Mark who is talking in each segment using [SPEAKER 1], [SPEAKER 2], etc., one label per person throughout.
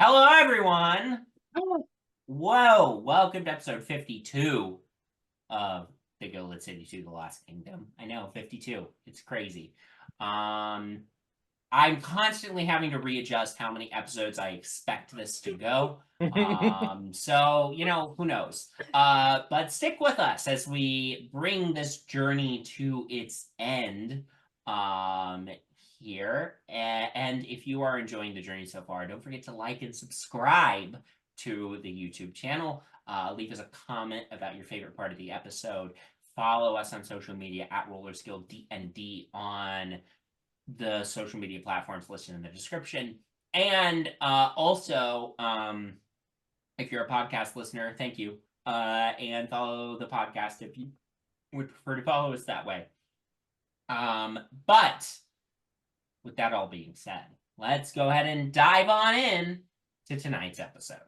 [SPEAKER 1] Hello, everyone. Whoa, welcome to episode 52 of the Gilded City to the Lost Kingdom. I know, 52. It's crazy. I'm constantly having to readjust how many episodes I expect this to go. So, who knows? But stick with us as we bring this journey to its end. Here. And if you are enjoying the journey so far, don't forget to like and subscribe to the YouTube channel. Leave us a comment about your favorite part of the episode. Follow us on social media at RollerSkillDND on the social media platforms listed in the description. And also, if you're a podcast listener, thank you. And follow the podcast if you would prefer to follow us that way. But with that all being said, let's go ahead and dive on in to tonight's episode.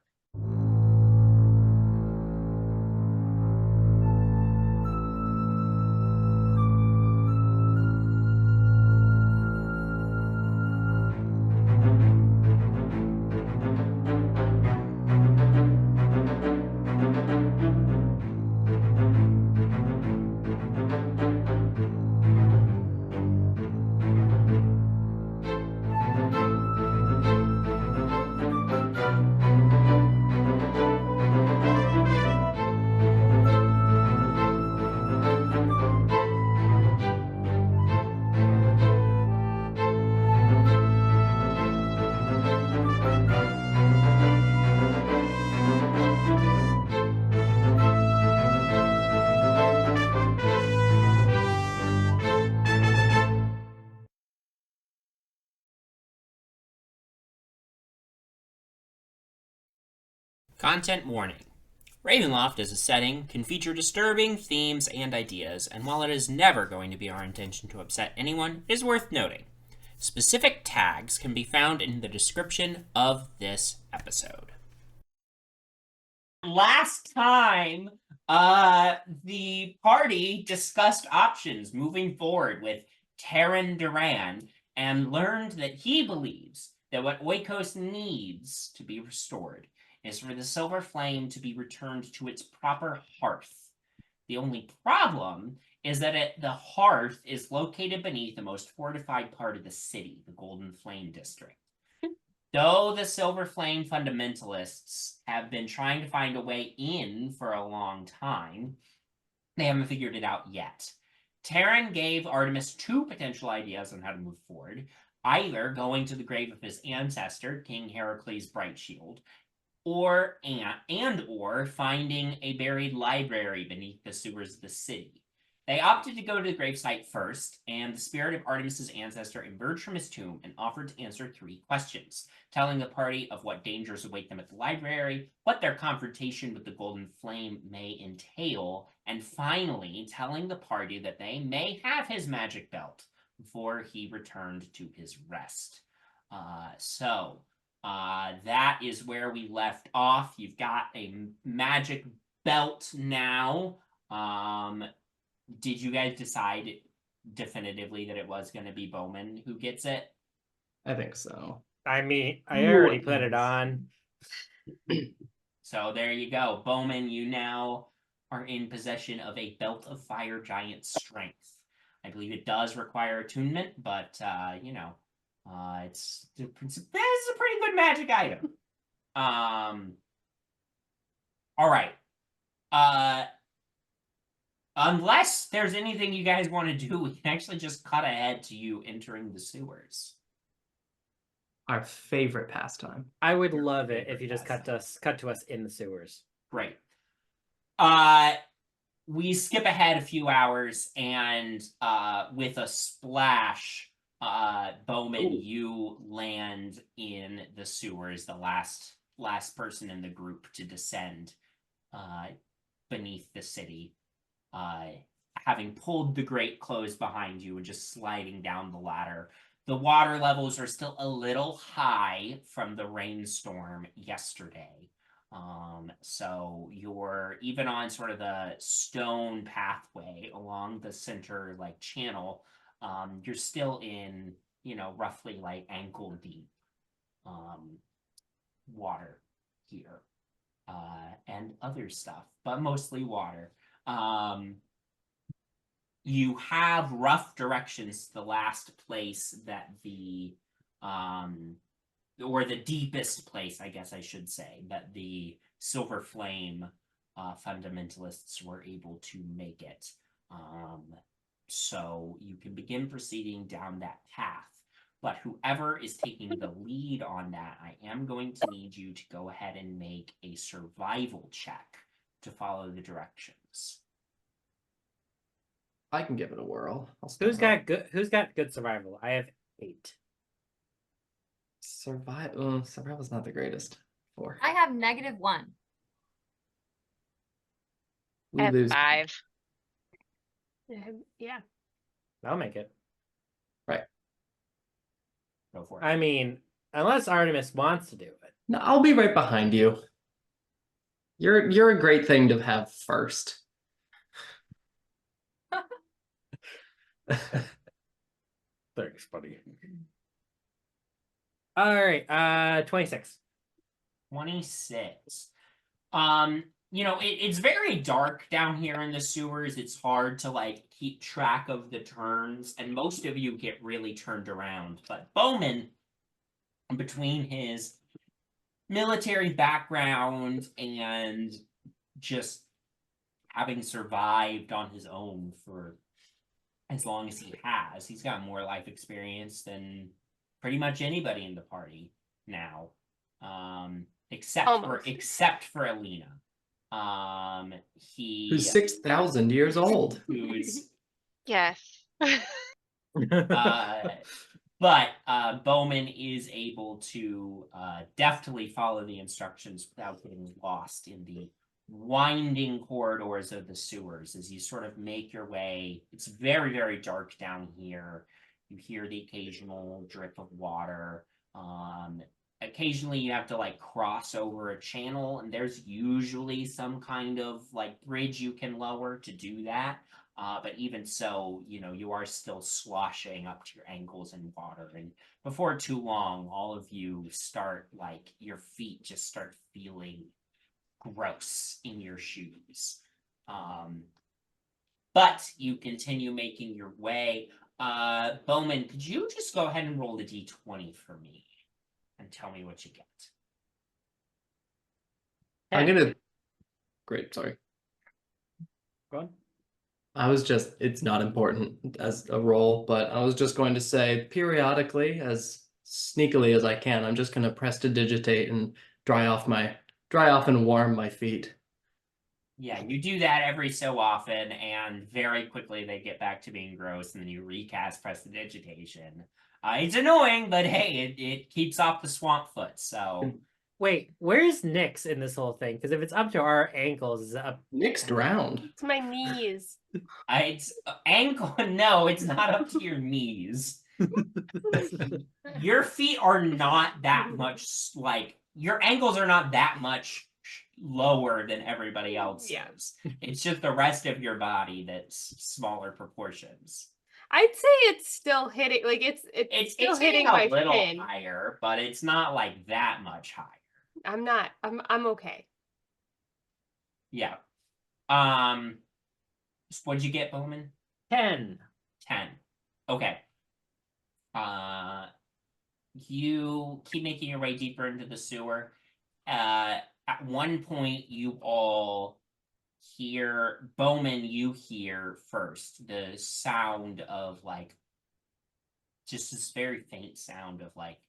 [SPEAKER 1] Content warning. Ravenloft as a setting can feature disturbing themes and ideas, and while it is never going to be our intention to upset anyone, it is worth noting. Specific tags can be found in the description of this episode. Last time, the party discussed options moving forward with Terran Duran and learned that he believes that what Oikos needs to be restored is for the silver flame to be returned to its proper hearth. The only problem is that the hearth is located beneath the most fortified part of the city, the Golden Flame District. Though the Silver Flame fundamentalists have been trying to find a way in for a long time, they haven't figured it out yet. Terran gave Artemis two potential ideas on how to move forward, either going to the grave of his ancestor, King Heracles Brightshield, or finding a buried library beneath the sewers of the city. They opted to go to the gravesite first, and the spirit of Artemis's ancestor emerged from his tomb and offered to answer three questions, telling the party of what dangers await them at the library, what their confrontation with the Golden Flame may entail, and finally telling the party that they may have his magic belt before he returned to his rest. That is where we left off. You've got a magic belt now. Did you guys decide definitively that it was going to be Bowmin who gets it?
[SPEAKER 2] I think so.
[SPEAKER 3] I mean, I already put it on.
[SPEAKER 1] So there you go. Bowmin, you now are in possession of a Belt of Fire Giant Strength. I believe it does require attunement, but, it's a pretty good magic item. All right. Unless there's anything you guys want to do, we can actually just cut ahead to you entering the sewers.
[SPEAKER 2] Our favorite pastime.
[SPEAKER 3] I would love it if you just cut to us in the sewers.
[SPEAKER 1] Great. We skip ahead a few hours, and with a splash, Bowmin, you land in the sewers, the last person in the group to descend beneath the city. Having pulled the grate closed behind you and just sliding down the ladder. The water levels are still a little high from the rainstorm yesterday. So you're even on sort of the stone pathway along the center channel. You're still in, roughly ankle deep. water here. And other stuff, but mostly water. You have rough directions to the last place that or the deepest place, I guess I should say, that the Silver Flame fundamentalists were able to make it. So you can begin proceeding down that path. But whoever is taking the lead on that, I am going to need you to go ahead and make a survival check to follow the directions.
[SPEAKER 2] I can give it a whirl.
[SPEAKER 3] Who's got good survival? I have 8.
[SPEAKER 2] Survival's not the greatest. 4.
[SPEAKER 4] I have -1.
[SPEAKER 2] We
[SPEAKER 5] I have
[SPEAKER 2] lose.
[SPEAKER 5] 5.
[SPEAKER 4] Yeah.
[SPEAKER 3] I'll make it.
[SPEAKER 1] Go for it.
[SPEAKER 3] I mean, unless Artemis wants to do it.
[SPEAKER 2] No, I'll be right behind you. You're a great thing to have first.
[SPEAKER 3] Thanks, buddy. All right, 26.
[SPEAKER 1] 26. It's very dark down here in the sewers. It's hard to like keep track of the turns, and most of you get really turned around. But Bowmin, between his military background and just having survived on his own for as long as he has, he's got more life experience than pretty much anybody in the party now, except for Elina.
[SPEAKER 2] Who's 6,000 years old?
[SPEAKER 1] Who's
[SPEAKER 5] Yes.
[SPEAKER 1] but Bowmin is able to deftly follow the instructions without getting lost in the winding corridors of the sewers as you sort of make your way. It's very, very dark down here. You hear the occasional drip of water. Occasionally you have to like cross over a channel, and there's usually some kind of like bridge you can lower to do that. But even so, you are still sloshing up to your ankles in water. And before too long, all of you start like your feet just start feeling gross in your shoes. But you continue making your way. Bowmin, could you just go ahead and roll the d20 for me and tell me what you get?
[SPEAKER 2] I'm gonna. Great, sorry.
[SPEAKER 3] Go on.
[SPEAKER 2] It's not important as a roll, but I was just going to say periodically, as sneakily as I can, I'm just gonna prestidigitate and dry off and warm my feet.
[SPEAKER 1] Yeah, you do that every so often, and very quickly they get back to being gross, and then you recast prestidigitation. It's annoying, but hey, it keeps off the swamp foot, so...
[SPEAKER 3] Wait, where's Nyx in this whole thing? Because if it's up to our ankles, is it up?
[SPEAKER 2] Nyx drowned.
[SPEAKER 4] It's my knees.
[SPEAKER 1] It's ankle. No, it's not up to your knees. Your feet are not that much like your ankles are not that much lower than everybody else's.
[SPEAKER 4] Yeah.
[SPEAKER 1] It's just the rest of your body that's smaller proportions.
[SPEAKER 4] I'd say it's still hitting. Like it's still hitting
[SPEAKER 1] a
[SPEAKER 4] my
[SPEAKER 1] little
[SPEAKER 4] fin.
[SPEAKER 1] higher, but it's not like that much higher.
[SPEAKER 4] I'm not. I'm okay.
[SPEAKER 1] Yeah. What'd you get, Bowmin?
[SPEAKER 3] 10.
[SPEAKER 1] 10. Okay. You keep making your way deeper into the sewer. At one point, you all hear, Bowmin, you hear first the sound of like, just this very faint sound of like,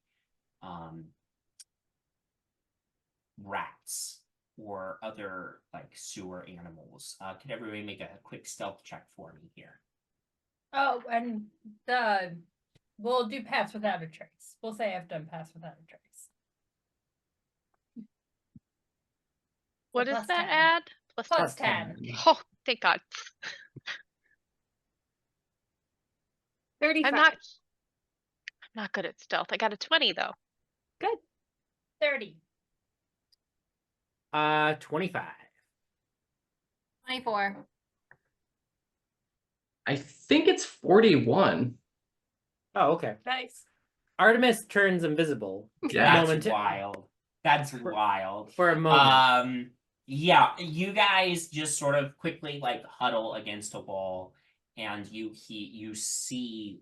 [SPEAKER 1] rats or other like sewer animals. Could everybody make a quick stealth check for me here?
[SPEAKER 6] Oh, and we'll do pass without a trace. We'll say I've done pass without a trace.
[SPEAKER 5] What
[SPEAKER 6] So
[SPEAKER 5] does
[SPEAKER 6] plus
[SPEAKER 5] that
[SPEAKER 6] 10.
[SPEAKER 5] add?
[SPEAKER 6] Plus 10.
[SPEAKER 5] Oh, thank God.
[SPEAKER 4] 35.
[SPEAKER 5] I'm not good at stealth. I got a 20 though.
[SPEAKER 6] 30.
[SPEAKER 3] 25.
[SPEAKER 4] 24.
[SPEAKER 2] I think it's 41.
[SPEAKER 3] Oh, okay.
[SPEAKER 4] Nice.
[SPEAKER 3] Artemis turns invisible.
[SPEAKER 2] Yeah.
[SPEAKER 1] That's wild. That's wild.
[SPEAKER 3] For a moment.
[SPEAKER 1] Yeah, you guys just sort of quickly like huddle against a wall, and you see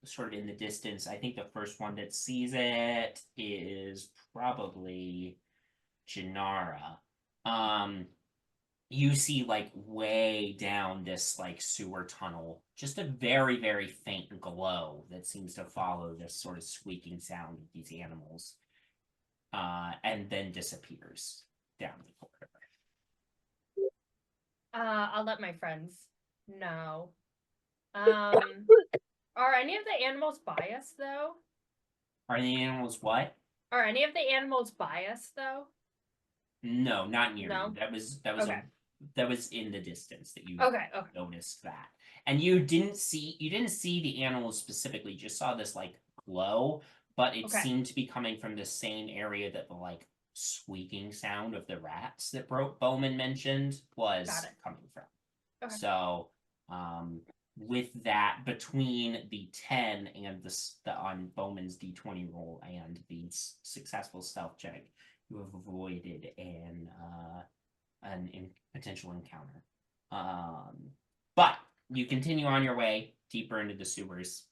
[SPEAKER 1] sort of in the distance. I think the first one that sees it is probably Jinarra. You see like way down this like sewer tunnel, just a very, very faint glow that seems to follow this sort of squeaking sound of these animals, and then disappears down the corridor.
[SPEAKER 6] I'll let my friends know. Are any of the animals biased though?
[SPEAKER 1] Are the animals what?
[SPEAKER 6] Are any of the animals biased though?
[SPEAKER 1] No, not near
[SPEAKER 6] No?
[SPEAKER 1] you. That was
[SPEAKER 6] Okay.
[SPEAKER 1] that was in the distance that you
[SPEAKER 6] Okay.
[SPEAKER 1] noticed that. And you didn't see the animals specifically, you just saw this like glow, but it
[SPEAKER 6] Okay.
[SPEAKER 1] seemed to be coming from the same area that the like squeaking sound of the rats that Bowmin mentioned was
[SPEAKER 6] Got it.
[SPEAKER 1] coming from.
[SPEAKER 6] Okay.
[SPEAKER 1] So with that, between the 10 and the on Bowman's D20 roll and the successful stealth check, you have avoided an potential encounter. But you continue on your way deeper into the sewers,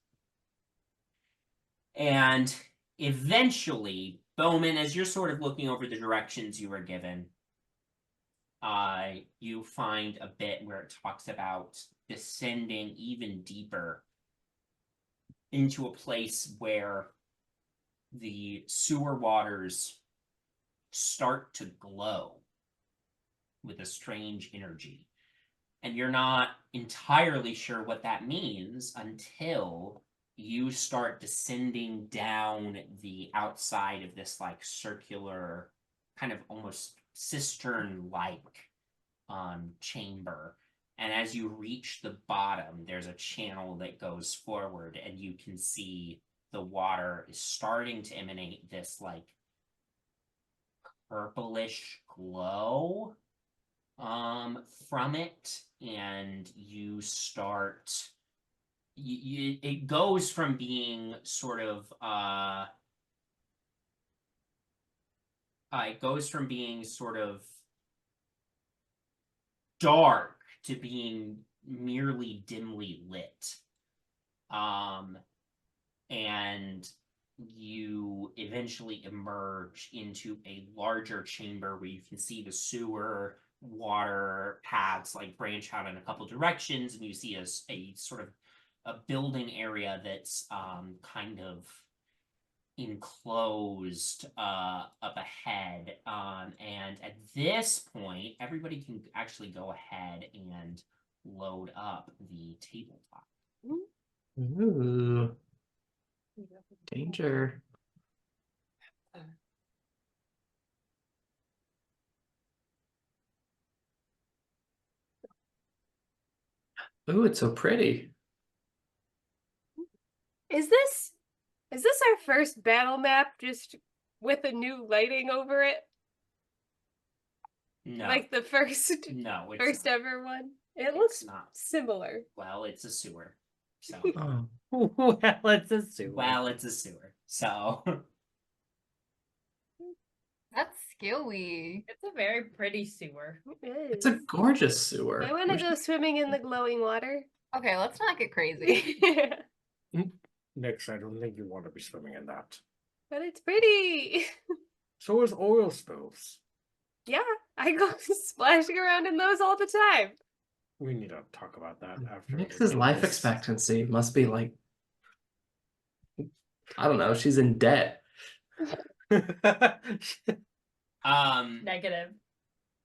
[SPEAKER 1] and eventually, Bowmin, as you're sort of looking over the directions you were given, you find a bit where it talks about descending even deeper into a place where the sewer waters start to glow with a strange energy. And you're not entirely sure what that means until you start descending down the outside of this like circular, kind of almost cistern-like chamber. And as you reach the bottom, there's a channel that goes forward, and you can see the water is starting to emanate this like purplish glow from it, and you start it goes from being sort of dark to being merely dimly lit. And you eventually emerge into a larger chamber where you can see the sewer water paths like branch out in a couple directions, and you see a sort of a building area that's kind of enclosed up ahead. And at this point, everybody can actually go ahead and load up the tabletop.
[SPEAKER 2] Ooh, danger. Ooh, it's so pretty.
[SPEAKER 4] Is this our first battle map just with a new lighting over it?
[SPEAKER 1] No,
[SPEAKER 4] Like the first
[SPEAKER 1] no, it's
[SPEAKER 4] first
[SPEAKER 1] not.
[SPEAKER 4] ever one? It
[SPEAKER 1] It's
[SPEAKER 4] looks
[SPEAKER 1] not.
[SPEAKER 4] similar.
[SPEAKER 1] Well, it's a sewer. So
[SPEAKER 2] Oh,
[SPEAKER 3] Well, it's a sewer.
[SPEAKER 1] well, it's a sewer. So
[SPEAKER 6] That's skilly. It's a very pretty sewer.
[SPEAKER 4] It
[SPEAKER 2] it's a
[SPEAKER 4] is.
[SPEAKER 2] gorgeous sewer.
[SPEAKER 4] I want to
[SPEAKER 2] We
[SPEAKER 4] go swimming in the glowing water.
[SPEAKER 6] Okay, let's not get crazy.
[SPEAKER 3] Nyx, I don't think you want to be swimming in that.
[SPEAKER 4] But it's pretty.
[SPEAKER 3] So is oil spills.
[SPEAKER 4] Yeah, I go splashing around in those all the time.
[SPEAKER 3] We need to talk about that after.
[SPEAKER 2] Nyx's life expectancy must be like, I don't know, she's in debt.
[SPEAKER 6] Negative.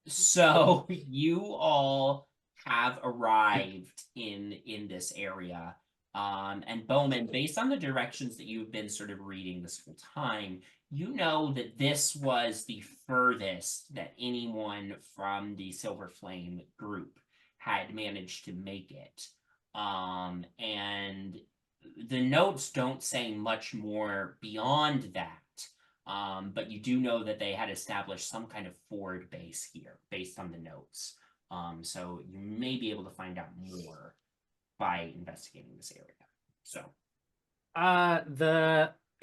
[SPEAKER 1] so you all have arrived in this area. And Bowmin, based on the directions that you've been sort of reading this whole time, you know that this was the furthest that anyone from the Silver Flame group had managed to make it. And the notes don't say much more beyond that. But you do know that they had established some kind of forward base here based on the notes. So you may be able to find out more by investigating this area. So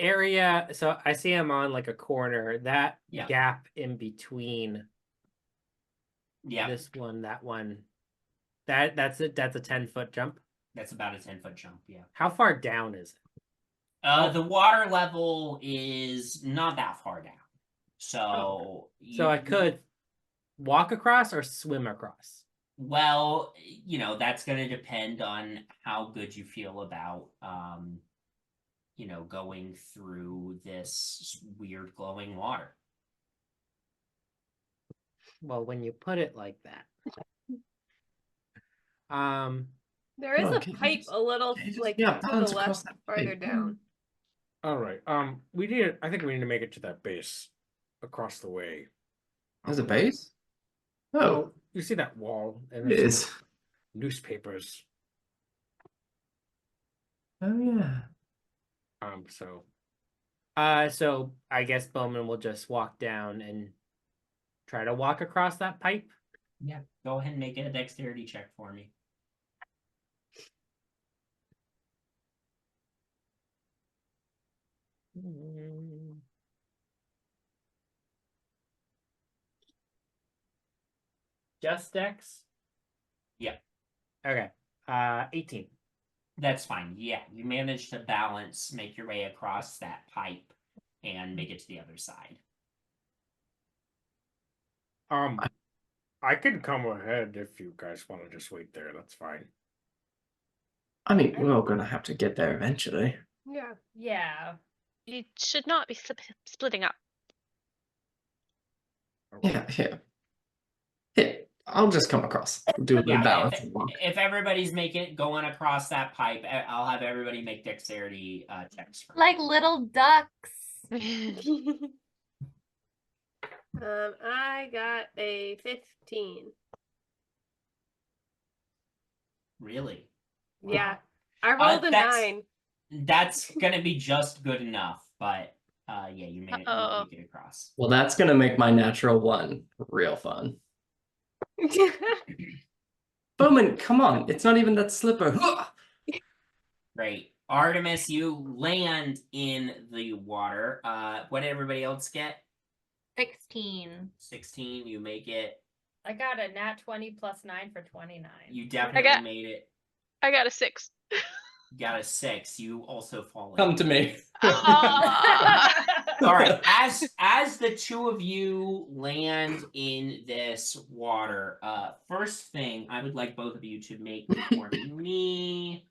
[SPEAKER 3] area, so I see I'm on like a corner. That
[SPEAKER 1] Yeah.
[SPEAKER 3] gap in between
[SPEAKER 1] Yeah,
[SPEAKER 3] this one, that one, that's a 10-foot jump.
[SPEAKER 1] that's about a 10-foot jump. Yeah.
[SPEAKER 3] How far down is it?
[SPEAKER 1] The water level is not that far down. So
[SPEAKER 3] So I could walk across or swim across.
[SPEAKER 1] Well, that's going to depend on how good you feel about, going through this weird glowing water.
[SPEAKER 3] Well, when you put it like that.
[SPEAKER 4] There is
[SPEAKER 2] Oh,
[SPEAKER 4] a
[SPEAKER 2] can you
[SPEAKER 4] pipe
[SPEAKER 2] just-
[SPEAKER 4] a little
[SPEAKER 2] can you just-
[SPEAKER 4] like
[SPEAKER 2] yeah,
[SPEAKER 4] to the
[SPEAKER 2] balance across
[SPEAKER 4] left,
[SPEAKER 2] that
[SPEAKER 4] farther
[SPEAKER 2] pipe.
[SPEAKER 4] down.
[SPEAKER 7] All right. I think we need to make it to that base across the way.
[SPEAKER 2] There's a base? Oh,
[SPEAKER 7] Oh, you see that wall and
[SPEAKER 2] it
[SPEAKER 7] there's
[SPEAKER 2] is.
[SPEAKER 7] newspapers.
[SPEAKER 2] Oh, yeah.
[SPEAKER 7] So
[SPEAKER 3] So I guess Bowmin will just walk down and try to walk across that pipe.
[SPEAKER 1] Yeah, go ahead and make a dexterity check for me.
[SPEAKER 3] Just Dex?
[SPEAKER 1] Yeah.
[SPEAKER 3] Okay. 18.
[SPEAKER 1] That's fine. Yeah, you managed to balance, make your way across that pipe, and make it to the other side.
[SPEAKER 7] I can come ahead if you guys want to just wait there. That's fine.
[SPEAKER 2] I mean, we're all gonna have to get there eventually.
[SPEAKER 4] Yeah.
[SPEAKER 6] Yeah.
[SPEAKER 5] You should not be splitting up.
[SPEAKER 2] Yeah, yeah. Yeah, I'll just come across. Do a
[SPEAKER 1] Yeah,
[SPEAKER 2] little balance and walk.
[SPEAKER 1] if everybody's going across that pipe, I'll have everybody make dexterity checks. For
[SPEAKER 6] Like little ducks.
[SPEAKER 4] I got a 15.
[SPEAKER 1] Really?
[SPEAKER 4] Yeah. I rolled a
[SPEAKER 1] that's-
[SPEAKER 4] 9.
[SPEAKER 1] That's gonna be just good enough, but yeah, you made
[SPEAKER 5] Uh-oh.
[SPEAKER 1] it across.
[SPEAKER 2] Well, that's gonna make my natural one real fun. Bowmin, come on. It's not even that slipper.
[SPEAKER 1] Great. Artemis, you land in the water. What did everybody else get?
[SPEAKER 6] 16.
[SPEAKER 1] 16, you make it.
[SPEAKER 6] I got a nat 20 plus 9 for 29.
[SPEAKER 1] You definitely made it.
[SPEAKER 5] I got a 6.
[SPEAKER 1] You got a 6. You also fall in.
[SPEAKER 2] Come to me.
[SPEAKER 5] Ah!
[SPEAKER 1] All right, as the two of you land in this water, first thing I would like both of you to make for me.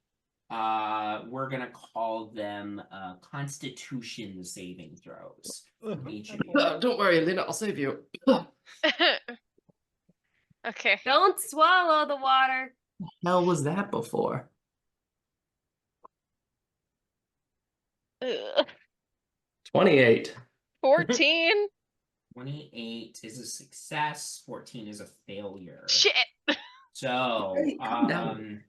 [SPEAKER 1] We're gonna call them Constitution saving throws. From each of you.
[SPEAKER 2] Don't worry, Elina, I'll save you.
[SPEAKER 5] Okay.
[SPEAKER 4] Don't swallow the water.
[SPEAKER 2] Hell was that before?
[SPEAKER 5] Ugh.
[SPEAKER 2] 28.
[SPEAKER 5] 14.
[SPEAKER 1] 28 is a success. 14 is a failure.
[SPEAKER 5] Shit.
[SPEAKER 1] So,
[SPEAKER 2] Hey, calm down.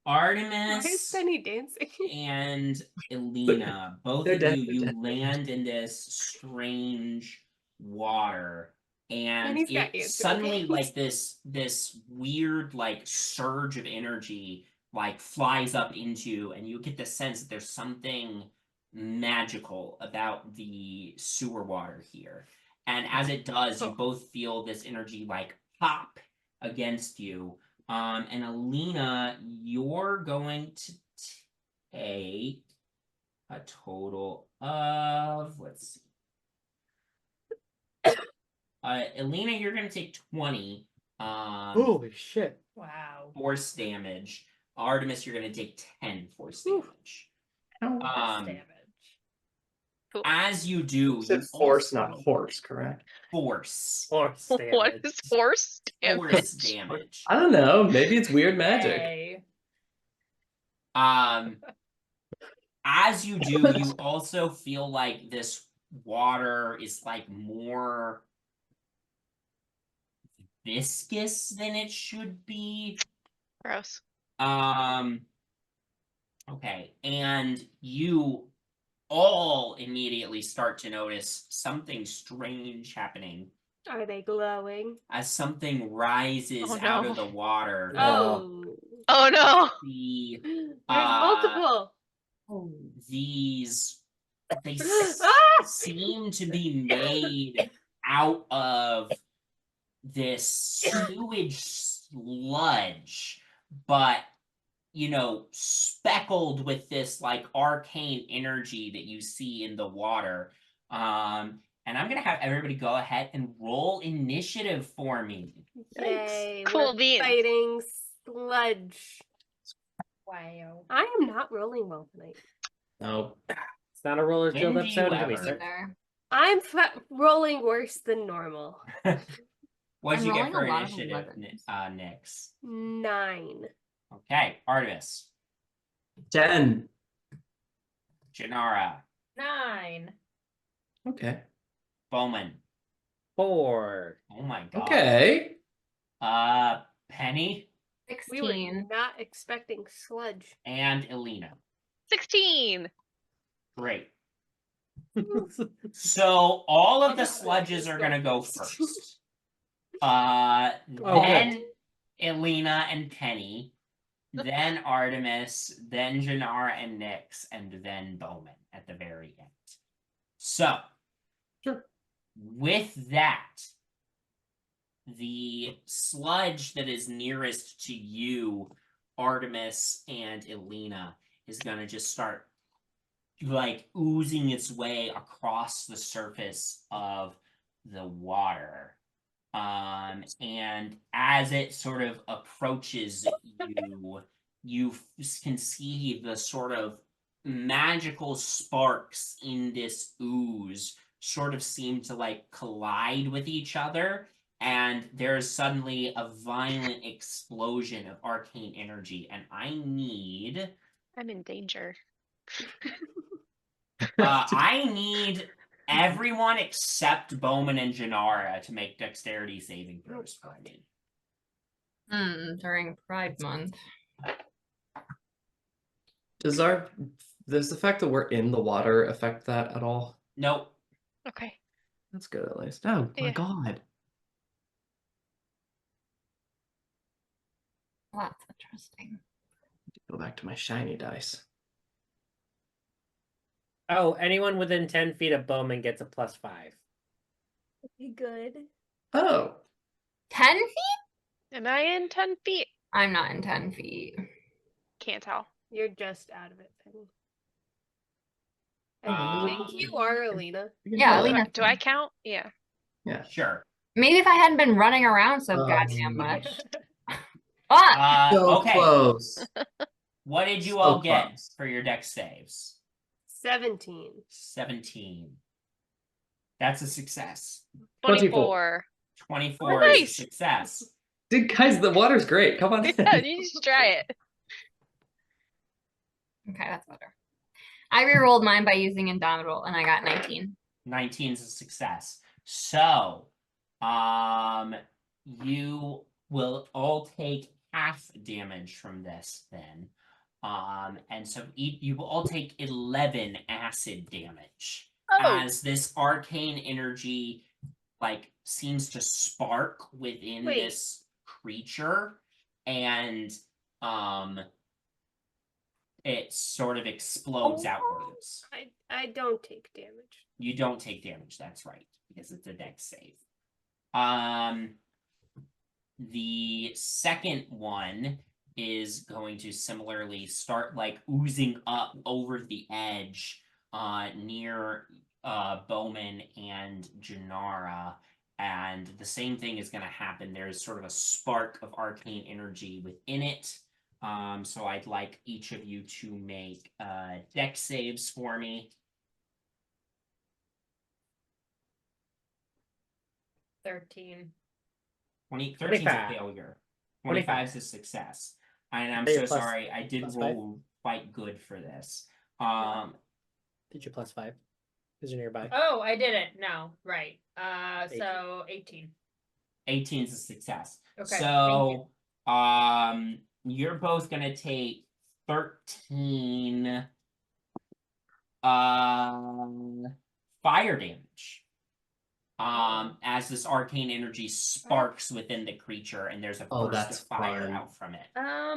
[SPEAKER 4] Why is
[SPEAKER 1] Artemis
[SPEAKER 4] Penny dancing?
[SPEAKER 1] and Elina, both
[SPEAKER 2] They're
[SPEAKER 1] of
[SPEAKER 2] dead,
[SPEAKER 1] you,
[SPEAKER 2] they're
[SPEAKER 1] you
[SPEAKER 2] dead.
[SPEAKER 1] land in this strange water, and
[SPEAKER 4] Penny's got
[SPEAKER 1] it
[SPEAKER 4] answer
[SPEAKER 1] suddenly
[SPEAKER 4] games.
[SPEAKER 1] like this weird like surge of energy like flies up into, and you get the sense that there's something magical about the sewer water here. And as it does, you both feel this energy like pop against you. And Elina, you're going to take a total of, let's see. Elina, you're going to take 20
[SPEAKER 3] Holy shit.
[SPEAKER 6] Wow.
[SPEAKER 1] force damage. Artemis, you're going to take 10 force damage.
[SPEAKER 6] That's damage.
[SPEAKER 5] Cool.
[SPEAKER 1] As you do,
[SPEAKER 2] You said
[SPEAKER 1] you
[SPEAKER 2] force,
[SPEAKER 1] also-
[SPEAKER 2] not horse, correct?
[SPEAKER 1] Force.
[SPEAKER 3] Force
[SPEAKER 5] What
[SPEAKER 3] damage.
[SPEAKER 5] is force
[SPEAKER 1] Force
[SPEAKER 5] damage?
[SPEAKER 1] damage.
[SPEAKER 2] I don't know. Maybe it's weird magic.
[SPEAKER 6] Hey.
[SPEAKER 1] As you do, you also feel like this water is like more viscous than it should be.
[SPEAKER 5] Gross.
[SPEAKER 1] Okay, and you all immediately start to notice something strange happening
[SPEAKER 4] Are they glowing?
[SPEAKER 1] as something rises
[SPEAKER 5] Oh,
[SPEAKER 1] out
[SPEAKER 5] no.
[SPEAKER 1] of the water.
[SPEAKER 4] Oh.
[SPEAKER 5] Oh no.
[SPEAKER 1] The
[SPEAKER 4] There's multiple.
[SPEAKER 1] these they
[SPEAKER 4] Ah!
[SPEAKER 1] seem to be made out of this sewage sludge, but speckled with this like arcane energy that you see in the water. And I'm gonna have everybody go ahead and roll initiative for me.
[SPEAKER 4] Yay,
[SPEAKER 5] Cool
[SPEAKER 4] we're
[SPEAKER 5] beans.
[SPEAKER 4] fighting sludge.
[SPEAKER 6] Wow.
[SPEAKER 4] I am not rolling well tonight.
[SPEAKER 2] No.
[SPEAKER 3] It's not a Rollers Guild
[SPEAKER 1] When do you
[SPEAKER 3] episode until we
[SPEAKER 1] ever?
[SPEAKER 3] start.
[SPEAKER 8] Either.
[SPEAKER 4] I'm rolling worse than normal.
[SPEAKER 1] What'd
[SPEAKER 8] I'm
[SPEAKER 1] you get
[SPEAKER 8] rolling
[SPEAKER 1] for
[SPEAKER 8] a lot of
[SPEAKER 1] initiative,
[SPEAKER 8] 11s.
[SPEAKER 1] Nyx?
[SPEAKER 4] 9.
[SPEAKER 1] Okay, Artemis,
[SPEAKER 2] 10.
[SPEAKER 1] Jinarra,
[SPEAKER 6] 9.
[SPEAKER 2] Okay.
[SPEAKER 1] Bowmin.
[SPEAKER 3] 4.
[SPEAKER 1] Oh my god.
[SPEAKER 2] Okay.
[SPEAKER 1] Penny
[SPEAKER 4] We were
[SPEAKER 8] 16.
[SPEAKER 4] not expecting sludge.
[SPEAKER 1] and Elina.
[SPEAKER 5] 16.
[SPEAKER 1] Great. So all of the sludges are gonna go first. Then Elina and Penny, then Artemis, then Jinarra and Nyx, and then Bowmin at the very end. So,
[SPEAKER 2] Sure.
[SPEAKER 1] with that, the sludge that is nearest to you, Artemis and Elina, is gonna just start like oozing its way across the surface of the water. And as it sort of approaches you, you can see the sort of magical sparks in this ooze sort of seem to like collide with each other, and there's suddenly a violent explosion of arcane energy, and I need
[SPEAKER 5] I'm in danger.
[SPEAKER 1] I need everyone except Bowmin and Jinarra to make dexterity saving throws for me.
[SPEAKER 8] During Pride Month.
[SPEAKER 2] Does the fact that we're in the water affect that at all?
[SPEAKER 1] Nope.
[SPEAKER 5] Okay.
[SPEAKER 2] That's good at least. Oh my
[SPEAKER 5] Yeah.
[SPEAKER 2] god.
[SPEAKER 8] Well, that's interesting.
[SPEAKER 2] Go back to my shiny dice.
[SPEAKER 3] Oh, anyone within 10 feet of Bowmin gets a +5.
[SPEAKER 4] Okay, good.
[SPEAKER 2] Oh.
[SPEAKER 8] 10 feet?
[SPEAKER 5] Am I in 10 feet?
[SPEAKER 8] I'm not in 10 feet.
[SPEAKER 5] Can't tell.
[SPEAKER 4] You're just out of it, Penny.
[SPEAKER 2] Oh,
[SPEAKER 4] I
[SPEAKER 1] Um,
[SPEAKER 4] think you are, Elina.
[SPEAKER 8] Yeah,
[SPEAKER 2] Well,
[SPEAKER 8] Elina.
[SPEAKER 5] Do I count? Yeah.
[SPEAKER 2] Yeah.
[SPEAKER 1] Sure.
[SPEAKER 8] Maybe if I hadn't been running around so
[SPEAKER 2] Oh,
[SPEAKER 8] goddamn
[SPEAKER 2] geez.
[SPEAKER 8] much. Ah!
[SPEAKER 2] So
[SPEAKER 1] Okay.
[SPEAKER 2] close.
[SPEAKER 1] What did you
[SPEAKER 2] So
[SPEAKER 1] all get
[SPEAKER 2] close.
[SPEAKER 1] for your dex saves?
[SPEAKER 4] 17.
[SPEAKER 1] 17. That's a success.
[SPEAKER 5] 24.
[SPEAKER 1] 24
[SPEAKER 5] Oh,
[SPEAKER 1] is a
[SPEAKER 5] nice.
[SPEAKER 1] success.
[SPEAKER 2] Dude, guys, the water's great. Come on in.
[SPEAKER 5] Yeah, you just try it.
[SPEAKER 8] Okay, that's better. I rerolled mine by using Indomitable and I got 19.
[SPEAKER 1] 19 is a success. So, you will all take half damage from this then. And so you will all take 11 acid damage
[SPEAKER 5] Oh,
[SPEAKER 1] as this arcane energy like seems to spark within
[SPEAKER 4] Wait.
[SPEAKER 1] this creature, and it sort of explodes outwards.
[SPEAKER 4] I don't take damage.
[SPEAKER 1] You don't take damage, that's right, because it's a dex save. The second one is going to similarly start like oozing up over the edge near Bowmin and Jinarra, and the same thing is going to happen. There's sort of a spark of arcane energy within it. So I'd like each of you to make dex saves for me.
[SPEAKER 6] 13.
[SPEAKER 1] 13 is a
[SPEAKER 3] 25.
[SPEAKER 1] failure.
[SPEAKER 3] 25.
[SPEAKER 1] 25 is a success. And I'm
[SPEAKER 3] Hey,
[SPEAKER 1] so
[SPEAKER 3] plus-
[SPEAKER 1] sorry, I did
[SPEAKER 3] plus
[SPEAKER 1] roll quite good for this.
[SPEAKER 3] Did you +5? Because you're nearby.
[SPEAKER 6] Oh, I did it. No, right.
[SPEAKER 3] 18.
[SPEAKER 6] So 18.
[SPEAKER 1] 18 is a success.
[SPEAKER 6] Okay, thank
[SPEAKER 1] So you're both gonna take 13 fire damage. As this arcane energy sparks within the creature and there's a
[SPEAKER 2] Oh,
[SPEAKER 1] burst
[SPEAKER 2] that's
[SPEAKER 1] of fire
[SPEAKER 2] fun.
[SPEAKER 1] out from it.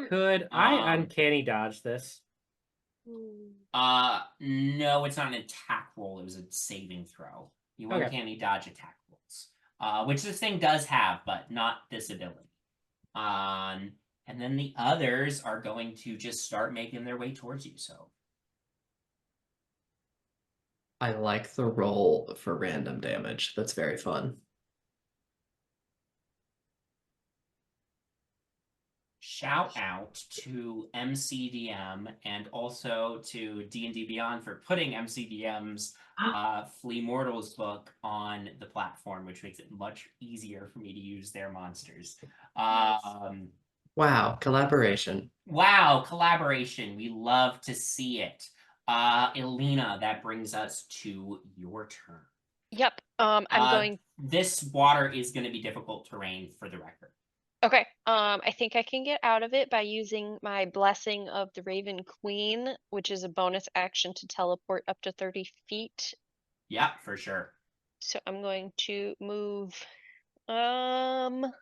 [SPEAKER 3] Could I
[SPEAKER 1] Um,
[SPEAKER 3] uncanny dodge this?
[SPEAKER 1] No, it's not an attack roll. It was a saving throw. You
[SPEAKER 3] Okay.
[SPEAKER 1] uncanny dodge attack rolls, which this thing does have, but not this ability. And then the others are going to just start making their way towards you. So
[SPEAKER 2] I like the roll for random damage. That's very fun.
[SPEAKER 1] shout out to MCDM and also to D&D Beyond for putting MCDM's Flea Mortals book on the platform, which makes it much easier for me to use their monsters.
[SPEAKER 2] Wow, collaboration.
[SPEAKER 1] Wow, collaboration. We love to see it. Elina, that brings us to your turn.
[SPEAKER 5] Yep. I'm going.
[SPEAKER 1] This water is going to be difficult terrain for the record.
[SPEAKER 5] Okay. I think I can get out of it by using my Blessing of the Raven Queen, which is a bonus action to teleport up to 30 feet.
[SPEAKER 1] Yeah, for sure.
[SPEAKER 5] So I'm going to move. I'm gonna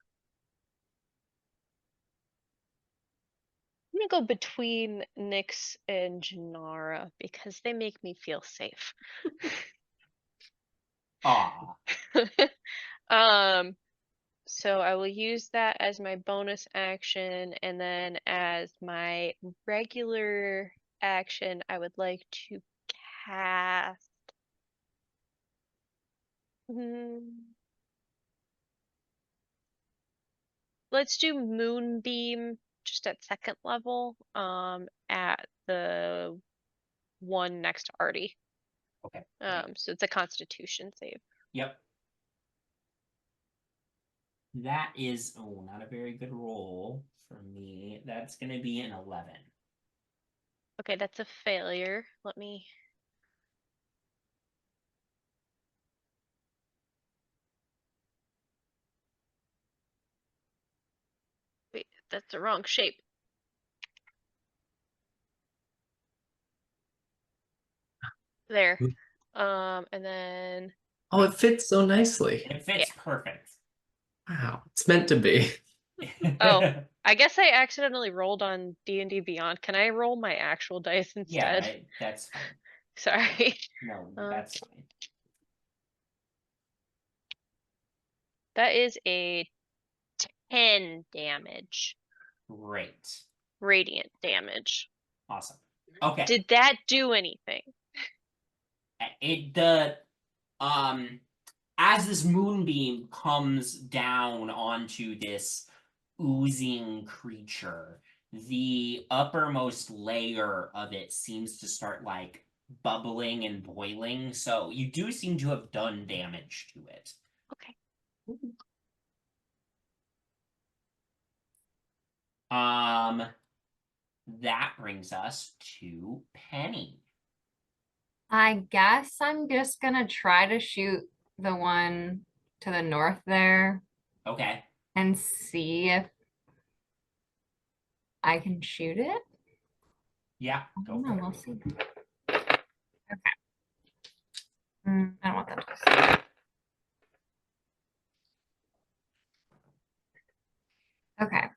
[SPEAKER 5] go between Nyx and Jinarra because they make me feel safe.
[SPEAKER 1] Aw.
[SPEAKER 5] So I will use that as my bonus action, and then as my regular action, I would like to cast. Let's do Moonbeam just at second level, at the one next to Artie.
[SPEAKER 1] Okay.
[SPEAKER 5] So it's a Constitution save.
[SPEAKER 1] Yep. That is, not a very good roll for me. That's going to be an 11.
[SPEAKER 5] Okay, that's a failure. Let me. Wait, that's the wrong shape. There. And then.
[SPEAKER 2] Oh, it fits so nicely.
[SPEAKER 1] It fits perfect.
[SPEAKER 2] Wow, it's meant to be.
[SPEAKER 5] Oh, I guess I accidentally rolled on D&D Beyond. Can I roll my actual dice instead?
[SPEAKER 1] Yeah, that's fine.
[SPEAKER 5] Sorry.
[SPEAKER 1] No, that's fine.
[SPEAKER 5] That is a 10 damage.
[SPEAKER 1] Great.
[SPEAKER 5] Radiant damage.
[SPEAKER 1] Awesome. Okay.
[SPEAKER 5] Did that do anything?
[SPEAKER 1] As this moonbeam comes down onto this oozing creature, the uppermost layer of it seems to start like bubbling and boiling. So you do seem to have done damage to it.
[SPEAKER 5] Okay.
[SPEAKER 1] That brings us to Penny.
[SPEAKER 8] I guess I'm just gonna try to shoot the one to the north there
[SPEAKER 1] Okay.
[SPEAKER 8] and see if I can shoot it.
[SPEAKER 1] Yeah, go
[SPEAKER 8] No,
[SPEAKER 1] for it.
[SPEAKER 8] we'll see. Okay. I don't want that to. Okay.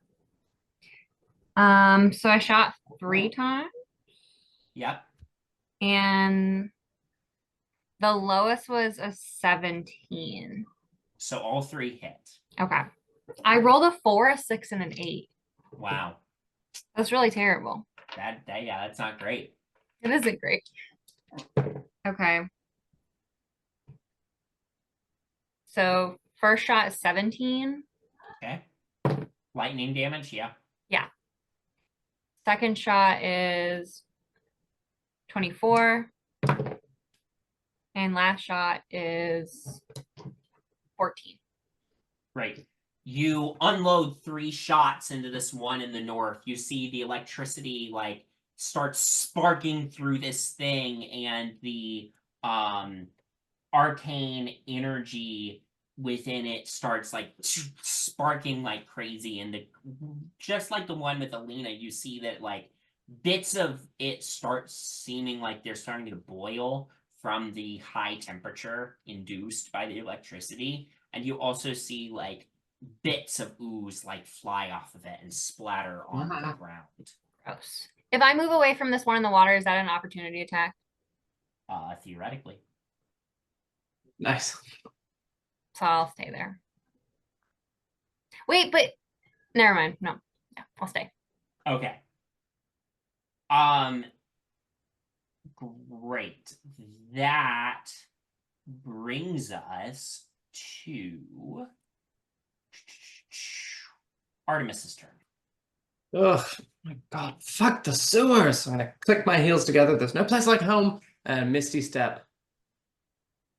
[SPEAKER 8] So I shot 3 times
[SPEAKER 1] Yep.
[SPEAKER 8] and the lowest was a 17.
[SPEAKER 1] So all 3 hit.
[SPEAKER 8] Okay. I rolled a 4, a 6, and an 8.
[SPEAKER 1] Wow.
[SPEAKER 8] That's really terrible.
[SPEAKER 1] Yeah, that's not great.
[SPEAKER 8] It isn't great. Okay. So first shot is 17.
[SPEAKER 1] Okay. Lightning damage, yeah.
[SPEAKER 8] Yeah. Second shot is 24. And last shot is 14.
[SPEAKER 1] Right. You unload 3 shots into this one in the north. You see the electricity like starts sparking through this thing, and the arcane energy within it starts like sparking like crazy. And just like the one with Elina, you see that like bits of it start seeming like they're starting to boil from the high temperature induced by the electricity. And you also see like bits of ooze like fly off of it and splatter on the ground.
[SPEAKER 8] Gross. If I move away from this one in the water, is that an opportunity attack?
[SPEAKER 1] Theoretically.
[SPEAKER 2] Nice.
[SPEAKER 8] So I'll stay there. Wait, but never mind. No, yeah, I'll stay.
[SPEAKER 1] Okay. Great. That brings us to Artemis's turn.
[SPEAKER 2] Ugh, my God, fuck the sewers. I'm gonna click my heels together. There's no place like home. And Misty Step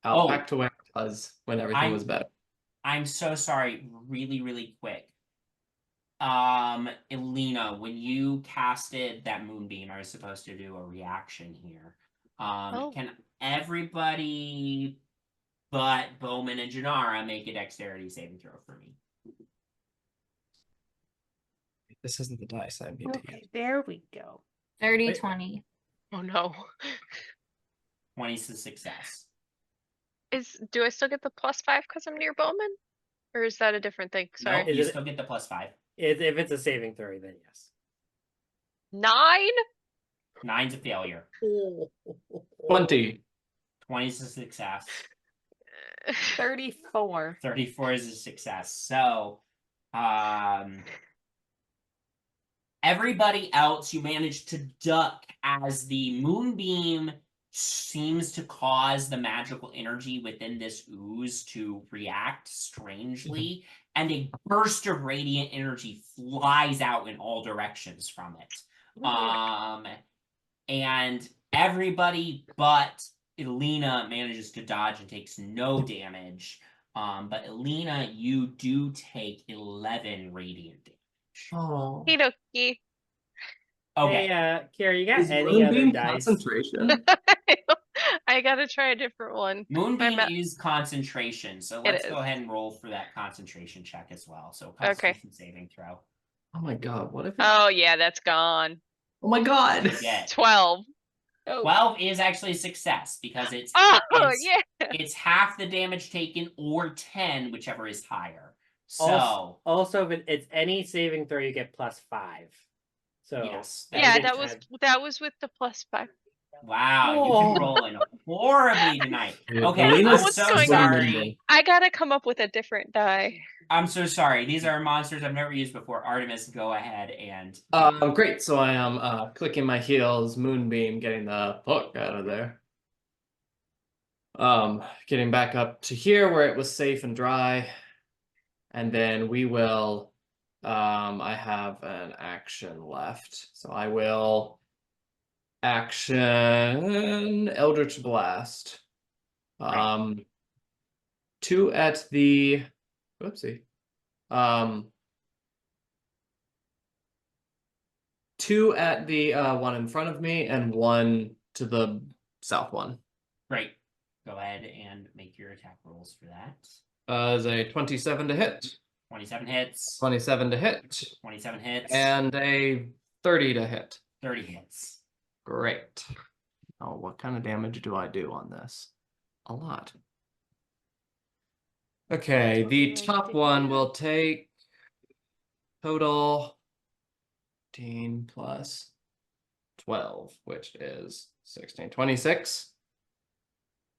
[SPEAKER 2] out
[SPEAKER 1] Oh.
[SPEAKER 2] back to where it was when everything was better.
[SPEAKER 1] I'm so sorry. Really, really quick. Elina, when you casted that moonbeam, I was supposed to do a reaction here. Can everybody but Bowmin and Jinarra make a dexterity saving throw for me?
[SPEAKER 2] This isn't the dice I need to
[SPEAKER 4] Okay,
[SPEAKER 2] use.
[SPEAKER 4] there we go.
[SPEAKER 8] 30,
[SPEAKER 3] Wait.
[SPEAKER 8] 20.
[SPEAKER 5] Oh no.
[SPEAKER 1] 20's a success.
[SPEAKER 5] Do I still get the +5 because I'm near Bowman? Or is that a different thing? Sorry.
[SPEAKER 1] Nope,
[SPEAKER 3] Is
[SPEAKER 1] you
[SPEAKER 3] it-
[SPEAKER 1] still get the +5.
[SPEAKER 3] If it's a saving throw, then yes.
[SPEAKER 5] 9?
[SPEAKER 1] 9's a failure.
[SPEAKER 2] 20.
[SPEAKER 1] 20's a success.
[SPEAKER 4] 34.
[SPEAKER 1] 34 is a success. So, everybody else, you managed to duck as the moonbeam seems to cause the magical energy within this ooze to react strangely, and a burst of radiant energy flies out in all directions from it. And everybody but Elina manages to dodge and takes no damage. But Elina, you do take 11 radiant damage.
[SPEAKER 2] Oh.
[SPEAKER 5] Hidoki.
[SPEAKER 1] Okay.
[SPEAKER 3] Hey, Kyra, you got
[SPEAKER 2] Is
[SPEAKER 3] any other
[SPEAKER 2] moonbeam
[SPEAKER 3] dice?
[SPEAKER 2] concentration?
[SPEAKER 5] I gotta try a different one.
[SPEAKER 1] Moonbeam
[SPEAKER 5] ma-
[SPEAKER 1] is concentration, so
[SPEAKER 5] It
[SPEAKER 1] let's go
[SPEAKER 5] is.
[SPEAKER 1] ahead and roll for that concentration check as well. So
[SPEAKER 5] Okay.
[SPEAKER 1] concentration saving throw.
[SPEAKER 2] Oh my God, what if it...
[SPEAKER 5] Oh yeah, that's gone.
[SPEAKER 2] Oh my God!
[SPEAKER 1] Yeah.
[SPEAKER 5] 12.
[SPEAKER 1] 12 is actually a success because it's
[SPEAKER 5] Oh
[SPEAKER 1] it's,
[SPEAKER 5] yeah.
[SPEAKER 1] it's half the damage taken or 10, whichever is higher. So
[SPEAKER 3] Also, if it's any saving throw, you get +5. So
[SPEAKER 1] yes.
[SPEAKER 5] Yeah,
[SPEAKER 3] you
[SPEAKER 5] that
[SPEAKER 3] can
[SPEAKER 5] that was with the +5.
[SPEAKER 1] Wow, you've
[SPEAKER 3] Oh.
[SPEAKER 1] been rolling horribly tonight.
[SPEAKER 2] Dude,
[SPEAKER 1] Okay,
[SPEAKER 2] Elena's
[SPEAKER 1] I'm
[SPEAKER 5] What's
[SPEAKER 1] so
[SPEAKER 5] going on?
[SPEAKER 1] sorry.
[SPEAKER 5] I gotta come up with a different die.
[SPEAKER 1] I'm so sorry. These are monsters I've never used before. Artemis, go ahead and
[SPEAKER 2] Great. So I am clicking my heels, moonbeam, getting the fuck out of there. Getting back up to here where it was safe and dry. And then we will I have an action left. So I will action Eldritch Blast. 2 at the whoopsie. 2 at the one in front of me and 1 to the south one.
[SPEAKER 1] great. Go ahead and make your attack rolls for that.
[SPEAKER 2] Is a 27 to hit,
[SPEAKER 1] 27 hits.
[SPEAKER 2] 27 to hit,
[SPEAKER 1] 27 hits.
[SPEAKER 2] and a 30 to hit.
[SPEAKER 1] 30 hits.
[SPEAKER 2] Great. Oh, what kind of damage do I do on this? A lot. Okay, the top one will take total 15 plus 12, which is 16, 26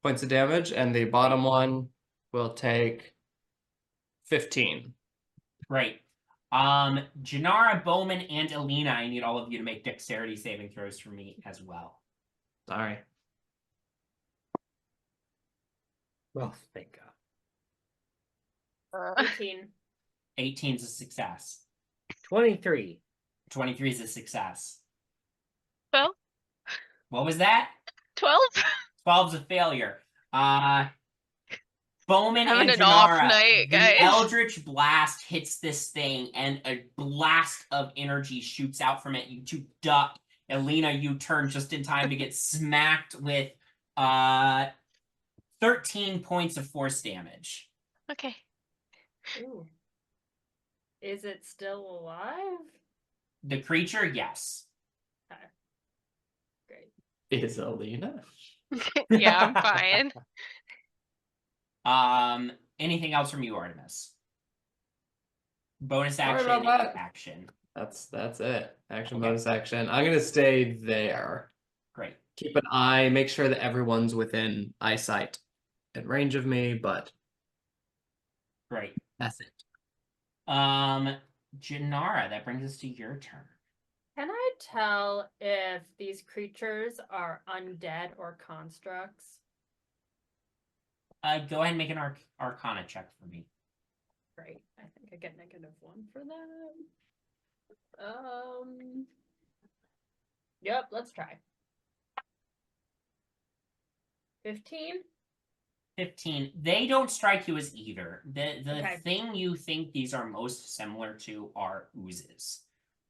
[SPEAKER 2] points of damage, and the bottom one will take 15.
[SPEAKER 1] Great. Jinarra, Bowmin, and Elina, I need all of you to make dexterity saving throws for me as well.
[SPEAKER 2] Sorry.
[SPEAKER 3] Well, thank God.
[SPEAKER 6] 18.
[SPEAKER 1] 18 is a success.
[SPEAKER 3] 23.
[SPEAKER 1] 23 is a success.
[SPEAKER 5] Well,
[SPEAKER 1] What was that?
[SPEAKER 5] 12.
[SPEAKER 1] 12 is a failure. Bowmin
[SPEAKER 5] Having
[SPEAKER 1] and
[SPEAKER 5] an off
[SPEAKER 1] Jinarra,
[SPEAKER 5] night,
[SPEAKER 1] the
[SPEAKER 5] guys.
[SPEAKER 1] Eldritch Blast hits this thing, and a blast of energy shoots out from it. You two duck. Elina, you turn just in time to get smacked with 13 points of force damage.
[SPEAKER 5] Okay.
[SPEAKER 6] Ooh. Is it still alive?
[SPEAKER 1] The creature, yes.
[SPEAKER 6] Great.
[SPEAKER 2] Is Elina?
[SPEAKER 5] Yeah, I'm fine.
[SPEAKER 1] Anything else from you, Artemis? Bonus
[SPEAKER 2] Sorry
[SPEAKER 1] action,
[SPEAKER 2] about that.
[SPEAKER 1] action.
[SPEAKER 2] That's it. Action,
[SPEAKER 1] Okay.
[SPEAKER 2] bonus action. I'm gonna stay there.
[SPEAKER 1] Great.
[SPEAKER 2] Keep an eye, make sure that everyone's within eyesight and range of me, but
[SPEAKER 1] Great.
[SPEAKER 2] that's it.
[SPEAKER 1] Jinarra, that brings us to your turn.
[SPEAKER 6] Can I tell if these creatures are undead or constructs?
[SPEAKER 1] Go ahead and make an Arcana check for me.
[SPEAKER 6] Great. I think I get -1 for that. Yep, let's try. 15?
[SPEAKER 1] 15. They don't strike you as either. The
[SPEAKER 6] Okay.
[SPEAKER 1] thing you think these are most similar to are oozes,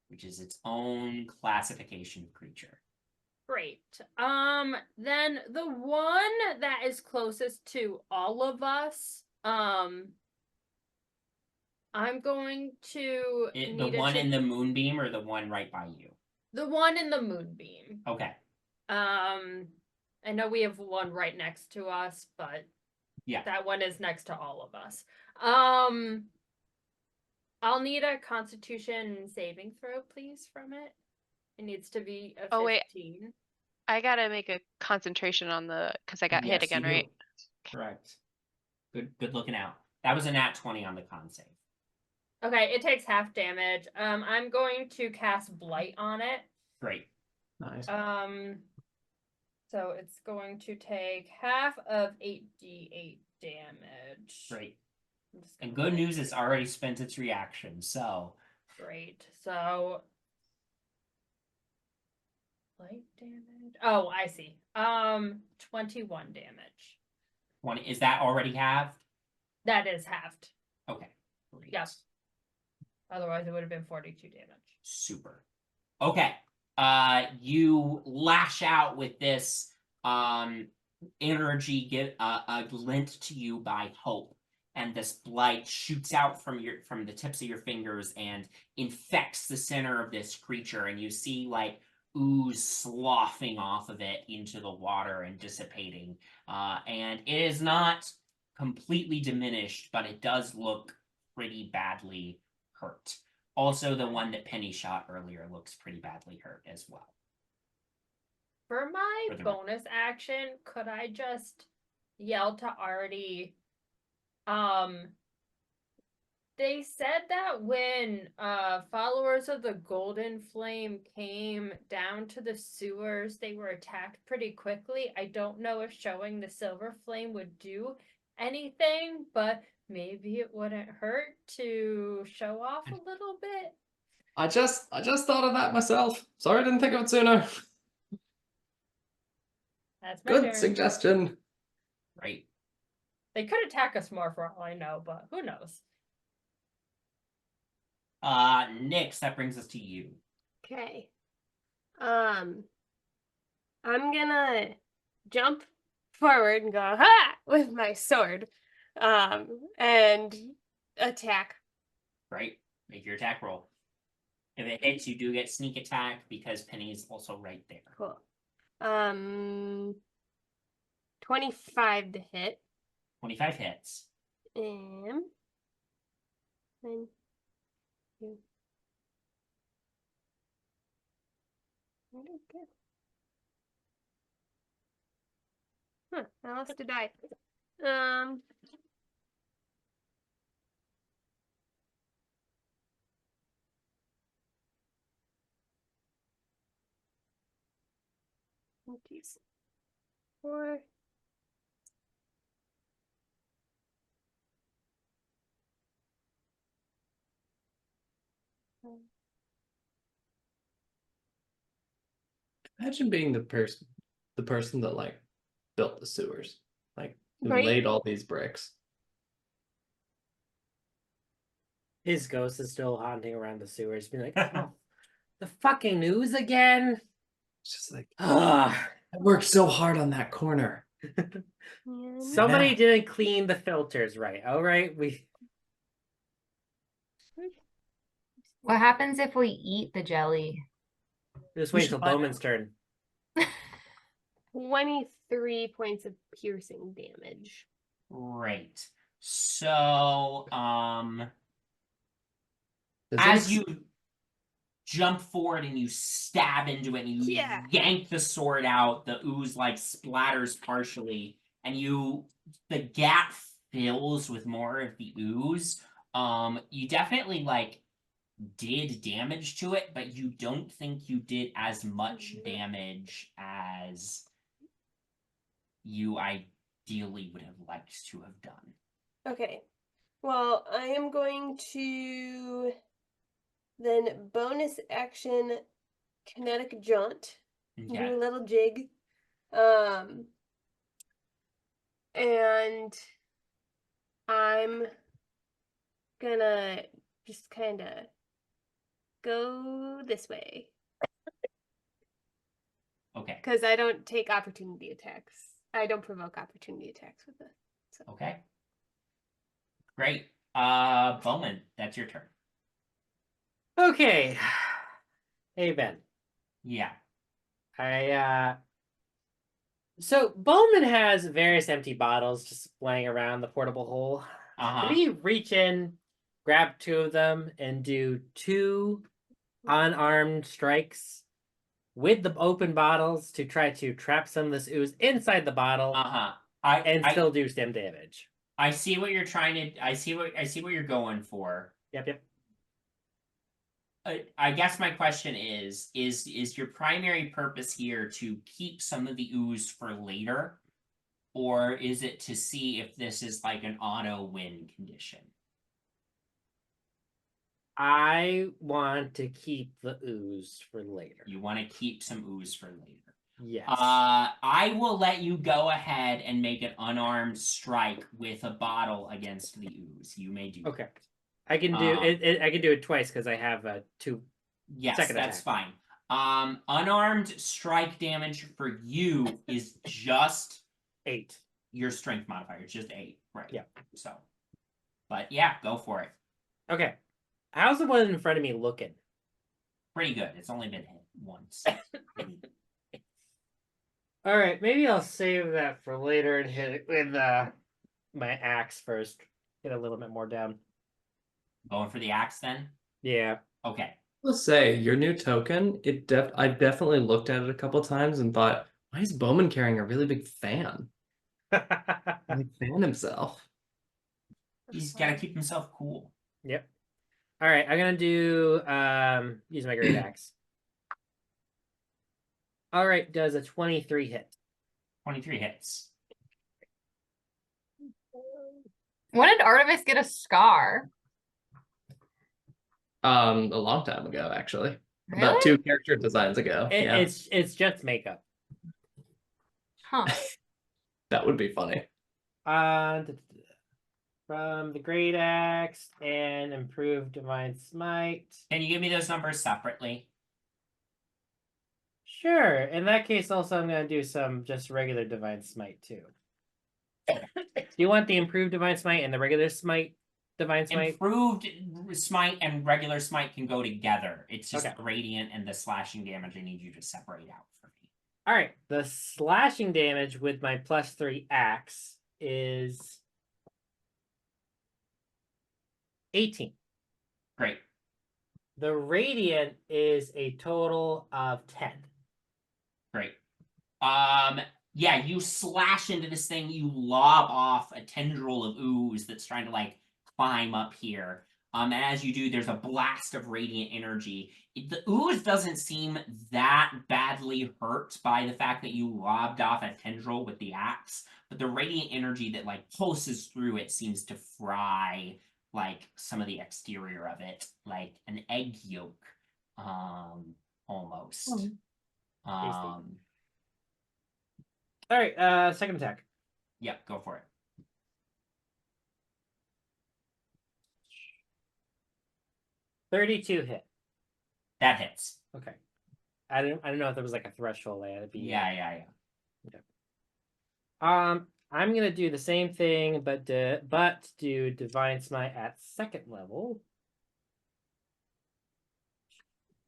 [SPEAKER 1] which is its own classification of creature.
[SPEAKER 6] Great. Then the one that is closest to all of us, I'm going to
[SPEAKER 1] The
[SPEAKER 6] need
[SPEAKER 1] one in the moonbeam or the one right by you?
[SPEAKER 6] the one in the moonbeam.
[SPEAKER 1] Okay.
[SPEAKER 6] I know we have one right next to us, but
[SPEAKER 1] Yeah.
[SPEAKER 6] that one is next to all of us. I'll need a Constitution saving throw, please, from it. It needs to be a 15.
[SPEAKER 5] Oh, wait. I gotta make a concentration on because I got hit
[SPEAKER 1] Yes,
[SPEAKER 5] again,
[SPEAKER 1] you do.
[SPEAKER 5] right?
[SPEAKER 1] Correct. Good looking out. That was a nat 20 on the con save.
[SPEAKER 6] Okay, it takes half damage. I'm going to cast Blight on it.
[SPEAKER 1] Great.
[SPEAKER 2] Nice.
[SPEAKER 6] So it's going to take half of 8d8 damage.
[SPEAKER 1] Great. And good news, it's already spent its reaction, so.
[SPEAKER 6] Great. So light damage. Oh, I see. 21 damage.
[SPEAKER 1] 20. Is that already halved?
[SPEAKER 6] That is halved.
[SPEAKER 1] Okay. Great.
[SPEAKER 6] Yes. Otherwise, it would have been 42 damage.
[SPEAKER 1] Super. Okay. You lash out with this energy, give a glint to you by hope, and this blight shoots out from the tips of your fingers and infects the center of this creature, and you see like ooze sloughing off of it into the water and dissipating. And it is not completely diminished, but it does look pretty badly hurt. Also, the one that Penny shot earlier looks pretty badly hurt as well.
[SPEAKER 6] For my
[SPEAKER 1] For the
[SPEAKER 6] bonus action, could I just yell to Artie? They said that when followers of the Golden Flame came down to the sewers, they were attacked pretty quickly. I don't know if showing the Silver Flame would do anything, but maybe it wouldn't hurt to show off a little bit.
[SPEAKER 2] I just thought of that myself. Sorry I didn't think of it sooner.
[SPEAKER 6] That's my
[SPEAKER 2] Good
[SPEAKER 6] turn.
[SPEAKER 2] suggestion.
[SPEAKER 1] Right.
[SPEAKER 6] They could attack us more for all I know, but who knows?
[SPEAKER 1] Nyx, that brings us to you.
[SPEAKER 4] Okay. I'm gonna jump forward and go ha with my sword, and attack.
[SPEAKER 1] Right? Make your attack roll. If it hits, you do get sneak attack because Penny's also right there.
[SPEAKER 4] Cool. 25 to hit.
[SPEAKER 1] 25 hits.
[SPEAKER 4] And 1, 2. Where did it go? Huh, I lost a die. Geez. 4.
[SPEAKER 2] Imagine being the person that like built the sewers, like who
[SPEAKER 4] Right.
[SPEAKER 2] laid all these bricks.
[SPEAKER 3] His ghost is still haunting around the sewers, being like, "Oh, the fucking news again."
[SPEAKER 2] It's just like
[SPEAKER 3] Ah,
[SPEAKER 2] I worked so hard on that corner.
[SPEAKER 4] And
[SPEAKER 3] somebody
[SPEAKER 2] Yeah.
[SPEAKER 3] didn't clean the filters right. All right,
[SPEAKER 8] What happens if we eat the jelly?
[SPEAKER 3] just
[SPEAKER 2] We
[SPEAKER 3] wait
[SPEAKER 2] should
[SPEAKER 3] till
[SPEAKER 2] find
[SPEAKER 3] Bowman's turn.
[SPEAKER 4] 23 points of piercing damage.
[SPEAKER 1] Great. So,
[SPEAKER 2] Does
[SPEAKER 1] as
[SPEAKER 2] it
[SPEAKER 1] you jump forward and you stab into it and you
[SPEAKER 4] Yeah.
[SPEAKER 1] yank the sword out. The ooze like splatters partially, and the gap fills with more of the ooze. You definitely like did damage to it, but you don't think you did as much damage as you ideally would have liked to have done.
[SPEAKER 4] Okay. Well, I am going to then bonus action kinetic jaunt.
[SPEAKER 1] Okay.
[SPEAKER 4] Do a little jig. And I'm gonna just kind of go this way.
[SPEAKER 1] Okay.
[SPEAKER 4] Because I don't take opportunity attacks. I don't provoke opportunity attacks with it. So.
[SPEAKER 1] Okay. Great. Bowmin, that's your turn.
[SPEAKER 3] Okay. Hey Ben.
[SPEAKER 1] Yeah.
[SPEAKER 3] So Bowman has various empty bottles just laying around the portable hole.
[SPEAKER 1] Uh-huh.
[SPEAKER 3] Can he reach in, grab 2 of them, and do 2 unarmed strikes with the open bottles to try to trap some of this ooze inside the bottle
[SPEAKER 1] Uh-huh.
[SPEAKER 3] and still do stem damage?
[SPEAKER 1] I see what you're trying to I see what you're going for.
[SPEAKER 3] Yep.
[SPEAKER 1] I guess my question is your primary purpose here to keep some of the ooze for later, or is it to see if this is like an auto win condition?
[SPEAKER 3] I want to keep the ooze for later.
[SPEAKER 1] You want to keep some ooze for later.
[SPEAKER 3] Yes.
[SPEAKER 1] I will let you go ahead and make an unarmed strike with a bottle against the ooze. You may do that.
[SPEAKER 3] Okay. I can do it. I can do it twice because I have 2.
[SPEAKER 1] Yes,
[SPEAKER 3] second
[SPEAKER 1] that's
[SPEAKER 3] attack.
[SPEAKER 1] fine. Unarmed strike damage for you is just
[SPEAKER 3] 8.
[SPEAKER 1] your strength modifier. It's just 8, right?
[SPEAKER 3] Yeah.
[SPEAKER 1] So, but yeah, go for it.
[SPEAKER 3] Okay. How's the one in front of me looking?
[SPEAKER 1] Pretty good. It's only been hit once.
[SPEAKER 3] All right, maybe I'll save that for later and hit it with my axe first. Get a little bit more down.
[SPEAKER 1] Going for the axe then?
[SPEAKER 3] Yeah.
[SPEAKER 1] Okay.
[SPEAKER 2] Let's say your new token. I definitely looked at it a couple times and thought, why is Bowman carrying a really big fan? Like fan himself.
[SPEAKER 1] He's got to keep himself cool.
[SPEAKER 3] Yep. All right, I'm gonna do use my great axe. All right, does a 23 hit?
[SPEAKER 1] 23 hits.
[SPEAKER 8] When did Artemis get a scar?
[SPEAKER 2] A long time ago, actually.
[SPEAKER 8] Really?
[SPEAKER 2] About 2 character designs ago. Yeah,
[SPEAKER 3] It's just makeup.
[SPEAKER 8] Huh.
[SPEAKER 2] that would be funny.
[SPEAKER 3] From the great axe and improved divine smite.
[SPEAKER 1] Can you give me those numbers separately?
[SPEAKER 3] Sure. In that case, also I'm gonna do some just regular divine smite too. Do you want the improved divine smite and the regular smite? Divine smite.
[SPEAKER 1] Improved smite and regular smite can go together. It's just
[SPEAKER 3] Okay.
[SPEAKER 1] radiant and the slashing damage I need you to separate out for me.
[SPEAKER 3] All right. The slashing damage with my +3 axe is 18.
[SPEAKER 1] Great.
[SPEAKER 3] The radiant is a total of 10.
[SPEAKER 1] Great. Yeah, you slash into this thing, you lob off a tendril of ooze that's trying to like climb up here. And as you do, there's a blast of radiant energy. The ooze doesn't seem that badly hurt by the fact that you lobbed off a tendril with the axe, but the radiant energy that like pulses through it seems to fry like some of the exterior of it, like an egg yolk, almost.
[SPEAKER 3] All right, second attack.
[SPEAKER 1] Yep, go for it.
[SPEAKER 3] $32 hit.
[SPEAKER 1] That hits.
[SPEAKER 3] Okay. I don't know if there was like a threshold I had to be.
[SPEAKER 1] Yeah.
[SPEAKER 3] Okay. I'm gonna do the same thing, but do divine smite at 2nd level.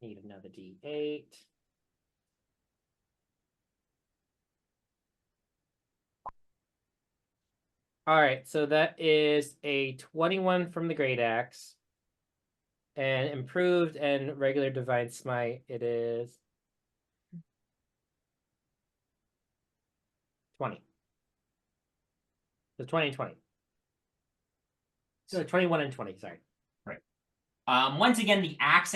[SPEAKER 3] Need another D8. All right, so that is a 21 from the great axe and improved and regular divine smite, it is 20. So 20 and 20. So 21 and 20, sorry.
[SPEAKER 1] Once again, the axe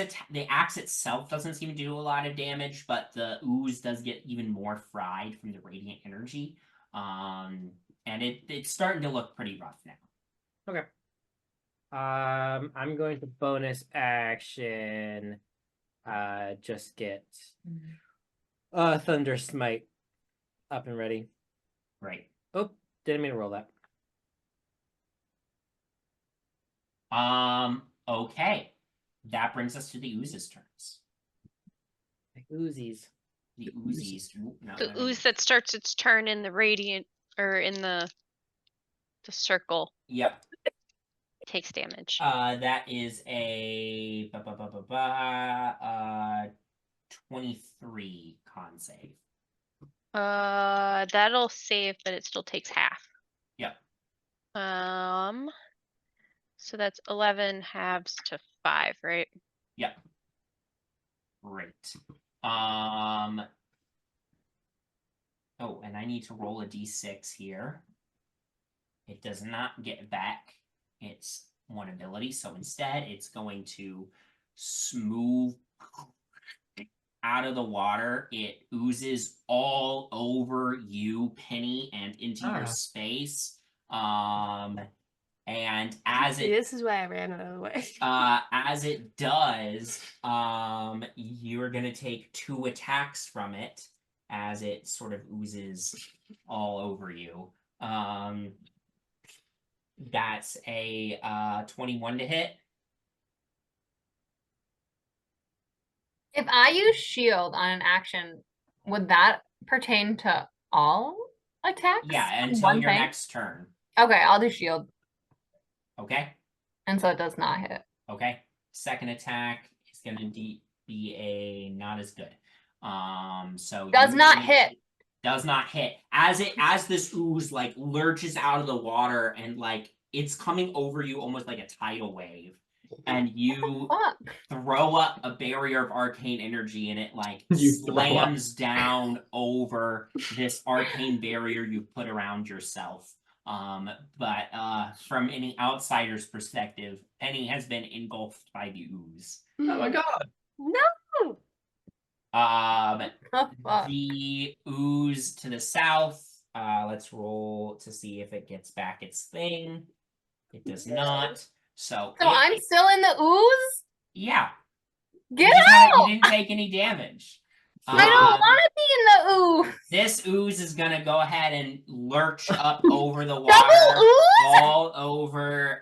[SPEAKER 1] itself doesn't seem to do a lot of damage, but the ooze does get even more fried from the radiant energy. And it's starting to look pretty rough now.
[SPEAKER 3] Okay. I'm going to bonus action. Just get Thunder Smite up and ready.
[SPEAKER 1] Right.
[SPEAKER 3] Oh, didn't mean to roll that.
[SPEAKER 1] Okay. That brings us to the ooze's turns.
[SPEAKER 3] The Uzis.
[SPEAKER 1] The oozies. Ooh, no,
[SPEAKER 5] The
[SPEAKER 1] no, no,
[SPEAKER 5] ooze
[SPEAKER 1] no.
[SPEAKER 5] that starts its turn in the radiant or in the circle
[SPEAKER 1] Yep.
[SPEAKER 5] takes damage.
[SPEAKER 1] That is a 23 con save.
[SPEAKER 5] That'll save, but it still takes half.
[SPEAKER 1] Yep.
[SPEAKER 5] So that's 11 halves to 5, right?
[SPEAKER 1] Yep. Great. Oh, and I need to roll a d6 here. It does not get back its one ability, so instead it's going to smooth out of the water. It oozes all over you, Penny, and into your space. And as
[SPEAKER 4] See,
[SPEAKER 1] it
[SPEAKER 4] this is why I ran another way.
[SPEAKER 1] as it does, you're gonna take 2 attacks from it as it sort of oozes all over you. That's a 21 to hit.
[SPEAKER 8] If I use shield on an action, would that pertain to all attacks?
[SPEAKER 1] Yeah,
[SPEAKER 8] on
[SPEAKER 1] until
[SPEAKER 8] one
[SPEAKER 1] your
[SPEAKER 8] thing?
[SPEAKER 1] next turn.
[SPEAKER 8] Okay, I'll do shield.
[SPEAKER 1] Okay.
[SPEAKER 8] And so it does not hit.
[SPEAKER 1] Okay. Second attack is gonna be a not as good. So
[SPEAKER 8] Does
[SPEAKER 1] you
[SPEAKER 8] not
[SPEAKER 1] each-
[SPEAKER 8] hit.
[SPEAKER 1] Does not hit. As this ooze like lurches out of the water and like it's coming over you almost like a tidal wave, and you
[SPEAKER 8] Fuck.
[SPEAKER 1] throw up a barrier of arcane energy, and it like
[SPEAKER 2] You throw up.
[SPEAKER 1] slams down over this arcane barrier you've put around yourself. But from any outsider's perspective, Penny has been engulfed by the ooze.
[SPEAKER 2] Oh my god.
[SPEAKER 4] No.
[SPEAKER 8] Oh, fuck.
[SPEAKER 1] The ooze to the south. Let's roll to see if it gets back its thing. It does not. So
[SPEAKER 8] I'm still in the ooze?
[SPEAKER 1] yeah.
[SPEAKER 8] Get
[SPEAKER 1] You
[SPEAKER 8] out!
[SPEAKER 1] didn't take any damage.
[SPEAKER 8] I don't want to be in the ooze.
[SPEAKER 1] This ooze is gonna go ahead and lurch up over the water,
[SPEAKER 8] Double ooze?
[SPEAKER 1] all over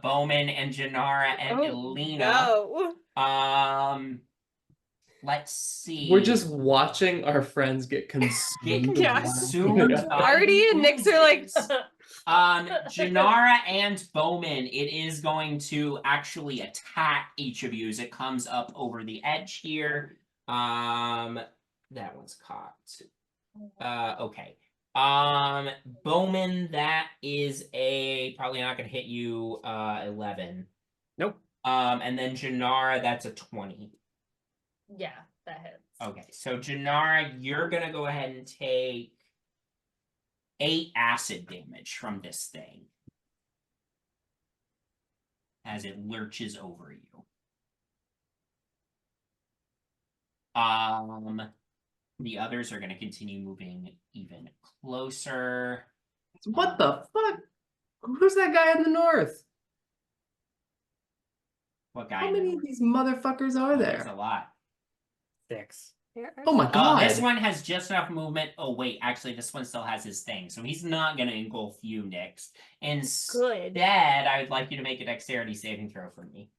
[SPEAKER 1] Bowmin and Jinarra and Elina.
[SPEAKER 4] No.
[SPEAKER 1] Let's see.
[SPEAKER 2] We're just watching our friends get consumed.
[SPEAKER 4] Yeah.
[SPEAKER 1] consumed by
[SPEAKER 4] Artie and Nyx are like,
[SPEAKER 1] oozes. Janara and Bowmin, it is going to actually attack each of you as it comes up over the edge here. That one's caught. Okay. Bowmin, that is probably not gonna hit you, 11.
[SPEAKER 3] Nope.
[SPEAKER 1] And then Jinarra, that's a 20.
[SPEAKER 6] Yeah, that hits.
[SPEAKER 1] Okay, so Jinarra, you're gonna go ahead and take 8 acid damage from this thing as it lurches over you. The others are gonna continue moving even closer.
[SPEAKER 2] What the fuck? Who's that guy in the north?
[SPEAKER 1] What guy?
[SPEAKER 2] How many of these motherfuckers are
[SPEAKER 1] There's a
[SPEAKER 2] there?
[SPEAKER 1] lot.
[SPEAKER 3] 6.
[SPEAKER 2] Oh my god.
[SPEAKER 1] This one has just enough movement. Oh wait, actually, this one still has his thing, so he's not gonna engulf you, Nyx.
[SPEAKER 4] Good.
[SPEAKER 1] Instead, I would like you to make a dexterity saving throw for me.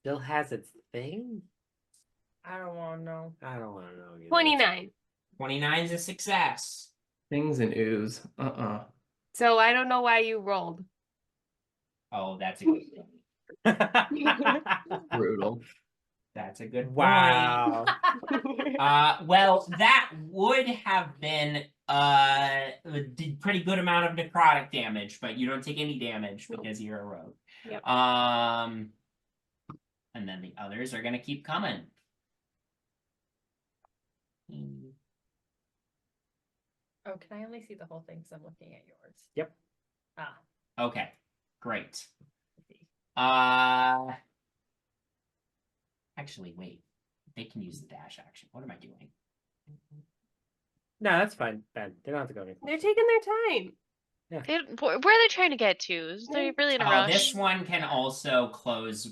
[SPEAKER 3] Still has its thing?
[SPEAKER 6] I don't want to know.
[SPEAKER 3] I don't want to know. either.
[SPEAKER 4] 29.
[SPEAKER 1] 29 is a success.
[SPEAKER 2] Things and ooze.
[SPEAKER 4] So I don't know why you rolled.
[SPEAKER 1] Oh, that's a good point.
[SPEAKER 2] Brutal.
[SPEAKER 1] That's a good point.
[SPEAKER 3] Wow.
[SPEAKER 1] Well, that would have been a pretty good amount of necrotic damage, but you don't take any damage because you're a rogue.
[SPEAKER 4] Yep.
[SPEAKER 1] And then the others are gonna keep coming.
[SPEAKER 6] Oh, can I only see the whole thing because I'm looking at yours?
[SPEAKER 3] Yep.
[SPEAKER 6] Ah.
[SPEAKER 1] Okay, great.
[SPEAKER 6] see.
[SPEAKER 1] Actually, wait. They can use the dash action. What am I doing?
[SPEAKER 3] No, that's fine, Ben. They don't have to go any
[SPEAKER 4] They're
[SPEAKER 3] closer.
[SPEAKER 4] taking their time.
[SPEAKER 5] Where are they trying to get to? Is they really in a rush?
[SPEAKER 1] This one can also close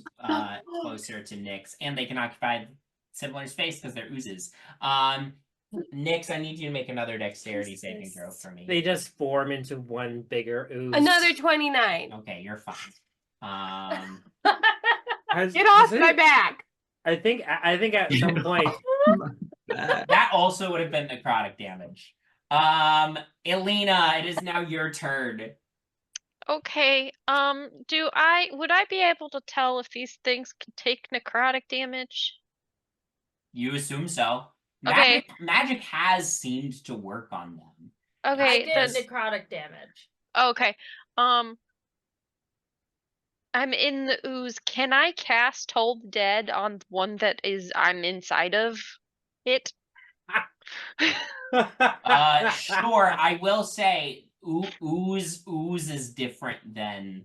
[SPEAKER 1] closer to Nyx, and they can occupy similar space because they're oozes. Nyx, I need you to make another dexterity saving throw for me.
[SPEAKER 3] They just form into one bigger ooze.
[SPEAKER 4] Another 29.
[SPEAKER 1] Okay, you're fine.
[SPEAKER 4] Get off my back.
[SPEAKER 3] I think at some point.
[SPEAKER 1] That also would have been necrotic damage. Elina, it is now your turn.
[SPEAKER 5] Okay. Would I be able to tell if these things can take necrotic damage?
[SPEAKER 1] You assume so.
[SPEAKER 5] Okay.
[SPEAKER 1] Magic has seemed to work on them.
[SPEAKER 5] Okay.
[SPEAKER 6] I did necrotic damage.
[SPEAKER 5] Okay. I'm in the ooze. Can I cast Toll the Dead on the one that I'm inside of it?
[SPEAKER 1] Sure. I will say ooze is different than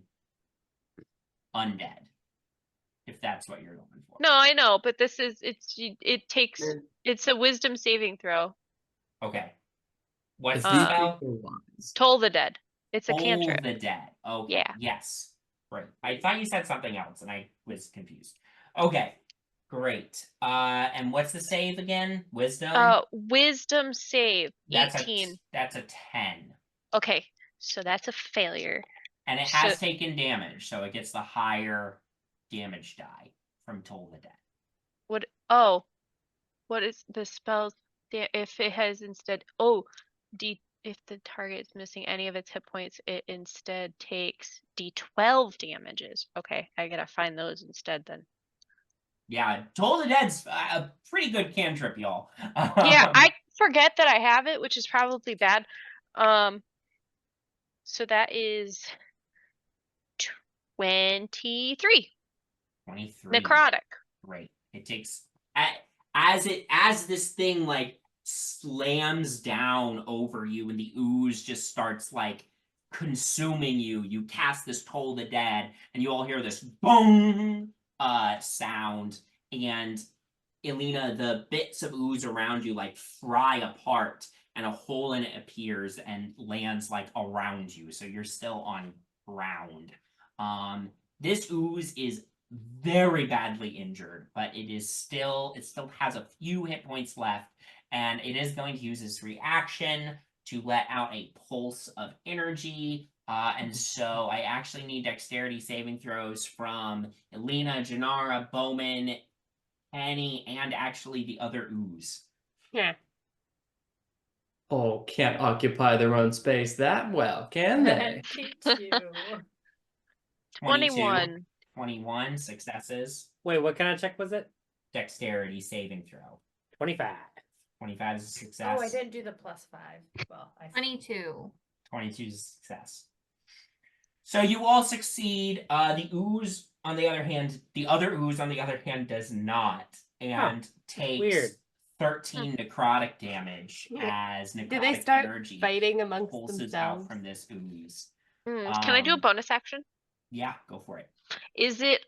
[SPEAKER 1] undead, if that's what you're going for.
[SPEAKER 5] No, I know, but it's a wisdom saving throw.
[SPEAKER 1] Okay. What's
[SPEAKER 5] Uh,
[SPEAKER 1] the spell?
[SPEAKER 5] Toll the Dead. It's a
[SPEAKER 1] Toll
[SPEAKER 5] cantrip.
[SPEAKER 1] the Dead. Okay.
[SPEAKER 5] Yeah.
[SPEAKER 1] Yes. Right. I thought you said something else, and I was confused. Okay. Great. And what's the save again? Wisdom?
[SPEAKER 5] Wisdom save.
[SPEAKER 1] That's
[SPEAKER 5] 18.
[SPEAKER 1] That's a 10.
[SPEAKER 5] Okay, so that's a failure.
[SPEAKER 1] And it has taken damage, so it gets the higher damage die from Toll the Dead.
[SPEAKER 5] What is the spell's if it has instead if the target is missing any of its hit points, it instead takes D12 damages. Okay, I gotta find those instead then.
[SPEAKER 1] Yeah, Toll the Dead's a pretty good cantrip, y'all.
[SPEAKER 5] Yeah, I forget that I have it, which is probably bad. So that is 23.
[SPEAKER 1] 23.
[SPEAKER 5] Necrotic.
[SPEAKER 1] Great. It takes as this thing like slams down over you and the ooze just starts like consuming you. You cast this Toll the Dead, and you all hear this boom sound, and Elina, the bits of ooze around you like fry apart, and a hole in it appears and lands like around you, so you're still on ground. This ooze is very badly injured, but it still has a few hit points left, and it is going to use its reaction to let out a pulse of energy. And so I actually need dexterity saving throws from Elina, Jinarra, Bowmin, Penny, and actually the other ooze.
[SPEAKER 4] Yeah.
[SPEAKER 2] Oh, can't occupy their own space that well, can they?
[SPEAKER 5] 21.
[SPEAKER 1] 21 successes.
[SPEAKER 3] Wait, what kind of check was it?
[SPEAKER 1] Dexterity saving throw.
[SPEAKER 3] 25.
[SPEAKER 1] 25 is a success.
[SPEAKER 6] Oh, I didn't do the +5. Well, I
[SPEAKER 8] 22.
[SPEAKER 1] 22 is a success. So you all succeed. The ooze, on the other hand, does not, and takes
[SPEAKER 3] Weird.
[SPEAKER 1] 13 necrotic damage as necrotic
[SPEAKER 4] Do they start
[SPEAKER 1] energy
[SPEAKER 4] fighting amongst
[SPEAKER 1] pulses out
[SPEAKER 4] themselves?
[SPEAKER 1] from this ooze.
[SPEAKER 5] Can I do a bonus action?
[SPEAKER 1] Yeah, go for it.
[SPEAKER 5] Is it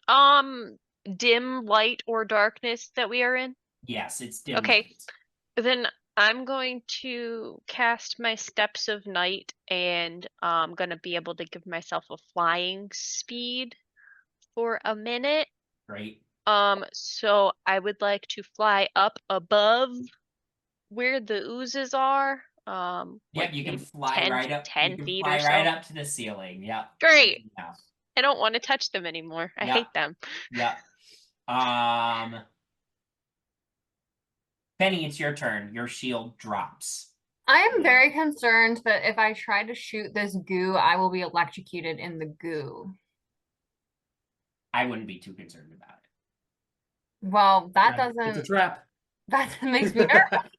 [SPEAKER 5] dim light or darkness that we are in?
[SPEAKER 1] Yes, it's dim.
[SPEAKER 5] Okay.
[SPEAKER 1] light.
[SPEAKER 5] Then I'm going to cast my Steps of Night, and I'm gonna be able to give myself a flying speed for a minute.
[SPEAKER 1] Great.
[SPEAKER 5] So I would like to fly up above where the oozes are.
[SPEAKER 1] Yep,
[SPEAKER 5] Like
[SPEAKER 1] you can
[SPEAKER 5] maybe
[SPEAKER 1] fly
[SPEAKER 5] 10
[SPEAKER 1] right up.
[SPEAKER 5] 10
[SPEAKER 1] you can
[SPEAKER 5] feet
[SPEAKER 1] fly
[SPEAKER 5] or so.
[SPEAKER 1] right up to the ceiling. Yep.
[SPEAKER 5] Great.
[SPEAKER 1] Yeah.
[SPEAKER 5] I don't want to touch them anymore. I
[SPEAKER 1] Yeah.
[SPEAKER 5] hate them.
[SPEAKER 1] Yep. Penny, it's your turn. Your shield drops.
[SPEAKER 8] I am very concerned that if I try to shoot this goo, I will be electrocuted in the goo.
[SPEAKER 1] I wouldn't be too concerned about it.
[SPEAKER 8] Well, that
[SPEAKER 2] It's a
[SPEAKER 8] doesn't.
[SPEAKER 2] trap.
[SPEAKER 8] That makes me nervous.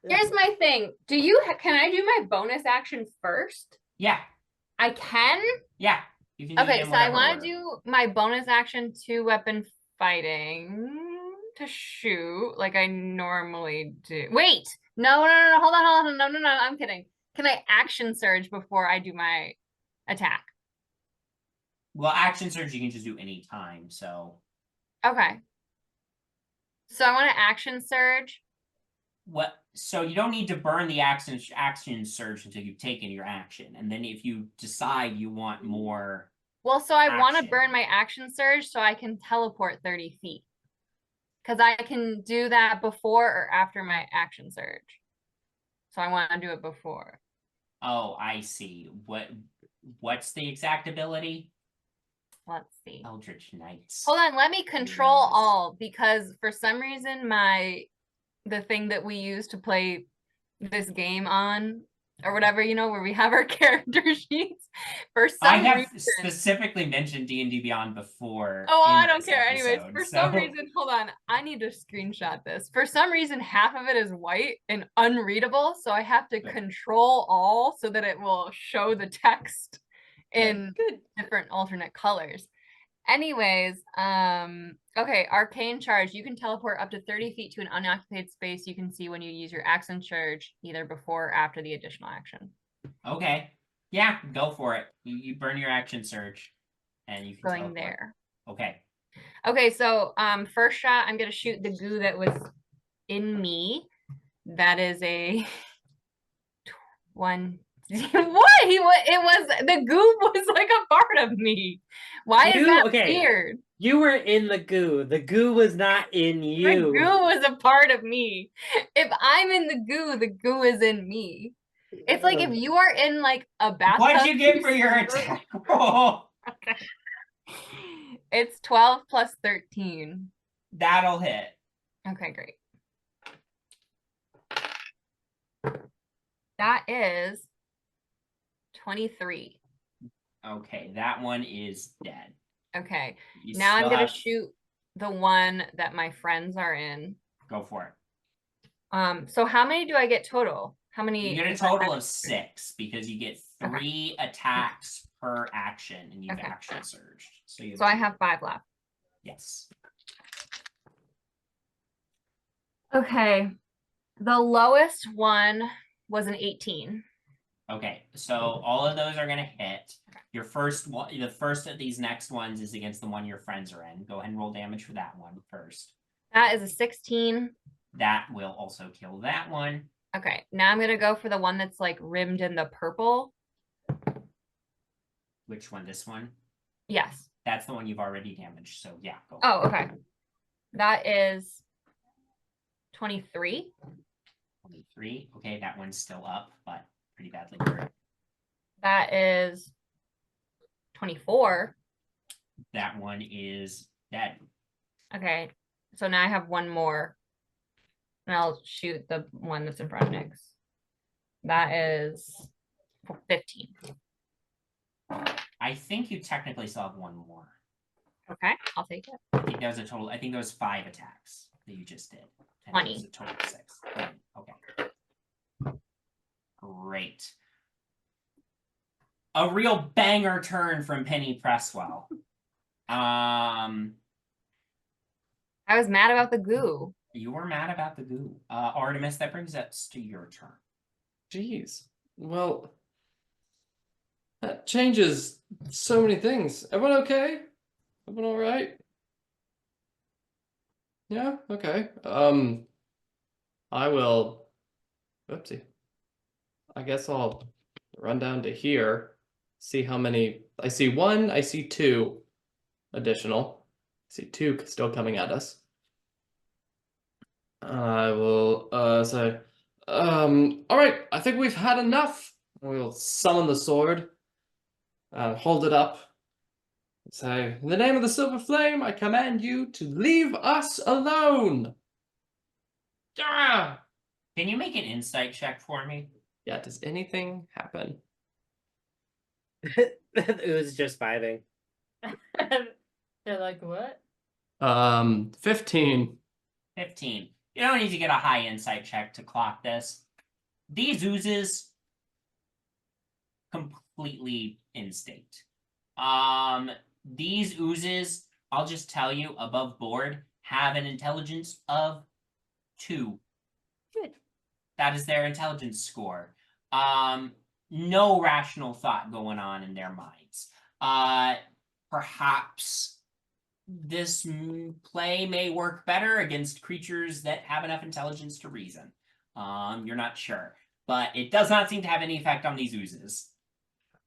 [SPEAKER 8] Here's my thing. Can I do my bonus action first?
[SPEAKER 1] Yeah.
[SPEAKER 8] I can?
[SPEAKER 1] Yeah. You can do
[SPEAKER 8] Okay,
[SPEAKER 1] it in
[SPEAKER 8] so I
[SPEAKER 1] whatever
[SPEAKER 8] want
[SPEAKER 1] order.
[SPEAKER 8] to do my bonus action 2-weapon fighting to shoot like I normally do. Wait, no, hold on, no, I'm kidding. Can I action surge before I do my attack?
[SPEAKER 1] Well, action surge you can just do any time, so.
[SPEAKER 8] Okay. So I want to action surge.
[SPEAKER 1] What? So you don't need to burn the action surge until you've taken your action, and then if you decide you want more.
[SPEAKER 8] Well, so I want to
[SPEAKER 1] action.
[SPEAKER 8] burn my action surge so I can teleport 30 feet. Because I can do that before or after my action surge. So I want to do it before.
[SPEAKER 1] Oh, I see. What's the exact ability?
[SPEAKER 8] Let's see.
[SPEAKER 1] Eldritch Knights.
[SPEAKER 8] Hold on, let me control all, because for some reason the thing that we use to play this game on or whatever, you know, where we have our character sheets, for some
[SPEAKER 1] I have
[SPEAKER 8] reason,
[SPEAKER 1] specifically mentioned D&D Beyond before.
[SPEAKER 8] oh,
[SPEAKER 1] in
[SPEAKER 8] I don't
[SPEAKER 1] this
[SPEAKER 8] care. Anyways,
[SPEAKER 1] episode,
[SPEAKER 8] for
[SPEAKER 1] so.
[SPEAKER 8] some reason, hold on, I need to screenshot this. For some reason, half of it is white and unreadable, so I have to
[SPEAKER 1] Good.
[SPEAKER 8] control all so that it will show the text in
[SPEAKER 4] Good.
[SPEAKER 8] different alternate colors. Anyways, okay, arcane charge. You can teleport up to 30 feet to an unoccupied space you can see when you use your action surge, either before or after the additional action.
[SPEAKER 1] Okay. Yeah, go for it. You burn your action surge, and you can
[SPEAKER 8] Going
[SPEAKER 1] teleport.
[SPEAKER 8] there.
[SPEAKER 1] Okay.
[SPEAKER 8] Okay, so first shot, I'm gonna shoot the goo that was in me. That is a one. What? It was the goo was like a part of me. Why is that weird?
[SPEAKER 3] You were in the goo. The goo was not in you.
[SPEAKER 8] The goo was a part of me. If I'm in the goo is in me. It's like if you are in like a bathtub.
[SPEAKER 1] What'd you get for your attack roll?
[SPEAKER 8] Okay. It's 12 plus 13.
[SPEAKER 1] That'll hit.
[SPEAKER 8] Okay, great. That is 23.
[SPEAKER 1] Okay, that one is dead.
[SPEAKER 8] Okay.
[SPEAKER 1] You
[SPEAKER 8] Now I'm
[SPEAKER 1] still
[SPEAKER 8] gonna
[SPEAKER 1] have-
[SPEAKER 8] shoot the one that my friends are in.
[SPEAKER 1] Go for it.
[SPEAKER 8] So how many do I get total? How many?
[SPEAKER 1] You get a total of 6 because you get 3 attacks per action, and you've action surged. So
[SPEAKER 8] I have 5 left.
[SPEAKER 1] Yes.
[SPEAKER 8] Okay. The lowest one was an 18.
[SPEAKER 1] Okay, so all of those are gonna hit. Your first one, the first of these next ones is against the one your friends are in. Go ahead and roll damage for that one first.
[SPEAKER 8] That is a 16.
[SPEAKER 1] That will also kill that one.
[SPEAKER 8] Okay, now I'm gonna go for the one that's like rimmed in the purple.
[SPEAKER 1] Which one? This one?
[SPEAKER 8] Yes.
[SPEAKER 1] That's the one you've already damaged. So yeah, go.
[SPEAKER 8] Oh, okay. That is 23.
[SPEAKER 1] 23. Okay, that one's still up, but pretty badly hurt.
[SPEAKER 8] That is 24.
[SPEAKER 1] That one is dead.
[SPEAKER 8] Okay, so now I have one more. And I'll shoot the one that's in front of Nyx. That is 15.
[SPEAKER 1] I think you technically still have one more.
[SPEAKER 8] Okay, I'll take it.
[SPEAKER 1] I think that was a total. I think there was 5 attacks that you just did. And
[SPEAKER 8] 20.
[SPEAKER 1] It was a total of 6. Okay. Great. A real banger turn from Penny Presswell.
[SPEAKER 8] I was mad about the goo.
[SPEAKER 1] You were mad about the goo. Artemis, that brings us to your turn.
[SPEAKER 2] Jeez. Well, that changes so many things. Everyone okay? Everyone all right? Yeah, okay. I will. Oopsie. I guess I'll run down to here, see how many. I see 1, I see 2 additional. I see 2 still coming at us. I will say, all right, I think we've had enough. We'll summon the sword, hold it up, say, in the name of the Silver Flame, I command you to leave us alone. Ah!
[SPEAKER 1] Can you make an insight check for me?
[SPEAKER 2] Yeah, does anything happen?
[SPEAKER 3] It was just vibing.
[SPEAKER 6] They're like, what?
[SPEAKER 2] 15.
[SPEAKER 1] 15. You don't need to get a high insight check to clock this. These oozes completely instinct. These oozes I'll just tell you, above board, have an intelligence of 2.
[SPEAKER 4] Good.
[SPEAKER 1] That is their intelligence score. No rational thought going on in their minds. Perhaps this play may work better against creatures that have enough intelligence to reason. You're not sure. But it does not seem to have any effect on these oozes.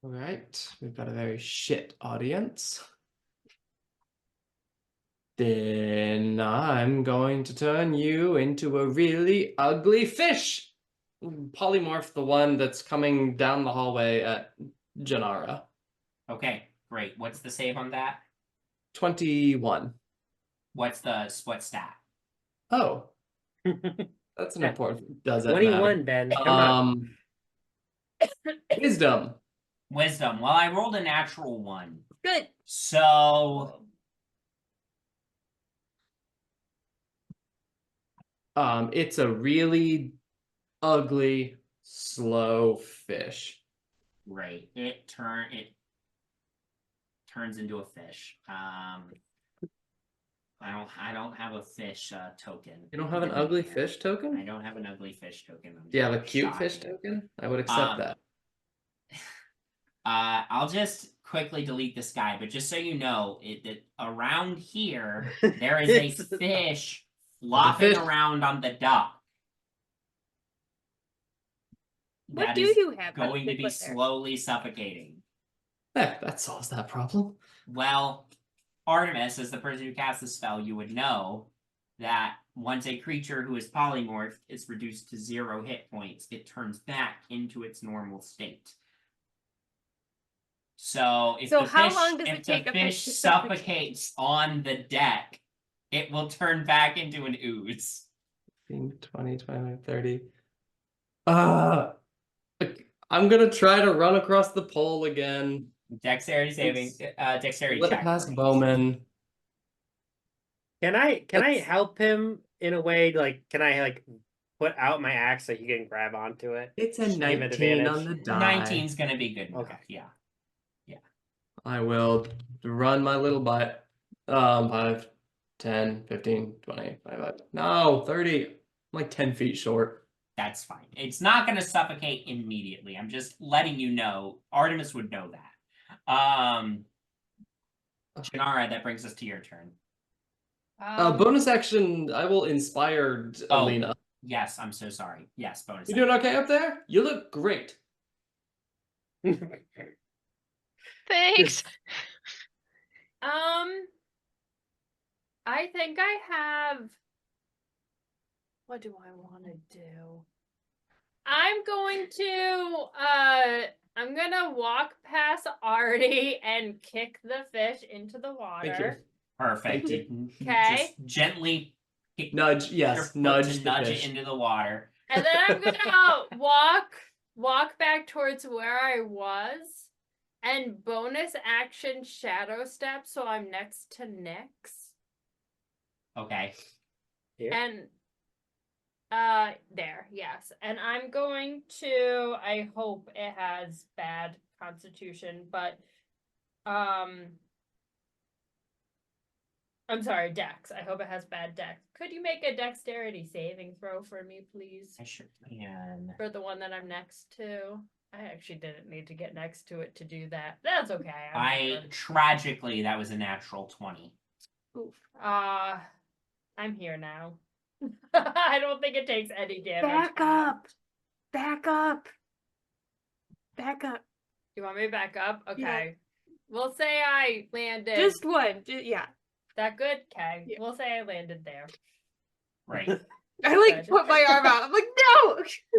[SPEAKER 2] All right, we've got a very shit audience. Then I'm going to turn you into a really ugly fish. Polymorph the one that's coming down the hallway at Jinarra.
[SPEAKER 1] Okay, great. What's the save on that?
[SPEAKER 2] 21.
[SPEAKER 1] What's the stat?
[SPEAKER 2] Oh. That's an
[SPEAKER 3] Yeah.
[SPEAKER 2] important. Does it
[SPEAKER 3] 21, Ben. Come on.
[SPEAKER 2] Wisdom.
[SPEAKER 1] Wisdom. Well, I rolled a natural 1.
[SPEAKER 4] Good.
[SPEAKER 1] So
[SPEAKER 2] It's a really ugly, slow fish.
[SPEAKER 1] right. It turns into a fish. I don't have a fish token.
[SPEAKER 2] You don't have an ugly fish token?
[SPEAKER 1] I don't have an ugly fish token.
[SPEAKER 2] Do you have a cute fish
[SPEAKER 1] Shocking.
[SPEAKER 2] token? I would accept that.
[SPEAKER 1] I'll just quickly delete this guy, but just so you know, that around here there is a fish flopping around on the dock.
[SPEAKER 4] What
[SPEAKER 1] That
[SPEAKER 4] do
[SPEAKER 1] is
[SPEAKER 4] you have? on
[SPEAKER 1] going to
[SPEAKER 4] the
[SPEAKER 1] be
[SPEAKER 4] foot there?
[SPEAKER 1] slowly suffocating.
[SPEAKER 2] That solves that problem.
[SPEAKER 1] Well, Artemis, as the person who cast the spell, you would know that once a creature who is polymorphed is reduced to 0 hit points, it turns back into its normal state. So if the
[SPEAKER 4] how
[SPEAKER 1] fish,
[SPEAKER 4] long does
[SPEAKER 1] if
[SPEAKER 4] it take
[SPEAKER 1] the
[SPEAKER 4] a fish
[SPEAKER 1] fish
[SPEAKER 4] to
[SPEAKER 1] suffocates on the deck, it will turn back into an ooze.
[SPEAKER 2] 15, 20, 25, 30. I'm gonna try to run across the pole again.
[SPEAKER 1] Dexterity saving, dexterity
[SPEAKER 2] Let
[SPEAKER 1] check.
[SPEAKER 2] past
[SPEAKER 1] for me.
[SPEAKER 2] Bowmin.
[SPEAKER 3] Can I
[SPEAKER 2] Let's-
[SPEAKER 3] help him in a way? Like, can I like put out my axe so he can grab onto it?
[SPEAKER 2] It's a
[SPEAKER 3] Give it
[SPEAKER 2] 19 on
[SPEAKER 3] advantage.
[SPEAKER 2] the die.
[SPEAKER 1] 19's gonna be good enough.
[SPEAKER 3] Okay.
[SPEAKER 1] Yeah.
[SPEAKER 2] I will run my little butt. 5, 10, 15, 20, 25. No, 30. I'm like 10 feet short.
[SPEAKER 1] That's fine. It's not going to suffocate immediately. I'm just letting you know. Artemis would know that. Jinarra, that brings us to your turn.
[SPEAKER 2] Bonus action, I will inspire Elina.
[SPEAKER 1] Yes, I'm so sorry. Yes, bonus.
[SPEAKER 2] You doing okay up there? You look great.
[SPEAKER 5] Thanks.
[SPEAKER 6] I think I have. What do I want to do? I'm gonna walk past Artie and kick the fish into the water.
[SPEAKER 1] Perfect.
[SPEAKER 2] Thank
[SPEAKER 6] Okay.
[SPEAKER 1] Just gently kick
[SPEAKER 2] Nudge,
[SPEAKER 1] your
[SPEAKER 2] yes,
[SPEAKER 1] foot
[SPEAKER 2] nudge
[SPEAKER 1] to
[SPEAKER 2] the
[SPEAKER 1] nudge
[SPEAKER 2] fish.
[SPEAKER 1] it into the water.
[SPEAKER 6] And then I'm gonna walk back towards where I was and bonus action shadow step so I'm next to Nyx.
[SPEAKER 1] Okay.
[SPEAKER 6] And there, yes. And I'm going to, I hope it has bad constitution, but I'm sorry, dex. I hope it has bad dex. Could you make a dexterity saving throw for me, please?
[SPEAKER 1] I sure can.
[SPEAKER 6] For the one that I'm next to. I actually didn't need to get next to it to do that. That's okay.
[SPEAKER 1] Tragically, that was a natural 20.
[SPEAKER 6] Oof. I'm here now. I don't think it takes any damage.
[SPEAKER 4] Back up. Back up. Back up.
[SPEAKER 6] You want me to back up? Okay.
[SPEAKER 4] Yeah.
[SPEAKER 6] We'll say I landed.
[SPEAKER 4] Just one. Yeah.
[SPEAKER 6] That good? Okay.
[SPEAKER 4] Yeah.
[SPEAKER 6] We'll say I landed there.
[SPEAKER 1] Right.
[SPEAKER 4] I like
[SPEAKER 6] Good.
[SPEAKER 4] put my arm out. I'm like,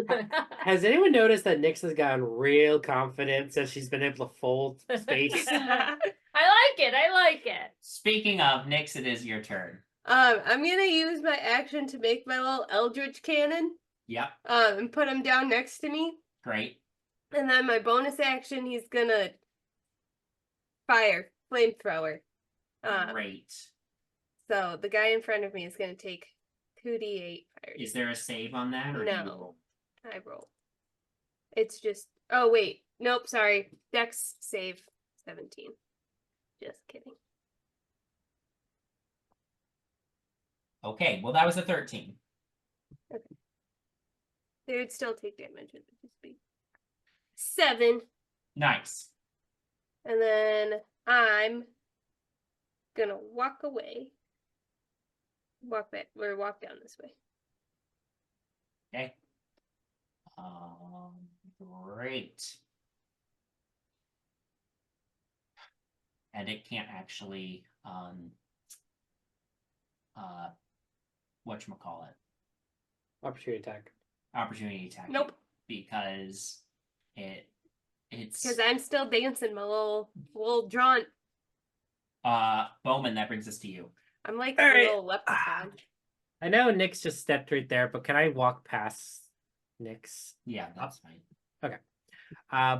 [SPEAKER 4] no.
[SPEAKER 3] Has anyone noticed that Nyx has gotten real confident since she's been able to fold space?
[SPEAKER 6] I like it. I like it.
[SPEAKER 1] Speaking of, Nyx, it is your turn.
[SPEAKER 4] I'm gonna use my action to make my little eldritch cannon.
[SPEAKER 1] Yep.
[SPEAKER 4] And put him down next to me.
[SPEAKER 1] Great.
[SPEAKER 4] And then my bonus action, he's gonna fire flamethrower.
[SPEAKER 1] Great.
[SPEAKER 4] So the guy in front of me is gonna take 2d8 fire.
[SPEAKER 1] Is there a save on that? Or do you
[SPEAKER 4] No.
[SPEAKER 1] roll?
[SPEAKER 4] I roll. It's just. Oh wait, nope. Sorry. Dex save 17. Just kidding.
[SPEAKER 1] Okay, well, that was a 13.
[SPEAKER 4] They would still take damage. It would just be 7.
[SPEAKER 1] Nice.
[SPEAKER 4] And then I'm gonna walk away. Walk back or walk down this way.
[SPEAKER 1] Okay. Great. And it can't actually whatchamacallit?
[SPEAKER 3] Opportunity attack.
[SPEAKER 1] Opportunity attack.
[SPEAKER 4] Nope.
[SPEAKER 1] Because it's
[SPEAKER 4] Because I'm still dancing my little jaunt.
[SPEAKER 1] Bowmin, that brings us to you.
[SPEAKER 4] I'm like
[SPEAKER 3] All
[SPEAKER 4] a
[SPEAKER 3] right.
[SPEAKER 4] little leprechaun.
[SPEAKER 3] I know Nyx just stepped right there, but can I walk past Nyx?
[SPEAKER 1] Yeah, that's fine.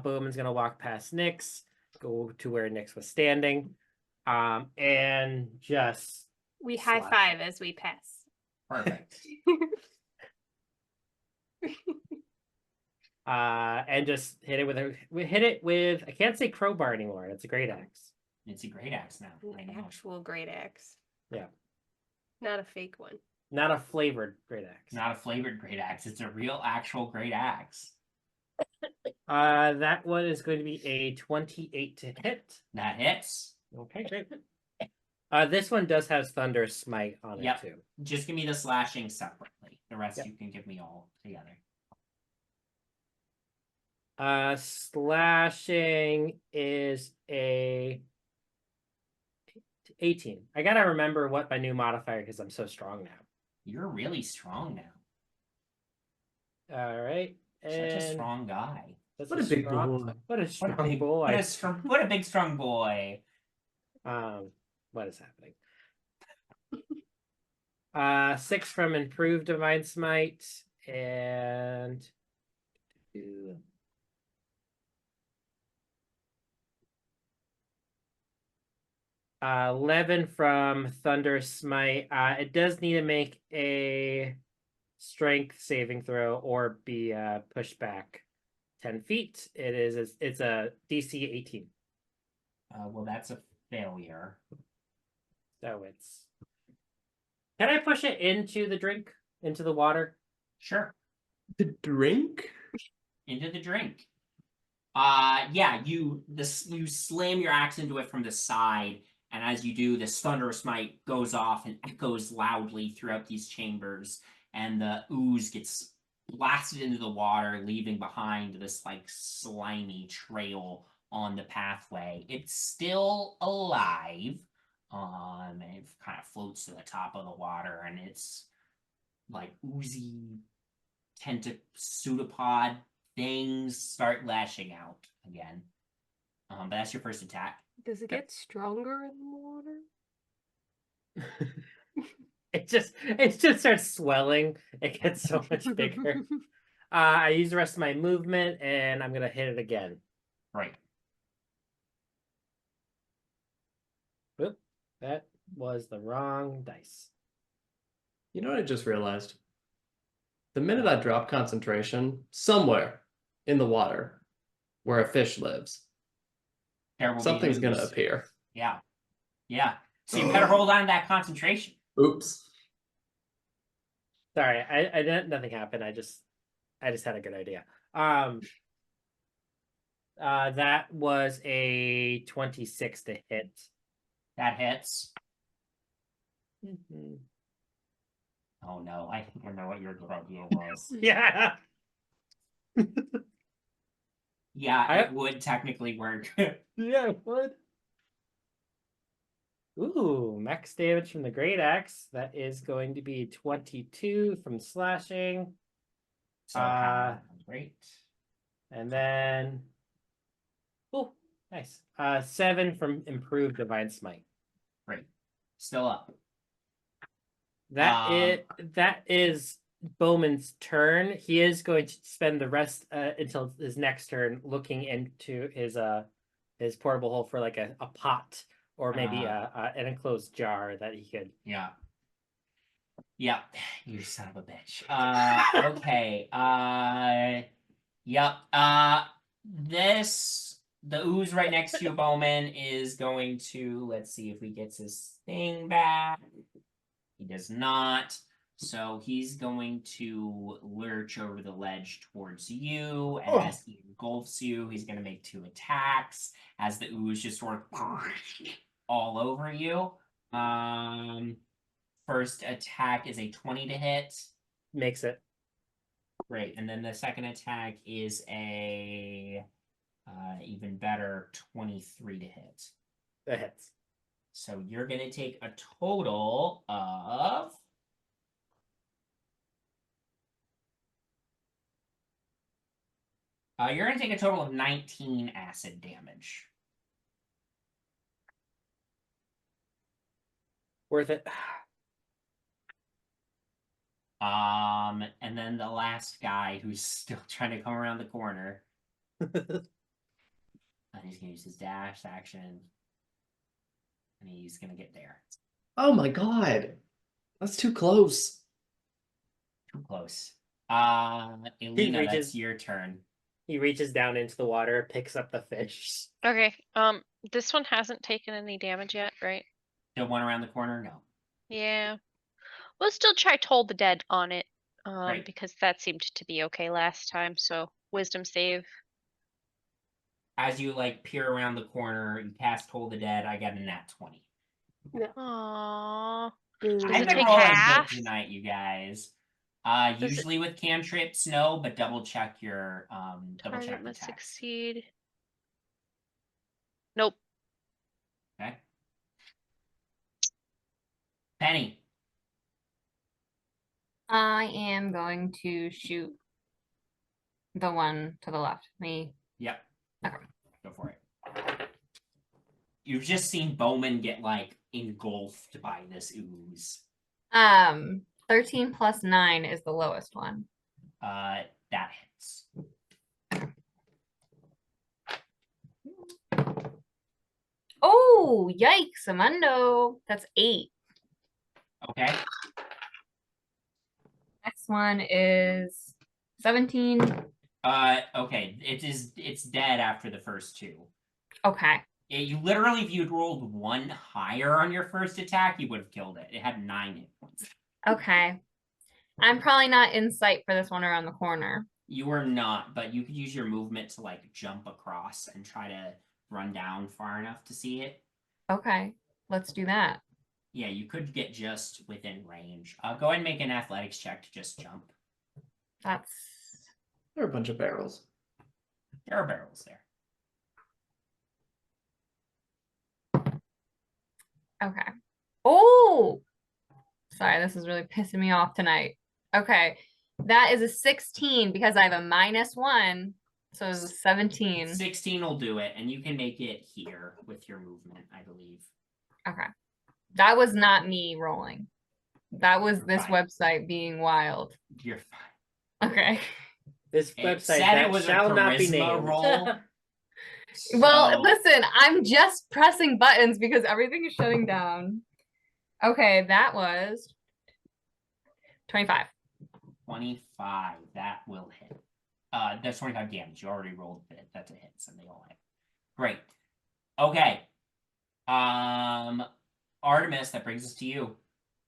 [SPEAKER 3] Bowman's gonna walk past Nyx, go to where Nyx was standing, and just
[SPEAKER 4] We high
[SPEAKER 3] Slash.
[SPEAKER 4] five as we pass.
[SPEAKER 1] Perfect.
[SPEAKER 3] and just hit it with I can't say crowbar anymore. It's a great axe.
[SPEAKER 1] It's a great axe now. I
[SPEAKER 4] An
[SPEAKER 1] know.
[SPEAKER 4] actual great axe.
[SPEAKER 3] Yeah.
[SPEAKER 4] Not a fake one.
[SPEAKER 3] Not a flavored great axe.
[SPEAKER 1] Not a flavored great axe. It's a real, actual great axe.
[SPEAKER 3] That one is going to be a 28 to hit.
[SPEAKER 1] That hits.
[SPEAKER 3] Okay, great. This one does have Thunder Smite on
[SPEAKER 1] Yep.
[SPEAKER 3] it too.
[SPEAKER 1] Just give me the slashing separately. The rest
[SPEAKER 3] Yep.
[SPEAKER 1] you can give me all together.
[SPEAKER 3] Slashing is a 18. I gotta remember what my new modifier because I'm so strong now.
[SPEAKER 1] You're really strong now.
[SPEAKER 3] All right.
[SPEAKER 1] Such a strong guy.
[SPEAKER 3] That's
[SPEAKER 2] What a big
[SPEAKER 3] strong,
[SPEAKER 2] boy.
[SPEAKER 3] What a
[SPEAKER 1] What
[SPEAKER 3] strong
[SPEAKER 1] a big
[SPEAKER 3] boy.
[SPEAKER 1] What a big strong boy.
[SPEAKER 3] What is happening? 6 from improved divine smite and 11 from thunder smite. It does need to make a strength saving throw or be pushed back 10 feet. It's a DC 18.
[SPEAKER 1] Well, that's a failure.
[SPEAKER 3] So it's. Can I push it into the drink? Into the water?
[SPEAKER 1] Sure.
[SPEAKER 2] The drink?
[SPEAKER 1] Into the drink. Yeah, you slam your axe into it from the side, and as you do, this thunderous smite goes off and echoes loudly throughout these chambers, and the ooze gets blasted into the water, leaving behind this like slimy trail on the pathway. It's still alive. And it kind of floats to the top of the water, and it's like oozy pseudopod things start lashing out again. But that's your first attack.
[SPEAKER 4] Does it get stronger in the water?
[SPEAKER 3] It just starts swelling. It gets so much bigger. I use the rest of my movement, and I'm gonna hit it again.
[SPEAKER 1] Right.
[SPEAKER 3] Whoop! That was the wrong dice.
[SPEAKER 2] You know what I just realized? The minute I drop concentration, somewhere in the water where a fish lives, something's going to appear.
[SPEAKER 1] Yeah. Yeah. So you better hold on to that concentration.
[SPEAKER 2] Oops.
[SPEAKER 3] Sorry, I didn't. Nothing happened. I just had a good idea. That was a 26 to hit.
[SPEAKER 1] That hits.
[SPEAKER 3] Mm-hmm.
[SPEAKER 1] Oh no, I think I know what your good idea was.
[SPEAKER 3] Yeah.
[SPEAKER 1] Yeah, it would technically work.
[SPEAKER 3] Yeah, it would. Ooh, max damage from the great axe. That is going to be 22 from slashing.
[SPEAKER 1] So great.
[SPEAKER 3] And then oh, nice. 7 from improved divine smite.
[SPEAKER 1] Great. Still up.
[SPEAKER 3] That is Bowman's turn. He is going to spend the rest until his next turn looking into his portable hole for like a pot or maybe an enclosed jar that he could.
[SPEAKER 1] Yeah. Yeah. You son of a bitch. Okay. Yep. The ooze right next to you, Bowmin, is going to, let's see if he gets his thing back. He does not. So he's going to lurch over the ledge towards you, and as he engulfs you, he's going to make 2 attacks as the ooze just sort of all over you. First attack is a 20 to hit.
[SPEAKER 3] Makes it.
[SPEAKER 1] Great, and then the second attack is a even better 23 to hit.
[SPEAKER 3] That hits.
[SPEAKER 1] So you're going to take a total of... you're going to take a total of 19 acid damage.
[SPEAKER 3] Worth it.
[SPEAKER 1] And then the last guy who's still trying to come around the corner. He's going to use his dash action. And he's going to get there.
[SPEAKER 2] Oh my god. That's too close.
[SPEAKER 1] Too close. Elina,
[SPEAKER 3] reaches-
[SPEAKER 1] that's your turn.
[SPEAKER 3] He reaches down into the water, picks up the fish.
[SPEAKER 5] Okay. This one hasn't taken any damage yet, right?
[SPEAKER 1] The one around the corner? No.
[SPEAKER 5] Yeah. We'll still try Toll the Dead on it.
[SPEAKER 1] Right.
[SPEAKER 5] Because that seemed to be okay last time. So wisdom save.
[SPEAKER 1] As you like peer around the corner, you cast Toll the Dead. I got a nat 20.
[SPEAKER 5] Aww.
[SPEAKER 4] Does
[SPEAKER 5] Does
[SPEAKER 1] I've
[SPEAKER 5] it
[SPEAKER 1] been
[SPEAKER 5] take
[SPEAKER 1] rolling
[SPEAKER 5] half?
[SPEAKER 1] good tonight, you guys.
[SPEAKER 5] Does it-
[SPEAKER 1] Usually with cantrips, no, but double check your double
[SPEAKER 5] Target
[SPEAKER 1] check the
[SPEAKER 5] must
[SPEAKER 1] text.
[SPEAKER 5] succeed. Nope.
[SPEAKER 1] Okay. Penny.
[SPEAKER 8] I am going to shoot the one to the left. Me.
[SPEAKER 1] Yep.
[SPEAKER 8] Okay.
[SPEAKER 1] Go for it. You've just seen Bowmin get like engulfed by this ooze.
[SPEAKER 8] 13 plus 9 is the lowest one.
[SPEAKER 1] That hits.
[SPEAKER 8] Oh, yikes, Amundo. That's 8.
[SPEAKER 1] Okay.
[SPEAKER 8] Next one is 17.
[SPEAKER 1] Okay. It's dead after the first 2.
[SPEAKER 8] Okay.
[SPEAKER 1] You literally, if you'd rolled 1 higher on your first attack, you would have killed it. It had 9 hit points.
[SPEAKER 8] Okay. I'm probably not in sight for this one around the corner.
[SPEAKER 1] You are not, but you could use your movement to like jump across and try to run down far enough to see it.
[SPEAKER 8] Okay. Let's do that.
[SPEAKER 1] Yeah, you could get just within range. Go ahead and make an athletics check to just jump.
[SPEAKER 8] That's
[SPEAKER 2] There are a bunch of barrels.
[SPEAKER 1] There are barrels there.
[SPEAKER 8] okay. Oh, sorry. This is really pissing me off tonight. Okay. That is a 16 because I have a -1. So it's a 17.
[SPEAKER 1] 16 will do it, and you can make it here with your movement, I believe.
[SPEAKER 8] Okay. That was not me rolling. That was this
[SPEAKER 1] Fine.
[SPEAKER 8] website being wild.
[SPEAKER 1] You're fine.
[SPEAKER 8] Okay.
[SPEAKER 3] This
[SPEAKER 1] It
[SPEAKER 3] website
[SPEAKER 1] said
[SPEAKER 3] that
[SPEAKER 1] it was a
[SPEAKER 3] shall not be
[SPEAKER 1] charisma
[SPEAKER 3] named.
[SPEAKER 1] roll.
[SPEAKER 8] Well,
[SPEAKER 1] so-
[SPEAKER 8] listen, I'm just pressing buttons because everything is shutting down. Okay, that was 25.
[SPEAKER 1] 25, that will hit. That's 25 damage. You already rolled it. That's a hit, so they all hit. Great. Okay. Artemis, that brings us to you.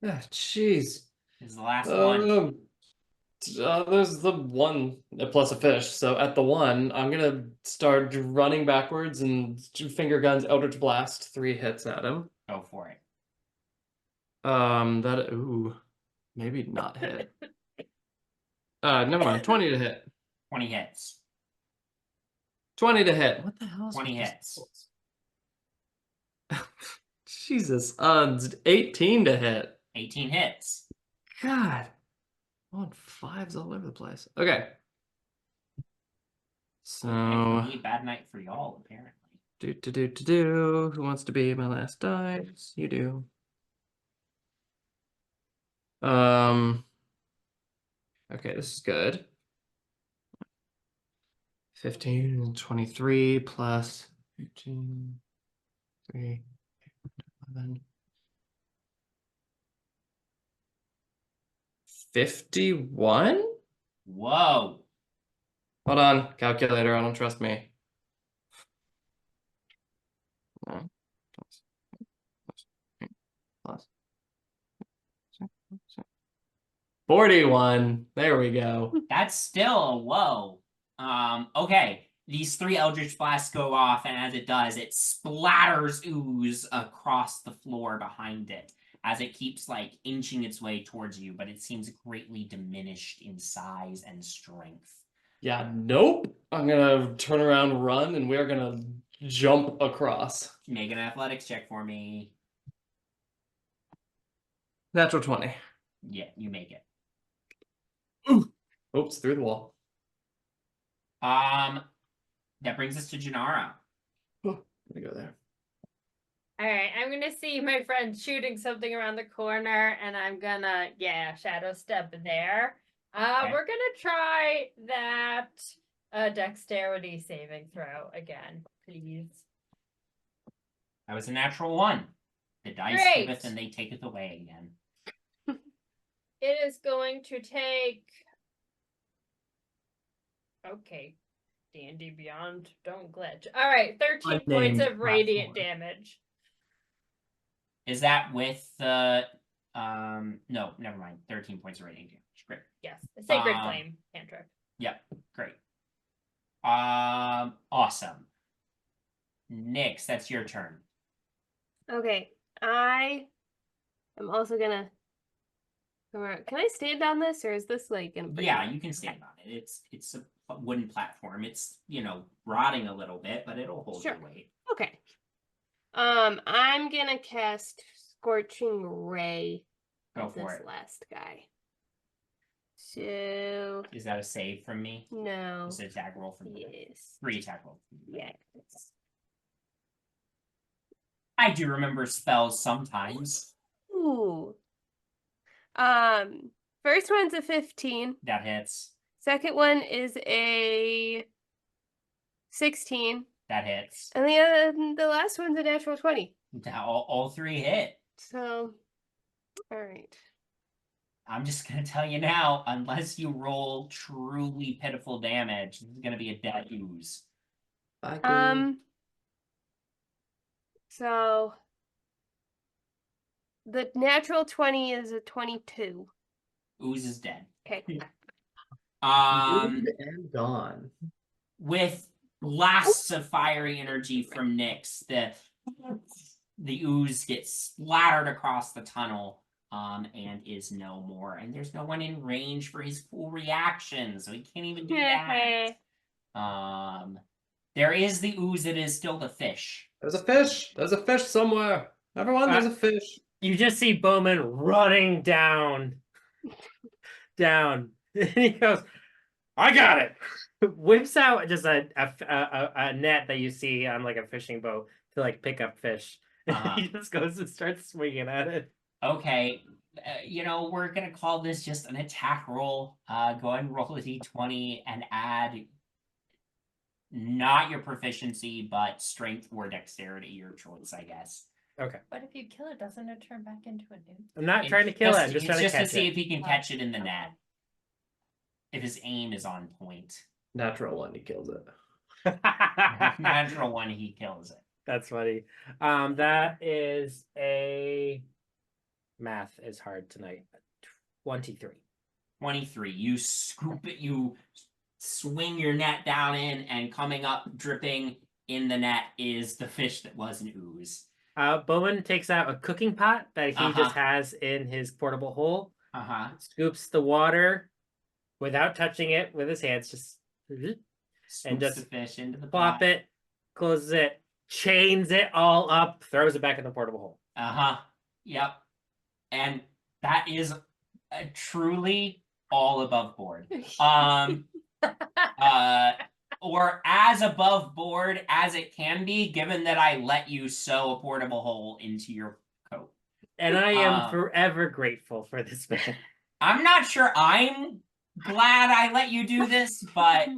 [SPEAKER 2] Ah, jeez.
[SPEAKER 1] This is the last one.
[SPEAKER 2] There's the one plus a fish. So at the 1, I'm gonna start running backwards and 2 finger guns, Eldritch Blast, 3 hits at him.
[SPEAKER 1] Go for it.
[SPEAKER 2] Maybe not hit. Never mind. 20 to hit.
[SPEAKER 1] 20 hits.
[SPEAKER 2] 20 to hit. What the hell is
[SPEAKER 1] 20
[SPEAKER 2] with
[SPEAKER 1] hits.
[SPEAKER 2] this? Jesus. 18 to hit.
[SPEAKER 1] 18 hits.
[SPEAKER 2] God. I'm on 5s all over the place. Okay. So
[SPEAKER 1] Really bad night for y'all, apparently.
[SPEAKER 2] do. Who wants to be my last dice? You do. Okay, this is good. 15 and 23 plus 15, 3, 11. 51?
[SPEAKER 1] Whoa.
[SPEAKER 2] Hold on, calculator, I don't trust me. No. Plus. 41. There we go.
[SPEAKER 1] That's still low. Okay. These 3 Eldritch Blasts go off, and as it does, it splatters ooze across the floor behind it as it keeps, like, inching its way towards you, but it seems greatly diminished in size and strength.
[SPEAKER 2] Yeah, nope. I'm gonna turn around, run, and we're gonna jump across.
[SPEAKER 1] Make an athletics check for me.
[SPEAKER 2] Natural 20.
[SPEAKER 1] Yeah, you make it.
[SPEAKER 2] Oops, through the wall.
[SPEAKER 1] That brings us to Jinarra.
[SPEAKER 2] Let me go there.
[SPEAKER 6] All right, I'm gonna see my friend shooting something around the corner, and I'm gonna, shadow step there.
[SPEAKER 1] Okay.
[SPEAKER 6] We're gonna try that dexterity saving throw again, please.
[SPEAKER 1] That was a natural 1. The dice
[SPEAKER 6] Great.
[SPEAKER 1] giveth and they taketh away again.
[SPEAKER 6] It is going to take. Okay, D&D Beyond, don't glitch. All right, 13 points of radiant damage.
[SPEAKER 1] Is that with the no, never mind. 13 points of radiant damage. Great.
[SPEAKER 6] Yes, a sacred flame cantrip.
[SPEAKER 1] Yep, great. Awesome. Nyx, that's your turn.
[SPEAKER 4] Okay, I am also gonna come around. Can I stand on this, or is this like gonna break?
[SPEAKER 1] Yeah, you can stand on it. It's a wooden platform. It's, rotting a little bit, but it'll hold
[SPEAKER 4] Sure.
[SPEAKER 1] your weight.
[SPEAKER 4] Okay. I'm gonna cast Scorching Ray
[SPEAKER 1] Go
[SPEAKER 4] at
[SPEAKER 1] for
[SPEAKER 4] this
[SPEAKER 1] it.
[SPEAKER 4] last guy. So
[SPEAKER 1] Is that a save from me?
[SPEAKER 4] no.
[SPEAKER 1] Is it an attack roll from me?
[SPEAKER 4] Yes.
[SPEAKER 1] 3 attack roll.
[SPEAKER 4] Yes.
[SPEAKER 1] I do remember spells sometimes.
[SPEAKER 4] Ooh. First one's a 15.
[SPEAKER 1] That hits.
[SPEAKER 4] Second one is a 16.
[SPEAKER 1] That hits.
[SPEAKER 4] And the last one's a natural 20.
[SPEAKER 1] All 3 hit.
[SPEAKER 4] So, all right.
[SPEAKER 1] I'm just gonna tell you now, unless you roll truly pitiful damage, this is gonna be a dead ooze.
[SPEAKER 4] So the natural 20 is a 22.
[SPEAKER 1] Ooze is dead.
[SPEAKER 4] Okay.
[SPEAKER 2] And gone.
[SPEAKER 1] With blasts of fiery energy from Nyx, the ooze gets splattered across the tunnel, and is no more. And there's no one in range for his full reaction, so he can't even do that. There is the ooze that is still the fish.
[SPEAKER 2] There's a fish. There's a fish somewhere. Everyone, there's a fish.
[SPEAKER 3] You just see Bowmin running down. And he goes, I got it. Whips out just a net that you see on like a fishing boat to like pick up fish. He just goes and starts swinging at it.
[SPEAKER 1] Okay, we're gonna call this just an attack roll. Go ahead and roll a d20 and add not your proficiency, but strength or dexterity, your choice, I guess.
[SPEAKER 3] Okay.
[SPEAKER 6] But if you kill it, doesn't it turn back into a nuke?
[SPEAKER 3] I'm not trying to kill it. I'm just trying to
[SPEAKER 1] to
[SPEAKER 3] catch
[SPEAKER 1] see
[SPEAKER 3] it.
[SPEAKER 1] if he can catch it in the net. If his aim is on point.
[SPEAKER 2] Natural 1, he kills it.
[SPEAKER 1] Natural 1, he kills it.
[SPEAKER 3] That's funny. That is a math is hard tonight. 23.
[SPEAKER 1] 23. You scoop it, you swing your net down in, and coming up dripping in the net is the fish that was an ooze.
[SPEAKER 3] Bowmin takes out a cooking pot that he just has in his portable hole. Scoops the water without touching it with his hands, just
[SPEAKER 1] and just the fish into the
[SPEAKER 3] plop
[SPEAKER 1] pot.
[SPEAKER 3] it, closes it, chains it all up, throws it back in the portable hole.
[SPEAKER 1] Yep. And that is truly all above board. Or as above board as it can be, given that I let you sew a portable hole into your coat.
[SPEAKER 3] And I am forever grateful for this man.
[SPEAKER 1] I'm not sure I'm glad I let you do this, but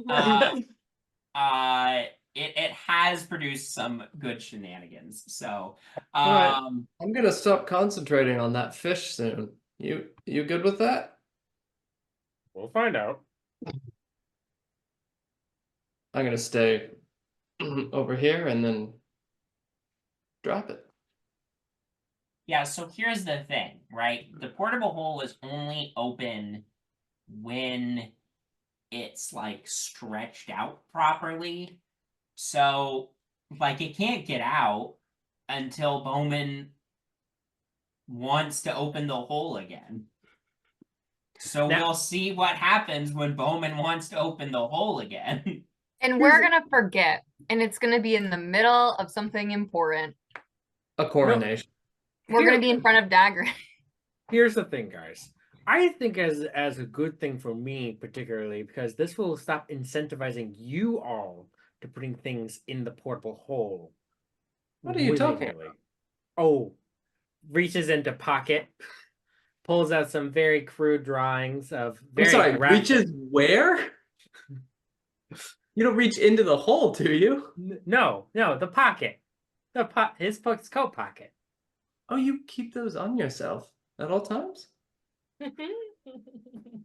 [SPEAKER 1] it has produced some good shenanigans. So
[SPEAKER 2] I'm gonna stop concentrating on that fish soon. You good with that?
[SPEAKER 7] We'll find out.
[SPEAKER 2] I'm gonna stay over here and then drop it.
[SPEAKER 1] Yeah, so here's the thing, right? The portable hole is only open when it's like stretched out properly. So like it can't get out until Bowmin wants to open the hole again. So
[SPEAKER 3] Now-
[SPEAKER 1] we'll see what happens when Bowmin wants to open the hole again.
[SPEAKER 8] And we're gonna forget, and it's gonna be in the middle of something important.
[SPEAKER 2] A coronation.
[SPEAKER 8] We're gonna be in front of Dagger.
[SPEAKER 7] Here's the thing, guys. I think as a good thing for me particularly, because this will stop incentivizing you all to putting things in the portable hole.
[SPEAKER 2] What are you talking
[SPEAKER 7] willingly. Oh, reaches into pocket, pulls out some very crude drawings of
[SPEAKER 2] I'm
[SPEAKER 7] very
[SPEAKER 2] sorry,
[SPEAKER 7] graphic-
[SPEAKER 2] reaches where? You don't reach into the hole, do you?
[SPEAKER 7] No, the pocket. His coat pocket.
[SPEAKER 2] Oh, you keep those on yourself at all times?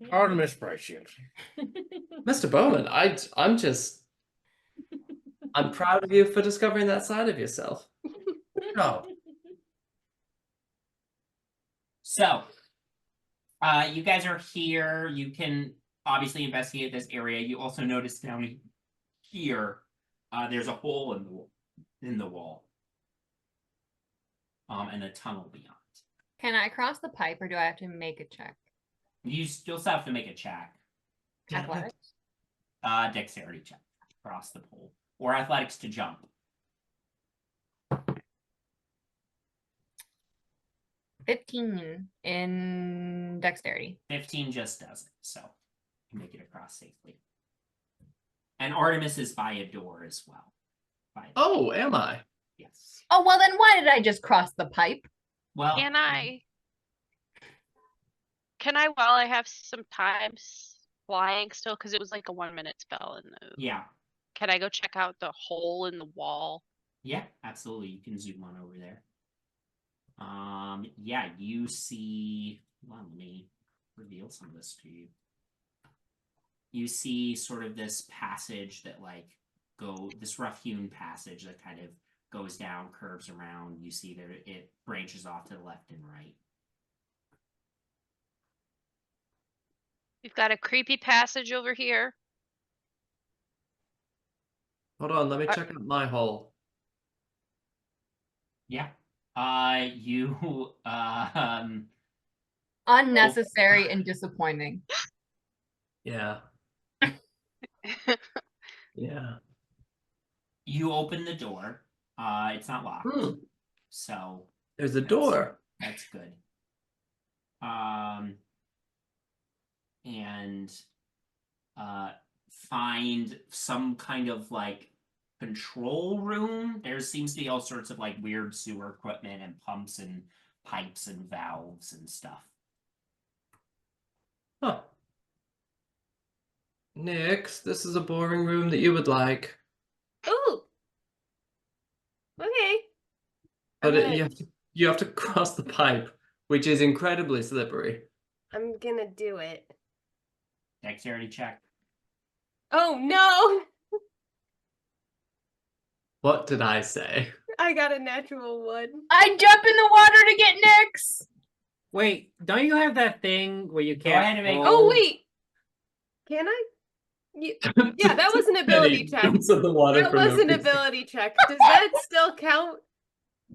[SPEAKER 7] Artemis Brightshield.
[SPEAKER 2] Mr. Bowmin, I'm proud of you for discovering that side of yourself.
[SPEAKER 7] No.
[SPEAKER 1] So, you guys are here. You can obviously investigate this area. You also notice down here, there's a hole in the wall, and a tunnel beyond.
[SPEAKER 8] Can I cross the pipe, or do I have to make a check?
[SPEAKER 1] You still have to make a check,
[SPEAKER 8] Athletics.
[SPEAKER 1] dexterity check across the pole, or athletics to jump.
[SPEAKER 8] 15 in dexterity.
[SPEAKER 1] 15 just does it, so you make it across safely. And Artemis is by a door as well.
[SPEAKER 2] Oh, am I?
[SPEAKER 1] Yes.
[SPEAKER 8] Oh, well then why did I just cross the pipe?
[SPEAKER 1] Well,
[SPEAKER 5] Can while I have some time flying still, because it was like a 1 minute spell in the
[SPEAKER 1] yeah.
[SPEAKER 5] can I go check out the hole in the wall?
[SPEAKER 1] Yeah, absolutely. You can zoom on over there. Yeah, you see. Well, let me reveal some of this to you. You see sort of this passage that this rough-hewn passage that kind of goes down, curves around. You see there it branches off to the left and right.
[SPEAKER 5] We've got a creepy passage over here.
[SPEAKER 2] Hold on, let me check out my hole.
[SPEAKER 1] Yeah. You
[SPEAKER 8] Unnecessary and disappointing.
[SPEAKER 2] Yeah. Yeah.
[SPEAKER 1] you open the door. It's not locked. So
[SPEAKER 2] There's a door.
[SPEAKER 1] that's good. And find some kind of like control room. There seems to be all sorts of like weird sewer equipment and pumps and pipes and valves and stuff.
[SPEAKER 2] Huh. Nyx, this is a boring room that you would like.
[SPEAKER 4] Ooh. Okay.
[SPEAKER 2] But
[SPEAKER 4] I'm
[SPEAKER 2] you have to cross the pipe, which is incredibly slippery.
[SPEAKER 4] I'm gonna do it.
[SPEAKER 1] Dexterity check.
[SPEAKER 4] Oh no!
[SPEAKER 2] What did I say?
[SPEAKER 4] I got a natural one.
[SPEAKER 8] I jump in the water to get Nyx.
[SPEAKER 3] Wait, don't you have that thing where you
[SPEAKER 1] Go
[SPEAKER 3] can't?
[SPEAKER 1] ahead and make-
[SPEAKER 4] Oh wait! Can I? Yeah, that was an ability check.
[SPEAKER 2] Jumps in the water
[SPEAKER 4] That
[SPEAKER 2] for no
[SPEAKER 4] was an
[SPEAKER 2] reason.
[SPEAKER 4] ability check. Does that still count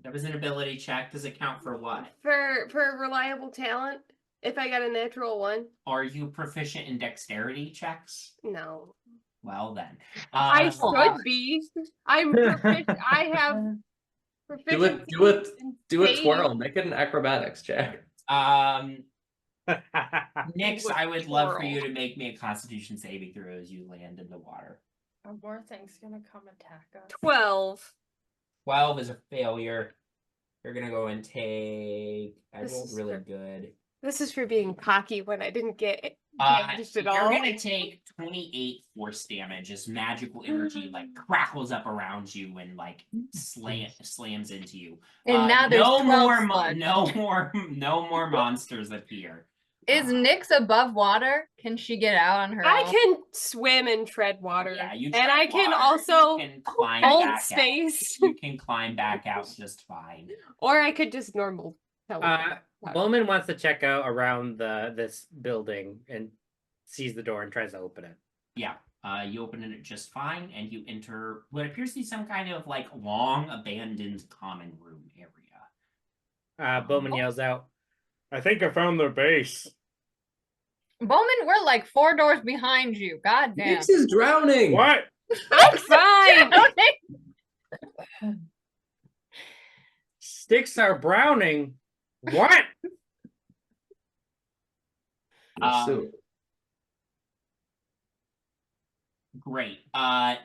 [SPEAKER 1] That was an ability check. Does it count for what?
[SPEAKER 4] for reliable talent? If I got a natural one?
[SPEAKER 1] Are you proficient in dexterity checks?
[SPEAKER 4] No.
[SPEAKER 1] Well then.
[SPEAKER 4] I should be. I'm proficient. I have
[SPEAKER 2] Do it,
[SPEAKER 4] proficiency in
[SPEAKER 2] do it
[SPEAKER 4] save.
[SPEAKER 2] twirl. Make it an acrobatics check.
[SPEAKER 1] Nyx, I would love for you to make me a Constitution saving throw as you land in the water.
[SPEAKER 6] Are more things gonna come attack us?
[SPEAKER 4] 12.
[SPEAKER 1] 12 is a failure. You're gonna go and take. I
[SPEAKER 4] This
[SPEAKER 1] rolled
[SPEAKER 4] is
[SPEAKER 1] really
[SPEAKER 4] for-
[SPEAKER 1] good.
[SPEAKER 4] This is for being cocky when I didn't get damaged at
[SPEAKER 1] You're
[SPEAKER 4] all.
[SPEAKER 1] gonna take 28 force damage as magical energy like crackles up around you and like slams into you.
[SPEAKER 8] And now there's 12 slugs.
[SPEAKER 1] no more monsters appear.
[SPEAKER 8] Is Nyx above water? Can she get out on her
[SPEAKER 4] I
[SPEAKER 8] own?
[SPEAKER 4] can swim and tread water.
[SPEAKER 1] Yeah, you
[SPEAKER 4] and
[SPEAKER 1] tread
[SPEAKER 4] I can
[SPEAKER 1] water,
[SPEAKER 4] also
[SPEAKER 1] you can climb
[SPEAKER 4] hold
[SPEAKER 1] back
[SPEAKER 4] space.
[SPEAKER 1] Out. You can climb back out just fine.
[SPEAKER 4] Or I could just normal
[SPEAKER 3] Bowmin wants to check out around this building and sees the door and tries to open it.
[SPEAKER 1] Yeah. You open it just fine, and you enter what appears to be some kind of like long abandoned common room area.
[SPEAKER 3] Bowmin yells out,
[SPEAKER 7] I think I found their base.
[SPEAKER 8] Bowmin, we're like 4 doors behind you. God damn.
[SPEAKER 2] Nyx is drowning.
[SPEAKER 7] What?
[SPEAKER 4] I'm fine.
[SPEAKER 7] Sticks are browning. What?
[SPEAKER 2] So
[SPEAKER 1] Great.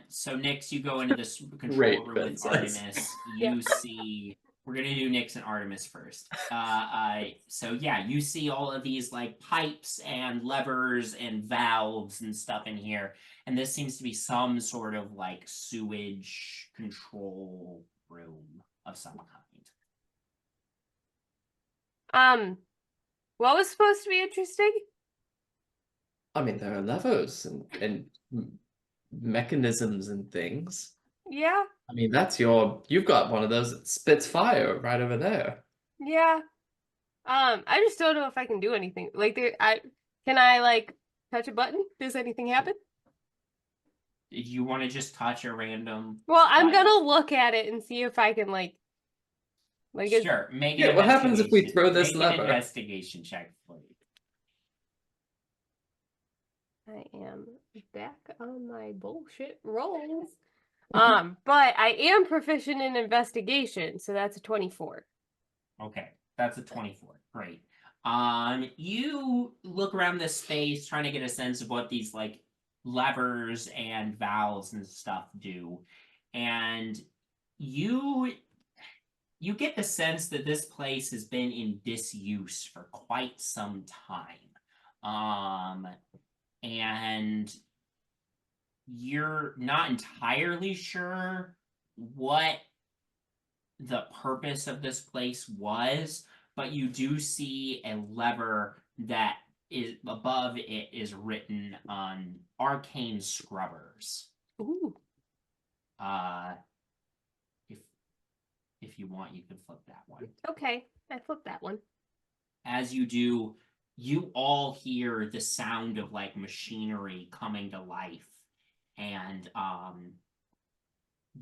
[SPEAKER 1] So Nyx, you go into this control
[SPEAKER 2] Great,
[SPEAKER 1] room
[SPEAKER 2] Ben
[SPEAKER 1] with
[SPEAKER 2] says.
[SPEAKER 1] Artemis. You see, we're gonna do Nyx and Artemis first. So yeah, you see all of these like pipes and levers and valves and stuff in here, and this seems to be some sort of like sewage control room of some kind.
[SPEAKER 4] What was supposed to be interesting?
[SPEAKER 2] I mean, there are levers and mechanisms and things.
[SPEAKER 4] Yeah,
[SPEAKER 2] I mean, you've got one of those that spits fire right over there.
[SPEAKER 4] yeah. I just don't know if I can do anything. Like, can I like touch a button? Does anything happen?
[SPEAKER 1] You want to just touch a random?
[SPEAKER 4] Well, I'm
[SPEAKER 1] button?
[SPEAKER 4] gonna look at it and see if I can like.
[SPEAKER 1] Sure. Make
[SPEAKER 2] Yeah,
[SPEAKER 1] an
[SPEAKER 2] what happens if we
[SPEAKER 1] investigation-
[SPEAKER 2] throw this
[SPEAKER 1] make
[SPEAKER 2] lever?
[SPEAKER 1] An investigation check, please.
[SPEAKER 4] I am back on my bullshit rolls. But I am proficient in investigation, so that's a 24.
[SPEAKER 1] Okay, that's a 24. Great. You look around this space trying to get a sense of what these like levers and valves and stuff do, and you get the sense that this place has been in disuse for quite some time. And you're not entirely sure what the purpose of this place was, but you do see a lever that is above it is written on arcane scrubbers.
[SPEAKER 4] Ooh.
[SPEAKER 1] If you want, you can flip that one.
[SPEAKER 4] Okay, I flipped that one.
[SPEAKER 1] As you do, you all hear the sound of like machinery coming to life, and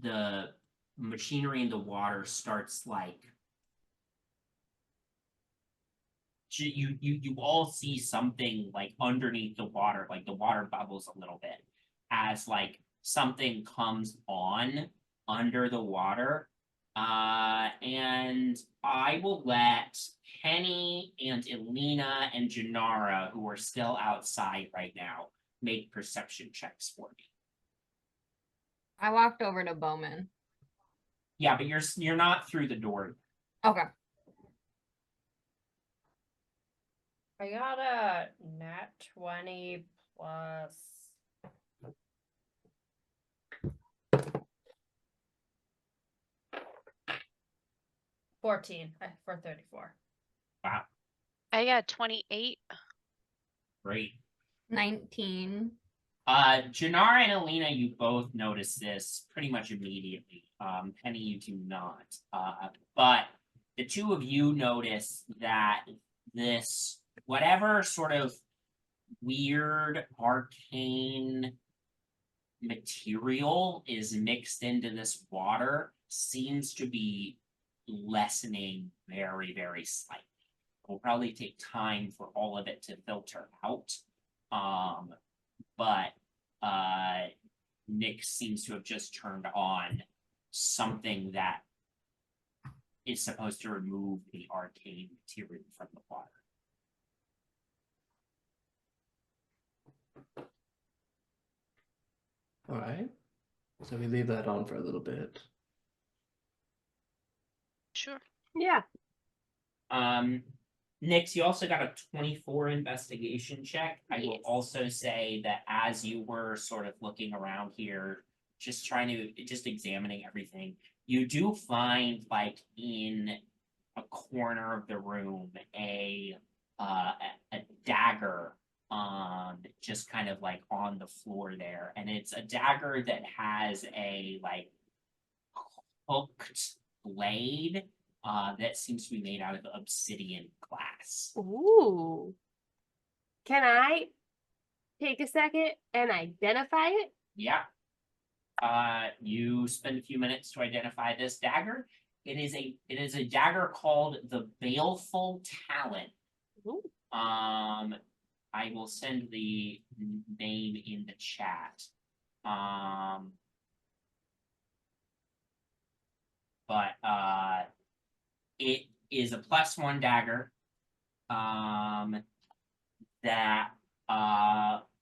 [SPEAKER 1] the machinery in the water starts like you all see something like underneath the water, like the water bubbles a little bit as like something comes on under the water. And I will let Penny and Elina and Jinarra, who are still outside right now, make perception checks for me.
[SPEAKER 8] I walked over to Bowmin.
[SPEAKER 1] Yeah, but you're not through the door.
[SPEAKER 8] Okay.
[SPEAKER 6] I got a nat 20 plus. For 34.
[SPEAKER 1] Wow,
[SPEAKER 5] I got 28.
[SPEAKER 1] great.
[SPEAKER 8] 19.
[SPEAKER 1] Jinarra and Elina, you both notice this pretty much immediately. Penny, you do not. But the two of you notice that this, whatever sort of weird arcane material is mixed into this water, seems to be lessening very, very slightly. It will probably take time for all of it to filter out. But Nyx seems to have just turned on something that is supposed to remove the arcane material from the water.
[SPEAKER 2] All right. So we leave that on for a little bit.
[SPEAKER 5] Sure.
[SPEAKER 4] Yeah.
[SPEAKER 1] Nyx, you also got a 24 investigation check. I will
[SPEAKER 4] Yes.
[SPEAKER 1] also say that as you were sort of looking around here, just examining everything, you do find like in a corner of the room a dagger just kind of like on the floor there, and it's a dagger that has a like hooked blade that seems to be made out of obsidian glass.
[SPEAKER 4] Ooh. Can I take a second and identify it?
[SPEAKER 1] Yeah. You spend a few minutes to identify this dagger. It is a dagger called the Baleful Talon.
[SPEAKER 4] Ooh.
[SPEAKER 1] I will send the name in the chat. But it is a +1 dagger. That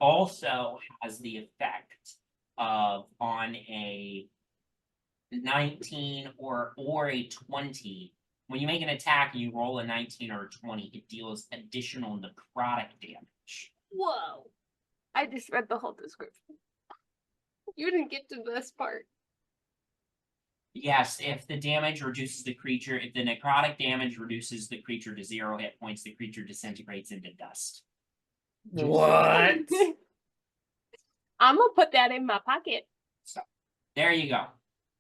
[SPEAKER 1] also has the effect of on a 19 or a 20. When you make an attack and you roll a 19 or a 20, it deals additional necrotic damage.
[SPEAKER 4] Whoa. I just read the whole description. You didn't get to this part.
[SPEAKER 1] Yes, if the damage reduces the creature, if the necrotic damage reduces the creature to 0 hit points, the creature disintegrates into dust.
[SPEAKER 7] What?
[SPEAKER 4] I'm gonna put that in my pocket.
[SPEAKER 1] So, there you go.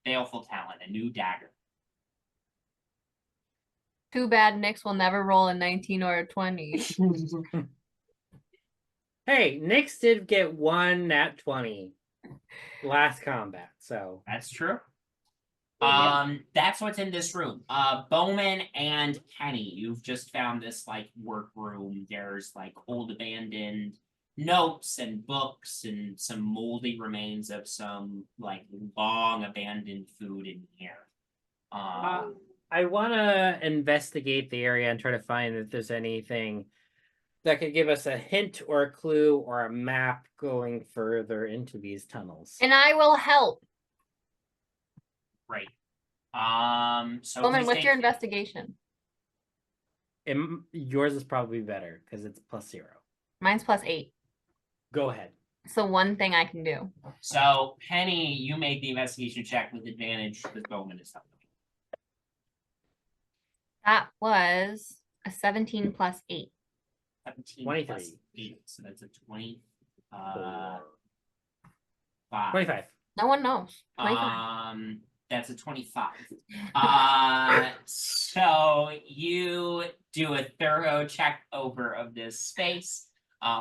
[SPEAKER 1] Baleful Talon, a new dagger.
[SPEAKER 8] Too bad Nyx will never roll a 19 or a 20.
[SPEAKER 7] Hey, Nyx did get one nat 20 last combat, so
[SPEAKER 1] That's true.
[SPEAKER 4] Yeah.
[SPEAKER 1] That's what's in this room. Bowmin and Kenny, you've just found this like workroom. There's like old abandoned notes and books and some moldy remains of some like long abandoned food in here.
[SPEAKER 7] I want to investigate the area and try to find if there's anything that could give us a hint or a clue or a map going further into these tunnels.
[SPEAKER 8] And I will help.
[SPEAKER 1] Great. So
[SPEAKER 8] Bowmin,
[SPEAKER 1] who's
[SPEAKER 8] what's your
[SPEAKER 1] taking-
[SPEAKER 8] investigation?
[SPEAKER 7] Yours is probably better because it's +0.
[SPEAKER 8] Mine's +8.
[SPEAKER 7] Go ahead.
[SPEAKER 8] So one thing I can do.
[SPEAKER 1] So Penny, you made the investigation check with advantage because Bowmin is helping.
[SPEAKER 8] That was a 17 + 8.
[SPEAKER 1] 17
[SPEAKER 7] 23.
[SPEAKER 1] plus 8, so that's a 20.
[SPEAKER 7] 25.
[SPEAKER 8] No one knows. 25.
[SPEAKER 1] That's a 25. So you do a thorough check over of this space,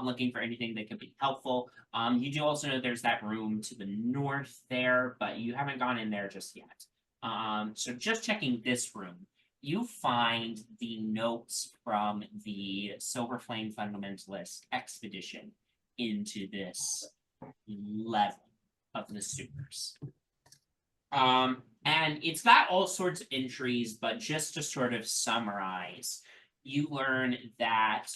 [SPEAKER 1] looking for anything that could be helpful. You do also know there's that room to the north there, but you haven't gone in there just yet. So just checking this room, you find the notes from the Silver Flame Fundamentalist expedition into this level of the sewers. And it's got all sorts of entries, but just to sort of summarize, you learn that,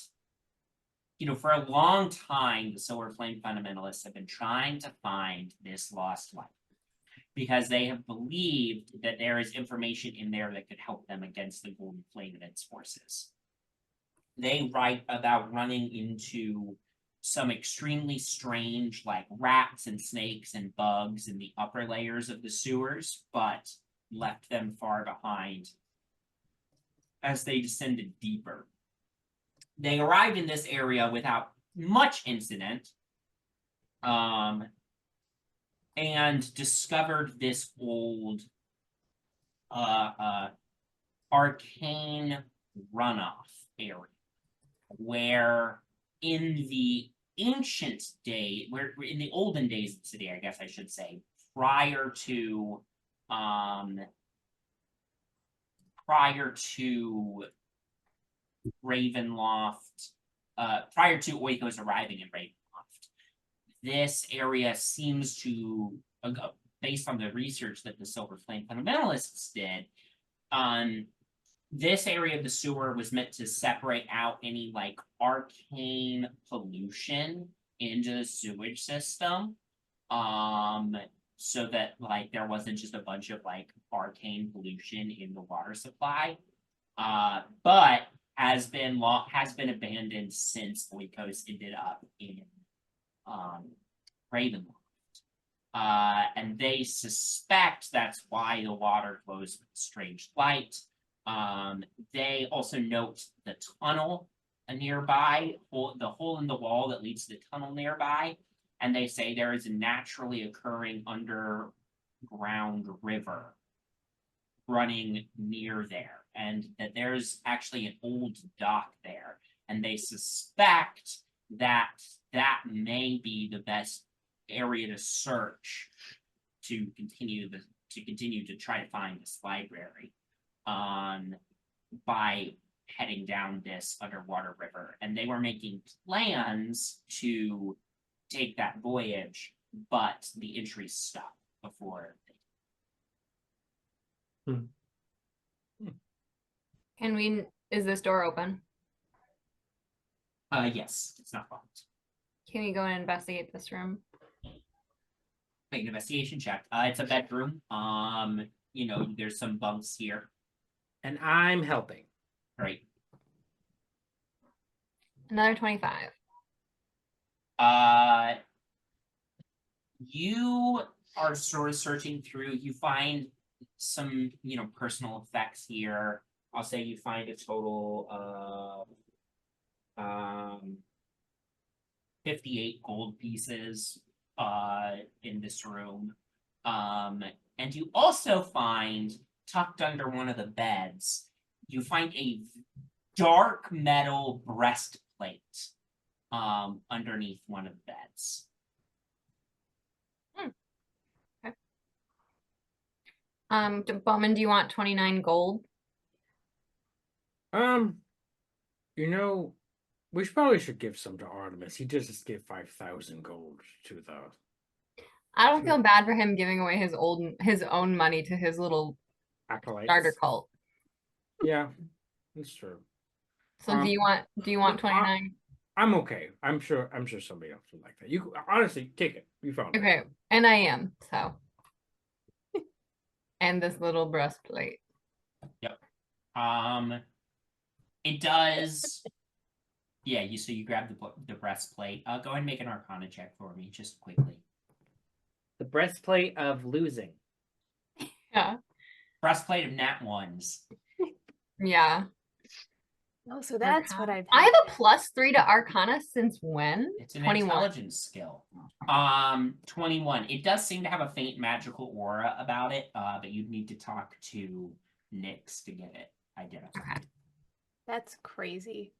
[SPEAKER 1] for a long time, the Silver Flame Fundamentalists have been trying to find this lost life because they have believed that there is information in there that could help them against the Golden Flame and its forces. They write about running into some extremely strange, like rats and snakes and bugs in the upper layers of the sewers, but left them far behind as they descended deeper. They arrived in this area without much incident, and discovered this old arcane runoff area where in the ancient day, where in the olden days of the city, I guess I should say, prior to Ravenloft, prior to Oikos arriving in Ravenloft, this area seems to, based on the research that the Silver Flame Fundamentalists did, this area of the sewer was meant to separate out any like arcane pollution into the sewage system, so that like there wasn't just a bunch of like arcane pollution in the water supply, but has been abandoned since Oikos ended up in Ravenloft. And they suspect that's why the water flows with strange light. They also note the tunnel nearby, the hole in the wall that leads to the tunnel nearby, and they say there is a naturally occurring underground river running near there. and that there's actually an old dock there, and they suspect that that may be the best area to search to continue to try to find this library by heading down this underwater river. And they were making plans to take that voyage, but the entry stopped before they...
[SPEAKER 8] Is this door open?
[SPEAKER 1] Yes, it's not locked.
[SPEAKER 8] Can we go and investigate this room?
[SPEAKER 1] Make an investigation check. It's a bedroom. You know, there's some bunks here.
[SPEAKER 3] And I'm helping.
[SPEAKER 1] Right.
[SPEAKER 8] Another 25.
[SPEAKER 1] You are sort of searching through. You find some, you know, personal effects here. I'll say you find a total of 58 gold pieces in this room. And you also find, tucked under one of the beds, you find a dark metal breastplate underneath one of the beds.
[SPEAKER 8] Okay. Bowmin, do you want 29 gold?
[SPEAKER 7] You know, we probably should give some to Artemis. He just gave 5,000 gold to the...
[SPEAKER 8] I don't feel bad for him giving away his own money to his little
[SPEAKER 7] acolytes.
[SPEAKER 8] starter cult.
[SPEAKER 7] Yeah, that's true.
[SPEAKER 8] So do you want 29?
[SPEAKER 7] I'm okay. I'm sure somebody else would like that. You honestly take it. You found it.
[SPEAKER 8] Okay, and I am, so. And this little breastplate.
[SPEAKER 1] Yep. It does. Yeah, you grab the breastplate. Go ahead and make an Arcana check for me, just quickly.
[SPEAKER 3] The breastplate of losing.
[SPEAKER 8] Yeah.
[SPEAKER 1] Breastplate of nat ones.
[SPEAKER 8] Yeah.
[SPEAKER 4] Oh, so that's what
[SPEAKER 8] I have a +3 to Arcana since when?
[SPEAKER 1] It's an
[SPEAKER 8] 21.
[SPEAKER 1] intelligence skill. 21. It does seem to have a faint magical aura about it, but you'd need to talk to Nyx to get it identified.
[SPEAKER 8] Okay.
[SPEAKER 4] That's crazy.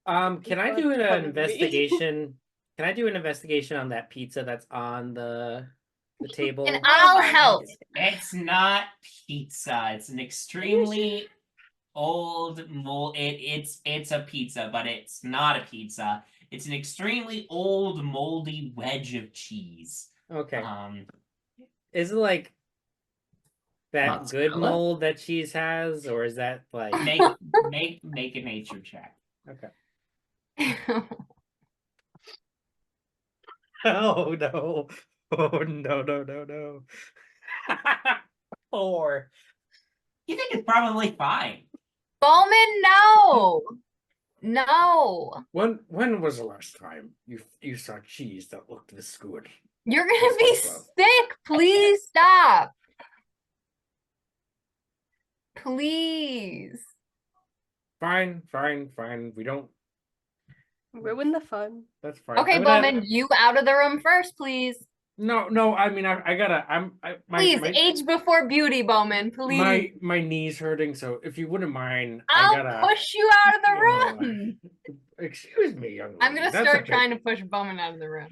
[SPEAKER 3] Can I do
[SPEAKER 4] That's
[SPEAKER 3] an
[SPEAKER 4] funny to me.
[SPEAKER 3] investigation? Can I do an investigation on that pizza that's on the table?
[SPEAKER 8] And I'll help.
[SPEAKER 1] It's not pizza. It's an extremely old mold. It's a pizza, but it's not a pizza. It's an extremely old moldy wedge of cheese.
[SPEAKER 3] Okay. Is it like that good
[SPEAKER 2] Mozzarella?
[SPEAKER 3] mold that cheese has, or is that like
[SPEAKER 1] Make a nature check.
[SPEAKER 3] okay? Oh no! Oh no! 4.
[SPEAKER 1] You think it's probably fine.
[SPEAKER 8] Bowmin, no! No.
[SPEAKER 7] When was the last time you saw cheese that looked this good?
[SPEAKER 8] You're gonna be
[SPEAKER 7] Presswell.
[SPEAKER 8] sick. Please stop. Please.
[SPEAKER 7] Fine. We don't.
[SPEAKER 4] Ruin the fun.
[SPEAKER 7] That's fine.
[SPEAKER 8] Okay,
[SPEAKER 7] I mean,
[SPEAKER 8] Bowmin, you out of the room first, please.
[SPEAKER 7] No. I mean, I gotta.
[SPEAKER 8] Please, age before beauty, Bowmin. Please.
[SPEAKER 7] My knee's hurting, so if you wouldn't mind,
[SPEAKER 8] I'll
[SPEAKER 7] I gotta
[SPEAKER 8] push you out of the
[SPEAKER 7] Oh,
[SPEAKER 8] room.
[SPEAKER 7] Excuse me, young lady.
[SPEAKER 8] I'm gonna
[SPEAKER 7] That's
[SPEAKER 8] start
[SPEAKER 7] okay.
[SPEAKER 8] trying to push Bowmin out of the room.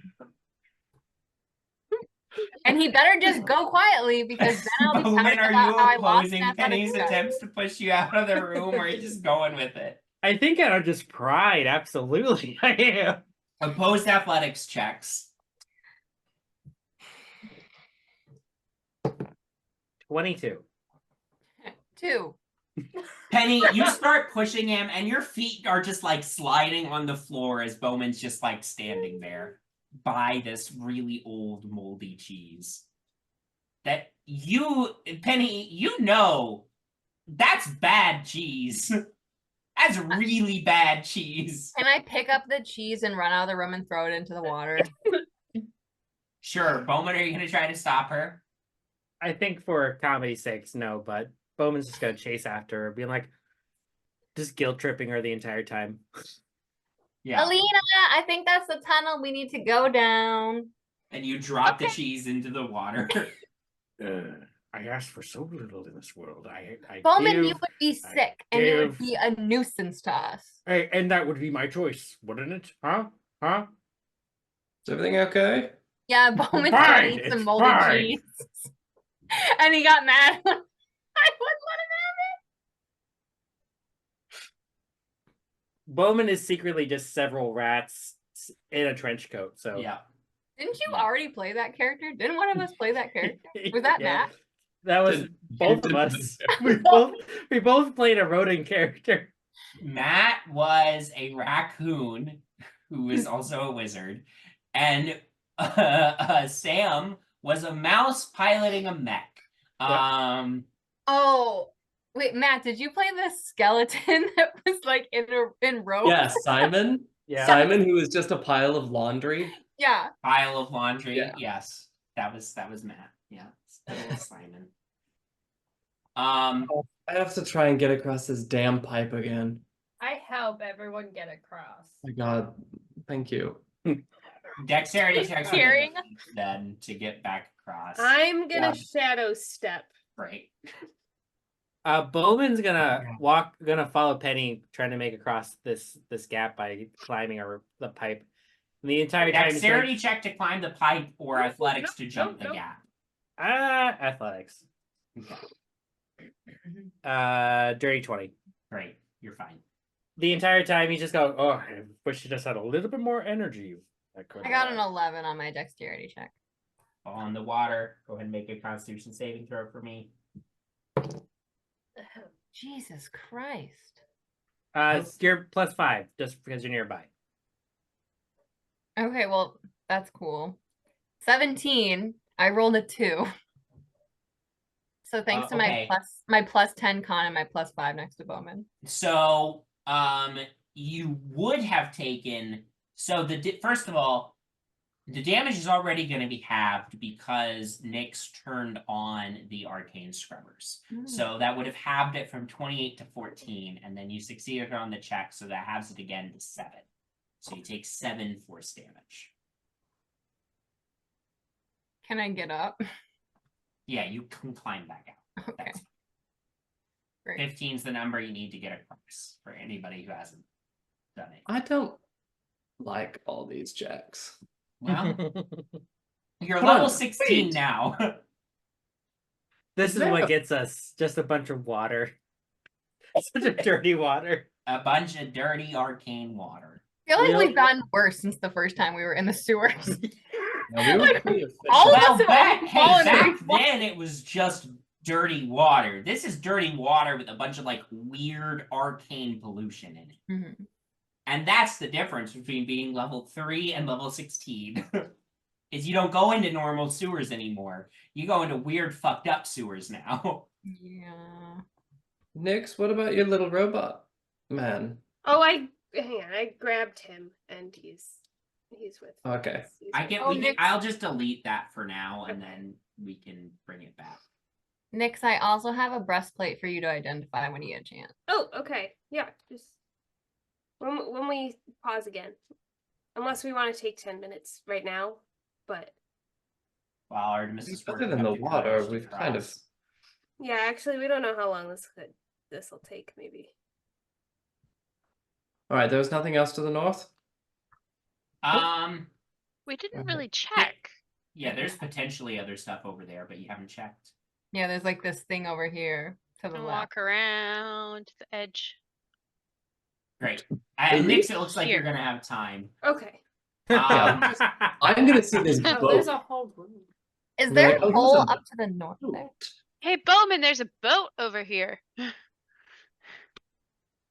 [SPEAKER 8] And he better just go quietly because then I'll be
[SPEAKER 1] Bowmin,
[SPEAKER 8] talking
[SPEAKER 1] are
[SPEAKER 8] about how I
[SPEAKER 1] you
[SPEAKER 8] lost
[SPEAKER 1] opposing
[SPEAKER 8] an athletic
[SPEAKER 1] Penny's
[SPEAKER 8] test.
[SPEAKER 1] attempts to push you out of the room, or are you just going with it?
[SPEAKER 3] I think out of just pride, absolutely, I am.
[SPEAKER 1] Opposed athletics checks.
[SPEAKER 3] 22.
[SPEAKER 8] 2.
[SPEAKER 1] Penny, you start pushing him, and your feet are just like sliding on the floor as Bowman's just like standing there by this really old moldy cheese. That Penny, you know that's bad cheese. That's really bad cheese.
[SPEAKER 8] Can I pick up the cheese and run out of the room and throw it into the water?
[SPEAKER 1] Sure, Bowman, are you gonna try to stop her?
[SPEAKER 3] I think for comedy's sakes, no, but Bowman's just gonna chase after her, being like, just guilt tripping her the entire time.
[SPEAKER 1] Yeah.
[SPEAKER 8] Elina, I think that's the tunnel we need to go down.
[SPEAKER 1] And you drop the cheese into the water.
[SPEAKER 7] I asked for so little in this world. I
[SPEAKER 8] Bowmin, you
[SPEAKER 7] give,
[SPEAKER 8] would be
[SPEAKER 7] I
[SPEAKER 8] sick, and it would
[SPEAKER 7] give.
[SPEAKER 8] be a nuisance to us.
[SPEAKER 7] Hey, and that would be my choice, wouldn't it? Huh? Huh?
[SPEAKER 2] Is everything okay?
[SPEAKER 8] Yeah, Bowman's
[SPEAKER 7] fine,
[SPEAKER 8] trying to eat
[SPEAKER 7] it's
[SPEAKER 8] some moldy
[SPEAKER 7] fine.
[SPEAKER 8] cheese. And he got mad when I wouldn't let him
[SPEAKER 3] Bowmin is secretly just several rats in a trench coat. So
[SPEAKER 1] Yeah.
[SPEAKER 8] have it. Didn't you
[SPEAKER 1] Yeah.
[SPEAKER 8] already play that character? Didn't one of us play that character? Was that
[SPEAKER 3] Yeah.
[SPEAKER 8] Matt?
[SPEAKER 3] That was
[SPEAKER 2] Did-
[SPEAKER 3] both of us. we both played a rodent character.
[SPEAKER 1] Matt was a raccoon who is also a wizard, and Sam was a mouse piloting a mech.
[SPEAKER 8] Oh, wait, Matt, did you play the skeleton that was like in row?
[SPEAKER 2] Yeah, Simon.
[SPEAKER 3] Yeah.
[SPEAKER 2] Simon, who was just a pile of laundry.
[SPEAKER 8] Yeah.
[SPEAKER 1] Pile of laundry.
[SPEAKER 2] Yeah.
[SPEAKER 1] Yes, that was Matt. Yeah, that was Simon.
[SPEAKER 2] I have to try and get across this damn pipe again.
[SPEAKER 6] I help everyone get across.
[SPEAKER 2] My God, thank you.
[SPEAKER 1] Dexterity checks on the
[SPEAKER 8] Carrying.
[SPEAKER 1] feet then to get back across.
[SPEAKER 4] I'm gonna
[SPEAKER 2] Yeah.
[SPEAKER 4] shadow step.
[SPEAKER 1] Great.
[SPEAKER 3] Bowman's gonna follow Penny, trying to make across this gap by climbing the pipe. And the entire time, he's
[SPEAKER 1] Dexterity
[SPEAKER 3] like,
[SPEAKER 1] check to climb the pipe or
[SPEAKER 4] Nope,
[SPEAKER 1] athletics to
[SPEAKER 4] nope,
[SPEAKER 1] jump
[SPEAKER 4] nope,
[SPEAKER 1] the
[SPEAKER 4] nope.
[SPEAKER 1] gap.
[SPEAKER 3] athletics. Dirty 20.
[SPEAKER 1] Great, you're fine.
[SPEAKER 3] The entire time he's just going, oh, I wish you just had a little bit more energy.
[SPEAKER 8] I got an 11 on my dexterity check.
[SPEAKER 1] On the water, go ahead and make a Constitution saving throw for me.
[SPEAKER 8] Jesus Christ.
[SPEAKER 3] You're +5 just because you're nearby.
[SPEAKER 8] Okay, well, that's cool. 17. I rolled a 2. So thanks to
[SPEAKER 1] okay.
[SPEAKER 8] my plus 10 con and my +5 next to Bowmin.
[SPEAKER 1] So, you would have taken. So first of all, the damage is already going to be halved because Nyx turned on the arcane scrubbers. So that would have halved it from 28 to 14, and then you succeeded on the check, so that halves it again to 7. So you take 7 force damage.
[SPEAKER 8] Can I get up?
[SPEAKER 1] Yeah, you can climb back out.
[SPEAKER 8] Okay.
[SPEAKER 1] That's
[SPEAKER 8] Great.
[SPEAKER 1] 15 is the number you need to get across for anybody who hasn't done it.
[SPEAKER 2] I don't like all these checks.
[SPEAKER 1] Well, you're
[SPEAKER 2] Come
[SPEAKER 1] level
[SPEAKER 2] on,
[SPEAKER 1] 16
[SPEAKER 2] wait.
[SPEAKER 1] now.
[SPEAKER 3] This is
[SPEAKER 2] there
[SPEAKER 3] what
[SPEAKER 2] a-
[SPEAKER 3] gets us. Just a bunch of water. Such a dirty water.
[SPEAKER 1] A bunch of dirty arcane water.
[SPEAKER 8] I feel like
[SPEAKER 3] Really?
[SPEAKER 8] we've gotten worse since the first time we were in the sewers.
[SPEAKER 2] No, we were
[SPEAKER 8] Like,
[SPEAKER 2] pretty
[SPEAKER 8] all of
[SPEAKER 2] efficient.
[SPEAKER 8] us have
[SPEAKER 1] back,
[SPEAKER 8] already fallen
[SPEAKER 1] back
[SPEAKER 8] in.
[SPEAKER 1] then it was just dirty water. This is dirty water with a bunch of like weird arcane pollution in it.
[SPEAKER 8] Mhm.
[SPEAKER 1] And that's the difference between being level 3 and level 16. Is you don't go into normal sewers anymore. You go into weird fucked up sewers now.
[SPEAKER 8] Yeah.
[SPEAKER 2] Nyx, what about your little robot man?
[SPEAKER 4] Oh, hang on, I grabbed him and he's with me.
[SPEAKER 2] Okay.
[SPEAKER 4] He's
[SPEAKER 1] I
[SPEAKER 4] with
[SPEAKER 1] can,
[SPEAKER 4] me.
[SPEAKER 8] Oh,
[SPEAKER 1] we can
[SPEAKER 8] Nick-
[SPEAKER 1] I'll just delete that for now and then we can bring it back.
[SPEAKER 8] Nyx, I also have a breastplate for you to identify when you get a chance.
[SPEAKER 4] Oh, okay. Yeah, just when we pause again. Unless we want to take 10 minutes right now, but
[SPEAKER 1] While Artemis is
[SPEAKER 2] Other
[SPEAKER 1] working
[SPEAKER 2] than
[SPEAKER 1] up
[SPEAKER 2] the
[SPEAKER 1] to
[SPEAKER 2] water,
[SPEAKER 1] courage to
[SPEAKER 2] we've kind of-
[SPEAKER 1] cross.
[SPEAKER 4] yeah, actually we don't know how long this'll take, maybe.
[SPEAKER 2] All right, there was nothing else to the north?
[SPEAKER 5] We didn't
[SPEAKER 2] Okay.
[SPEAKER 5] really check.
[SPEAKER 1] Yeah, there's potentially other stuff over there, but you haven't checked.
[SPEAKER 8] Yeah, there's like this thing over here to the
[SPEAKER 5] And
[SPEAKER 8] left.
[SPEAKER 5] walk around to the edge.
[SPEAKER 1] Great. And Nyx, it looks like
[SPEAKER 5] Here.
[SPEAKER 1] you're gonna have time.
[SPEAKER 4] Okay.
[SPEAKER 2] I'm gonna see this
[SPEAKER 6] Oh,
[SPEAKER 2] boat.
[SPEAKER 6] there's a whole room.
[SPEAKER 8] Is
[SPEAKER 2] We're
[SPEAKER 8] there
[SPEAKER 2] like,
[SPEAKER 8] a
[SPEAKER 2] oh, there's
[SPEAKER 8] hole
[SPEAKER 2] a
[SPEAKER 8] up to the north there?
[SPEAKER 5] Hey, Bowmin, there's a boat over here.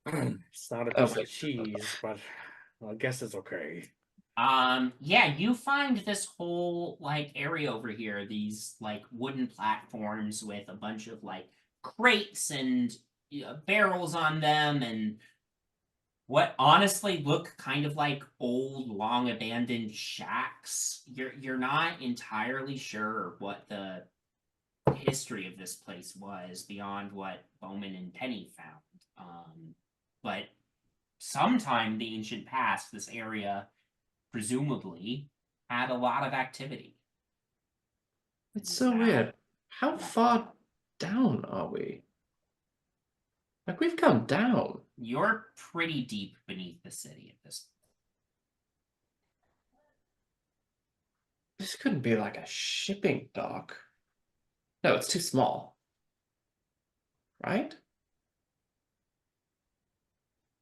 [SPEAKER 3] It's not a
[SPEAKER 2] Oh,
[SPEAKER 3] piece
[SPEAKER 2] wait.
[SPEAKER 3] of cheese, but I guess it's okay.
[SPEAKER 1] Yeah, you find this whole like area over here, these like wooden platforms with a bunch of like crates and barrels on them, and what honestly look kind of like old, long abandoned shacks. You're not entirely sure what the history of this place was beyond what Bowmin and Penny found. But sometime in the ancient past, this area presumably had a lot of activity.
[SPEAKER 2] It's so weird. How far down are we? Like, we've come down.
[SPEAKER 1] You're pretty deep beneath the city at this point.
[SPEAKER 2] This couldn't be like a shipping dock. No, it's too small. Right?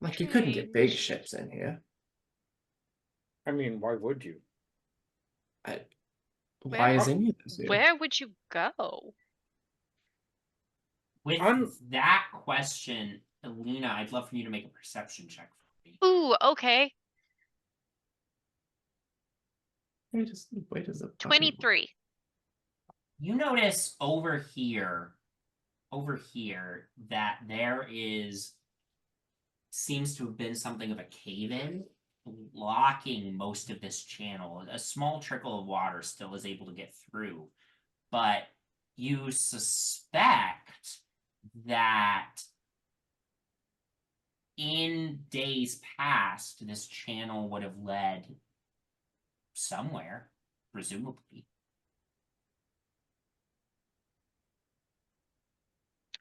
[SPEAKER 2] Like, you couldn't get big
[SPEAKER 5] Strange.
[SPEAKER 2] ships in here.
[SPEAKER 7] I mean, why would you?
[SPEAKER 2] Why is any of this here?
[SPEAKER 5] Where would you go?
[SPEAKER 1] With
[SPEAKER 7] I'm-
[SPEAKER 1] that question, Elina, I'd love for you to make a perception check for me.
[SPEAKER 5] Ooh, okay.
[SPEAKER 2] Wait a fucking-
[SPEAKER 5] 23.
[SPEAKER 1] You notice over here that there seems to have been something of a cave-in blocking most of this channel. A small trickle of water still is able to get through, but you suspect that in days past, this channel would have led somewhere, presumably.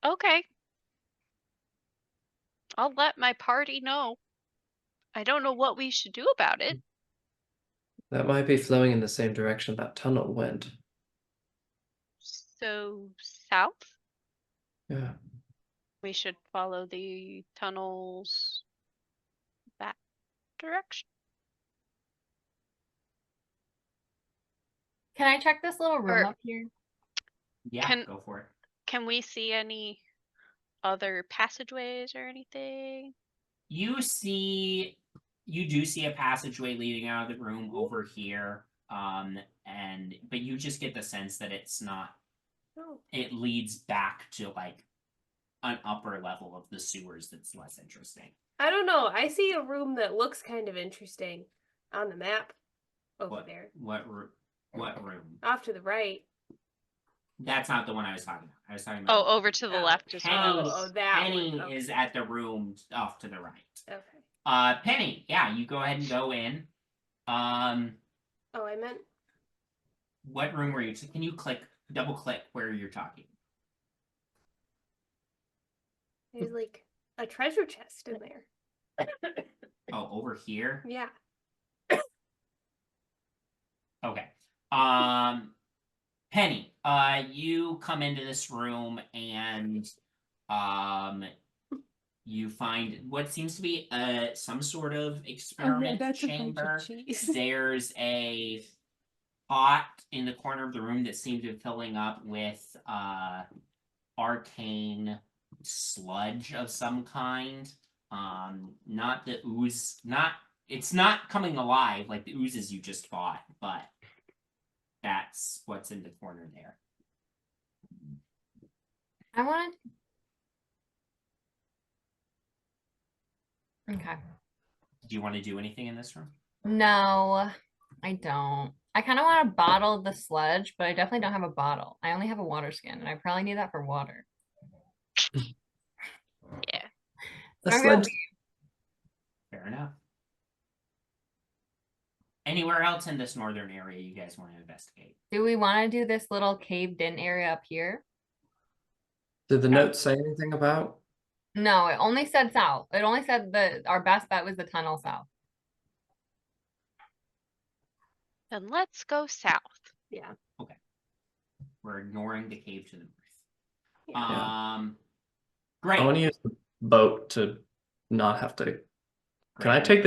[SPEAKER 5] Okay. I'll let my party know. I don't know what we should do about it.
[SPEAKER 2] That might be flowing in the same direction that tunnel went.
[SPEAKER 5] So, south?
[SPEAKER 2] Yeah.
[SPEAKER 5] We should follow the tunnels that direction.
[SPEAKER 8] Can I check this little room
[SPEAKER 5] Or-
[SPEAKER 8] up here?
[SPEAKER 1] Yeah, go for it.
[SPEAKER 5] Can we see any other passageways or anything?
[SPEAKER 1] You do see a passageway leading out of the room over here. But you just get the sense that it's not.
[SPEAKER 4] Oh.
[SPEAKER 1] It leads back to like an upper level of the sewers that's less interesting.
[SPEAKER 4] I don't know. I see a room that looks kind of interesting on the map over there.
[SPEAKER 1] What room?
[SPEAKER 4] Off to the right.
[SPEAKER 1] That's not the one I was talking about. I was talking about.
[SPEAKER 5] Oh, over to the left as well.
[SPEAKER 1] Penny's,
[SPEAKER 4] that
[SPEAKER 1] Penny
[SPEAKER 4] one. Okay.
[SPEAKER 1] is at the room off to the right.
[SPEAKER 4] Okay.
[SPEAKER 1] Penny, yeah, you go ahead and go in.
[SPEAKER 4] Oh, I meant.
[SPEAKER 1] What room were you? Can you double click where you're talking?
[SPEAKER 4] There's like a treasure chest in there.
[SPEAKER 1] Oh, over here?
[SPEAKER 4] Yeah.
[SPEAKER 1] Okay. Penny, you come into this room and you find what seems to be some sort of experiment chamber. There's a pot in the corner of the room that seems to be filling up with arcane sludge of some kind. Not the ooze, it's not coming alive like the oozes you just fought, but that's what's in the corner there.
[SPEAKER 8] I want. Okay.
[SPEAKER 1] Do you want to do anything in this room?
[SPEAKER 8] No, I don't. I kind of want to bottle the sludge, but I definitely don't have a bottle. I only have a water skin, and I probably need that for water.
[SPEAKER 5] Yeah.
[SPEAKER 2] The
[SPEAKER 8] So I'm gonna
[SPEAKER 2] sludge.
[SPEAKER 1] Fair enough. Anywhere else in this northern area you guys want to investigate?
[SPEAKER 8] Do we want to do this little caved in area up here?
[SPEAKER 2] Did the note say anything about?
[SPEAKER 8] No, it only said south. It only said that our best bet was the tunnel south.
[SPEAKER 5] Then let's go south.
[SPEAKER 4] Yeah.
[SPEAKER 1] We're ignoring the cave to the north.
[SPEAKER 4] Yeah.
[SPEAKER 1] Great.
[SPEAKER 2] I want to use the boat to not have to. Can I
[SPEAKER 1] Great.
[SPEAKER 2] take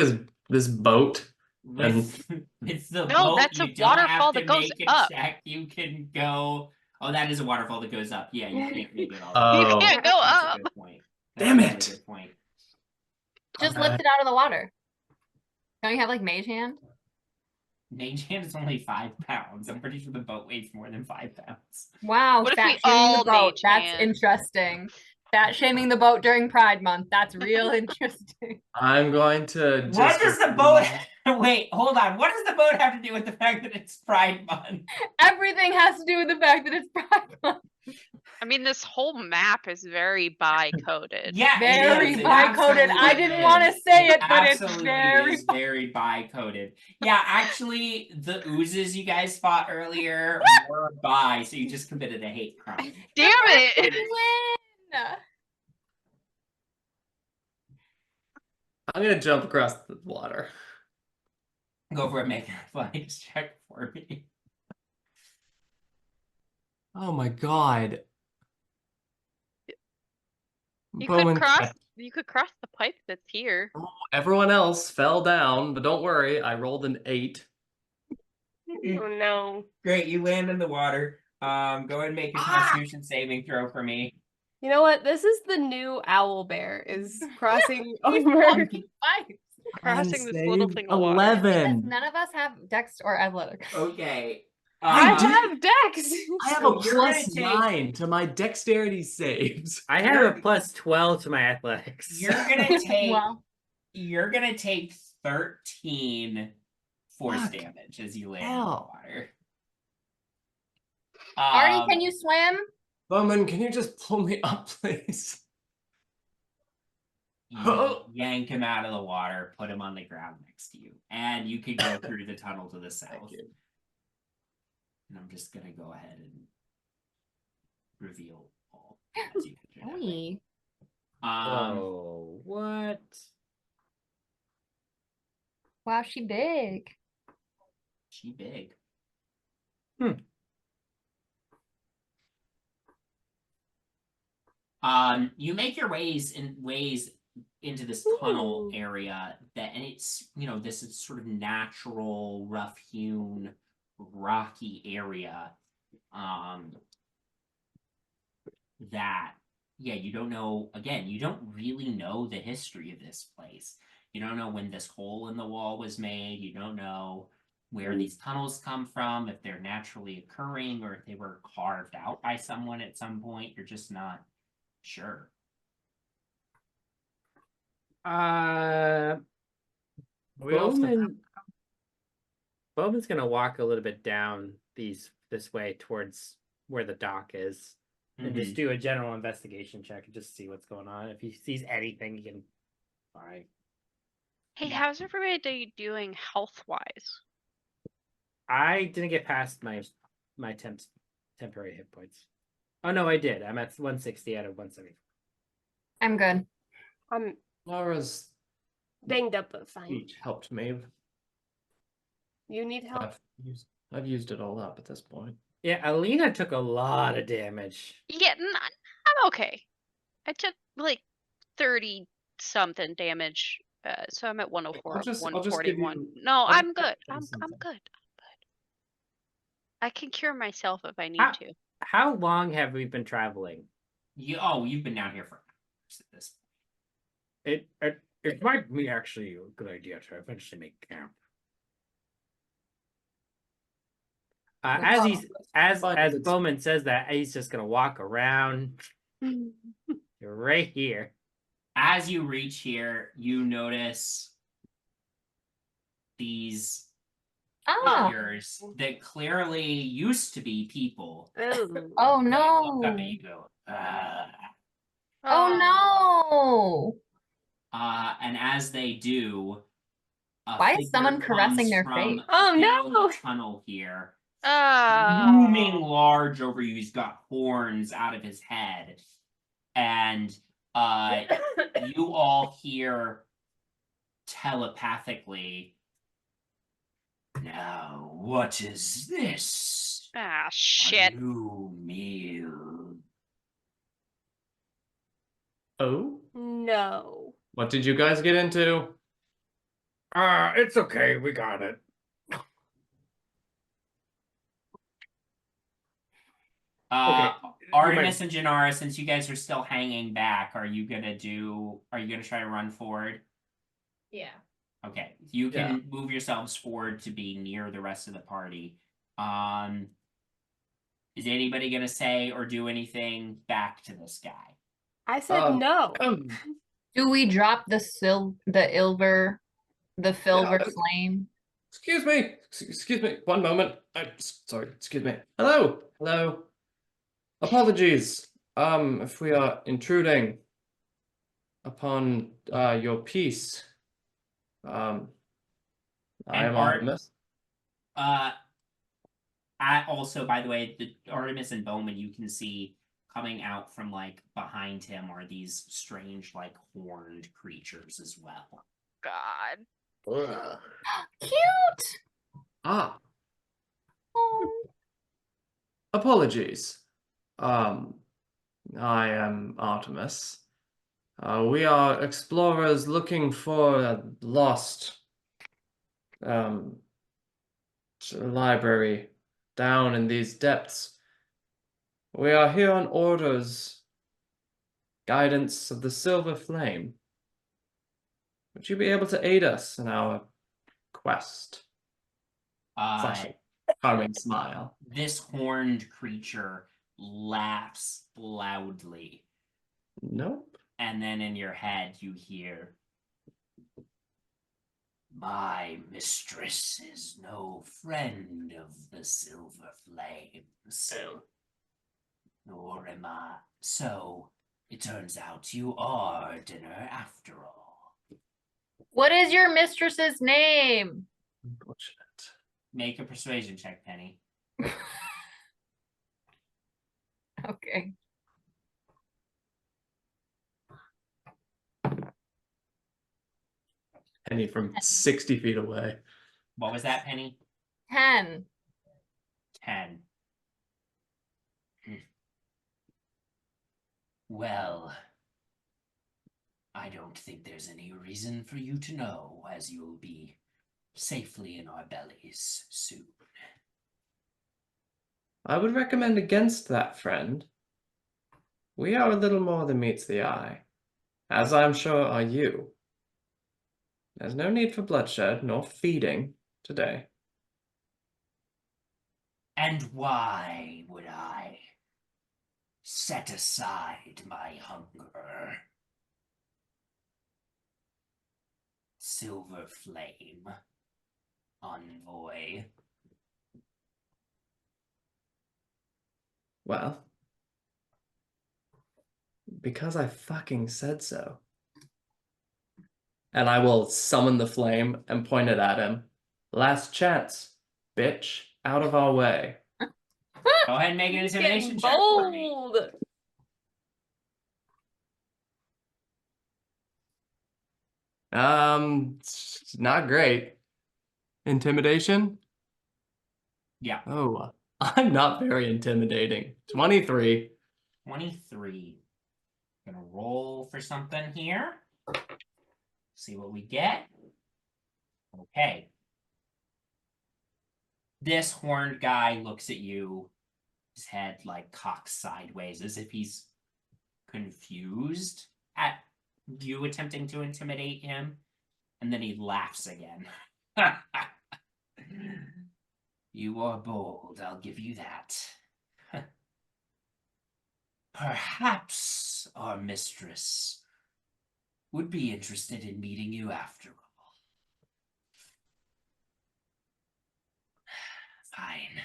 [SPEAKER 2] this boat?
[SPEAKER 1] It's the
[SPEAKER 5] No,
[SPEAKER 1] boat.
[SPEAKER 5] that's
[SPEAKER 1] You
[SPEAKER 5] a
[SPEAKER 1] don't have
[SPEAKER 5] waterfall
[SPEAKER 1] to
[SPEAKER 5] that goes
[SPEAKER 1] make a
[SPEAKER 5] up.
[SPEAKER 1] check. You can go. Oh, that is a waterfall that goes up. Yeah, you can't make it all.
[SPEAKER 2] Oh.
[SPEAKER 5] You can't go
[SPEAKER 1] That's
[SPEAKER 5] up.
[SPEAKER 1] a good point. That's
[SPEAKER 2] Damn
[SPEAKER 1] a really
[SPEAKER 2] it.
[SPEAKER 1] good point.
[SPEAKER 8] Just
[SPEAKER 2] Okay.
[SPEAKER 8] lift it out of the water. Don't you have like mage hand?
[SPEAKER 1] Mage hand is only 5 pounds. I'm pretty sure the boat weighs more than 5 pounds.
[SPEAKER 8] Wow,
[SPEAKER 5] What if
[SPEAKER 8] fat
[SPEAKER 5] we
[SPEAKER 8] shaming
[SPEAKER 5] all
[SPEAKER 8] the boat.
[SPEAKER 5] mage
[SPEAKER 8] That's
[SPEAKER 5] hand?
[SPEAKER 8] interesting. Fat shaming the boat during Pride Month. That's real interesting.
[SPEAKER 2] I'm going to.
[SPEAKER 1] What
[SPEAKER 2] just
[SPEAKER 1] does the boat? Wait, hold on. What does the boat have to do with the fact that it's Pride Month?
[SPEAKER 8] Everything has to do with the fact that it's Pride Month.
[SPEAKER 5] I mean, this whole map is very bi-coded.
[SPEAKER 1] Yeah,
[SPEAKER 8] Very
[SPEAKER 1] it is. It
[SPEAKER 8] bi-coded. I
[SPEAKER 1] absolutely
[SPEAKER 8] didn't want to
[SPEAKER 1] is.
[SPEAKER 8] say it, but it's
[SPEAKER 1] absolutely
[SPEAKER 8] very
[SPEAKER 1] is very bi-coded. Yeah, actually, the oozes you guys fought earlier were bi, so you just committed a hate crime.
[SPEAKER 5] Damn it!
[SPEAKER 8] win.
[SPEAKER 2] I'm gonna jump across the water.
[SPEAKER 1] Go for it, make an athletics check for me.
[SPEAKER 2] Oh my god.
[SPEAKER 5] You
[SPEAKER 2] Bowmin,
[SPEAKER 5] could cross the pipe that's here.
[SPEAKER 2] everyone else fell down, but don't worry, I rolled an 8.
[SPEAKER 4] Oh no.
[SPEAKER 1] Great, you land in the water. Go ahead and make a Constitution saving throw for me.
[SPEAKER 4] You know what? This is the new owl bear is crossing over.
[SPEAKER 5] Crossing this little
[SPEAKER 2] Unsaved
[SPEAKER 5] thing of water.
[SPEAKER 2] 11.
[SPEAKER 8] None of us have Dex or Athletics.
[SPEAKER 1] Okay.
[SPEAKER 4] I
[SPEAKER 2] do-
[SPEAKER 4] have Dex.
[SPEAKER 2] I have
[SPEAKER 1] So
[SPEAKER 2] a
[SPEAKER 1] you're gonna
[SPEAKER 2] plus
[SPEAKER 1] take-
[SPEAKER 2] 9 to my dexterity saves.
[SPEAKER 3] I have a plus 12 to my athletics.
[SPEAKER 1] You're gonna take
[SPEAKER 8] Well,
[SPEAKER 1] you're gonna take 13 force
[SPEAKER 2] Fuck.
[SPEAKER 1] damage as you land
[SPEAKER 2] Hell.
[SPEAKER 1] in the water.
[SPEAKER 8] Artie, can you swim?
[SPEAKER 2] Bowmin, can you just pull me up, please?
[SPEAKER 1] You yank him out of the water, put him on the ground next to you, and you can go through the tunnel to the south.
[SPEAKER 2] you.
[SPEAKER 1] And I'm just gonna go ahead and reveal all. as you picture that way.
[SPEAKER 8] Oy.
[SPEAKER 3] Oh, what?
[SPEAKER 8] Wow, she big.
[SPEAKER 1] She big. You make your ways into this tunnel
[SPEAKER 4] Ooh.
[SPEAKER 1] area and it's this is sort of natural, rough-hewn, rocky area. That you don't know. Again, you don't really know the history of this place. You don't know when this hole in the wall was made. You don't know where these tunnels come from, if they're naturally occurring or if they were carved out by someone at some point. You're just not sure.
[SPEAKER 3] Bowman's gonna walk a little bit down this way towards where the dock is, and just do a general investigation check and just see what's going on. If he sees anything, he can find.
[SPEAKER 5] Hey, how's everybody doing health-wise?
[SPEAKER 3] I didn't get past my temporary hit points. Oh no, I did. I'm at 160 out of 170.
[SPEAKER 8] I'm good.
[SPEAKER 4] I'm
[SPEAKER 2] Laura's
[SPEAKER 4] banged up, but fine.
[SPEAKER 2] speech helped me.
[SPEAKER 4] You need help?
[SPEAKER 2] I've used it all up at this point.
[SPEAKER 3] Yeah, Elina took a lot of damage.
[SPEAKER 5] Yeah, I'm okay. I took like 30 something damage, so I'm at 104,
[SPEAKER 2] I'll just give
[SPEAKER 5] 141.
[SPEAKER 2] you- I'll
[SPEAKER 5] No, I'm
[SPEAKER 2] just
[SPEAKER 5] good.
[SPEAKER 2] give you
[SPEAKER 5] I'm
[SPEAKER 2] something.
[SPEAKER 5] good. I can cure myself if I need
[SPEAKER 3] Ah.
[SPEAKER 5] to.
[SPEAKER 3] How long have we been traveling?
[SPEAKER 1] You've been down here for hours at this point.
[SPEAKER 3] It might be actually a good idea to eventually make camp. As Bowmin says that, he's just gonna walk around right here.
[SPEAKER 1] As you reach here, you notice these
[SPEAKER 8] Ah.
[SPEAKER 1] figures that clearly used to be people.
[SPEAKER 4] Ooh.
[SPEAKER 8] Oh
[SPEAKER 1] They look up
[SPEAKER 8] no.
[SPEAKER 1] at you, go, "Ah."
[SPEAKER 8] Oh no.
[SPEAKER 1] And as they do, a
[SPEAKER 8] Why is
[SPEAKER 1] figure
[SPEAKER 8] someone caressing
[SPEAKER 1] comes
[SPEAKER 8] their
[SPEAKER 1] from
[SPEAKER 8] face?
[SPEAKER 4] Oh,
[SPEAKER 1] down
[SPEAKER 4] no.
[SPEAKER 1] the tunnel here,
[SPEAKER 5] Oh.
[SPEAKER 1] looming large over you. He's got horns out of his head, and you all hear telepathically, "Now, what is this?
[SPEAKER 5] Ah,
[SPEAKER 1] A
[SPEAKER 5] shit.
[SPEAKER 1] new meal."
[SPEAKER 2] Oh?
[SPEAKER 4] No.
[SPEAKER 2] What did you guys get into?
[SPEAKER 3] It's okay, we got it.
[SPEAKER 1] Artemis and Jinarra, since you guys are still hanging back, are you gonna try to run forward?
[SPEAKER 6] Yeah.
[SPEAKER 1] Okay, you can move yourselves forward to be near the rest of the party. Is anybody gonna say or do anything back to this guy?
[SPEAKER 4] I said no.
[SPEAKER 8] Do we drop the Ilver, the Filver flame?
[SPEAKER 2] Excuse me. Excuse me. One moment. I'm sorry. Excuse me. Hello. Hello. Apologies, if we are intruding upon your peace. I am Artemis.
[SPEAKER 1] Also, by the way, the Artemis and Bowmin, you can see coming out from like behind him are these strange, like horned creatures as well.
[SPEAKER 5] God.
[SPEAKER 2] Ugh.
[SPEAKER 8] Cute.
[SPEAKER 2] Ah,
[SPEAKER 8] Oh.
[SPEAKER 2] apologies. I am Artemis. We are explorers looking for a lost library down in these depths. We are here on orders, guidance of the Silver Flame. Would you be able to aid us in our quest? Flashing, charming smile.
[SPEAKER 1] This horned creature laughs loudly.
[SPEAKER 2] Nope.
[SPEAKER 1] And then in your head, you hear, "My mistress is no friend of the Silver Flames. Nor am I. So, it turns out you are dinner after all."
[SPEAKER 8] What is your mistress's name?
[SPEAKER 2] Unfortunate.
[SPEAKER 1] Make a persuasion check, Penny.
[SPEAKER 8] Okay.
[SPEAKER 2] Penny from 60 feet away.
[SPEAKER 1] What was that, Penny?
[SPEAKER 8] 10.
[SPEAKER 1] 10. Well, I don't think there's any reason for you to know, as you'll be safely in our bellies soon.
[SPEAKER 2] I would recommend against that, friend. We are a little more than meets the eye, as I'm sure are you. There's no need for bloodshed nor feeding today.
[SPEAKER 1] And why would I set aside my hunger? Silver Flame, envoy.
[SPEAKER 2] Well, because I fucking said so. And I will summon the flame and point it at him. Last chance, bitch, out of our way.
[SPEAKER 1] Go ahead and make an
[SPEAKER 4] He's
[SPEAKER 1] intimidation
[SPEAKER 4] getting
[SPEAKER 1] check for me.
[SPEAKER 4] bold.
[SPEAKER 2] It's not great. Intimidation?
[SPEAKER 1] Yeah.
[SPEAKER 2] Oh, I'm not very intimidating. 23.
[SPEAKER 1] 23. Gonna roll for something here. See what we get. Okay. This horned guy looks at you, his head like cocks sideways as if he's confused at you attempting to intimidate him, and then he laughs again. You are bold, I'll give you that. Perhaps our mistress would be interested in meeting you after all. Fine.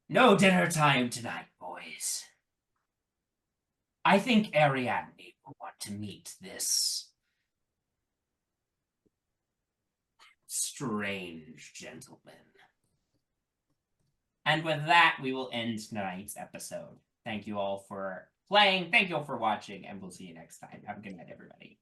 [SPEAKER 1] No dinner time tonight, boys. I think Ariadne will want to meet this strange gentleman. And with that, we will end tonight's episode. Thank you all for playing. Thank you all for watching, and we'll see you next time. Have a good night, everybody.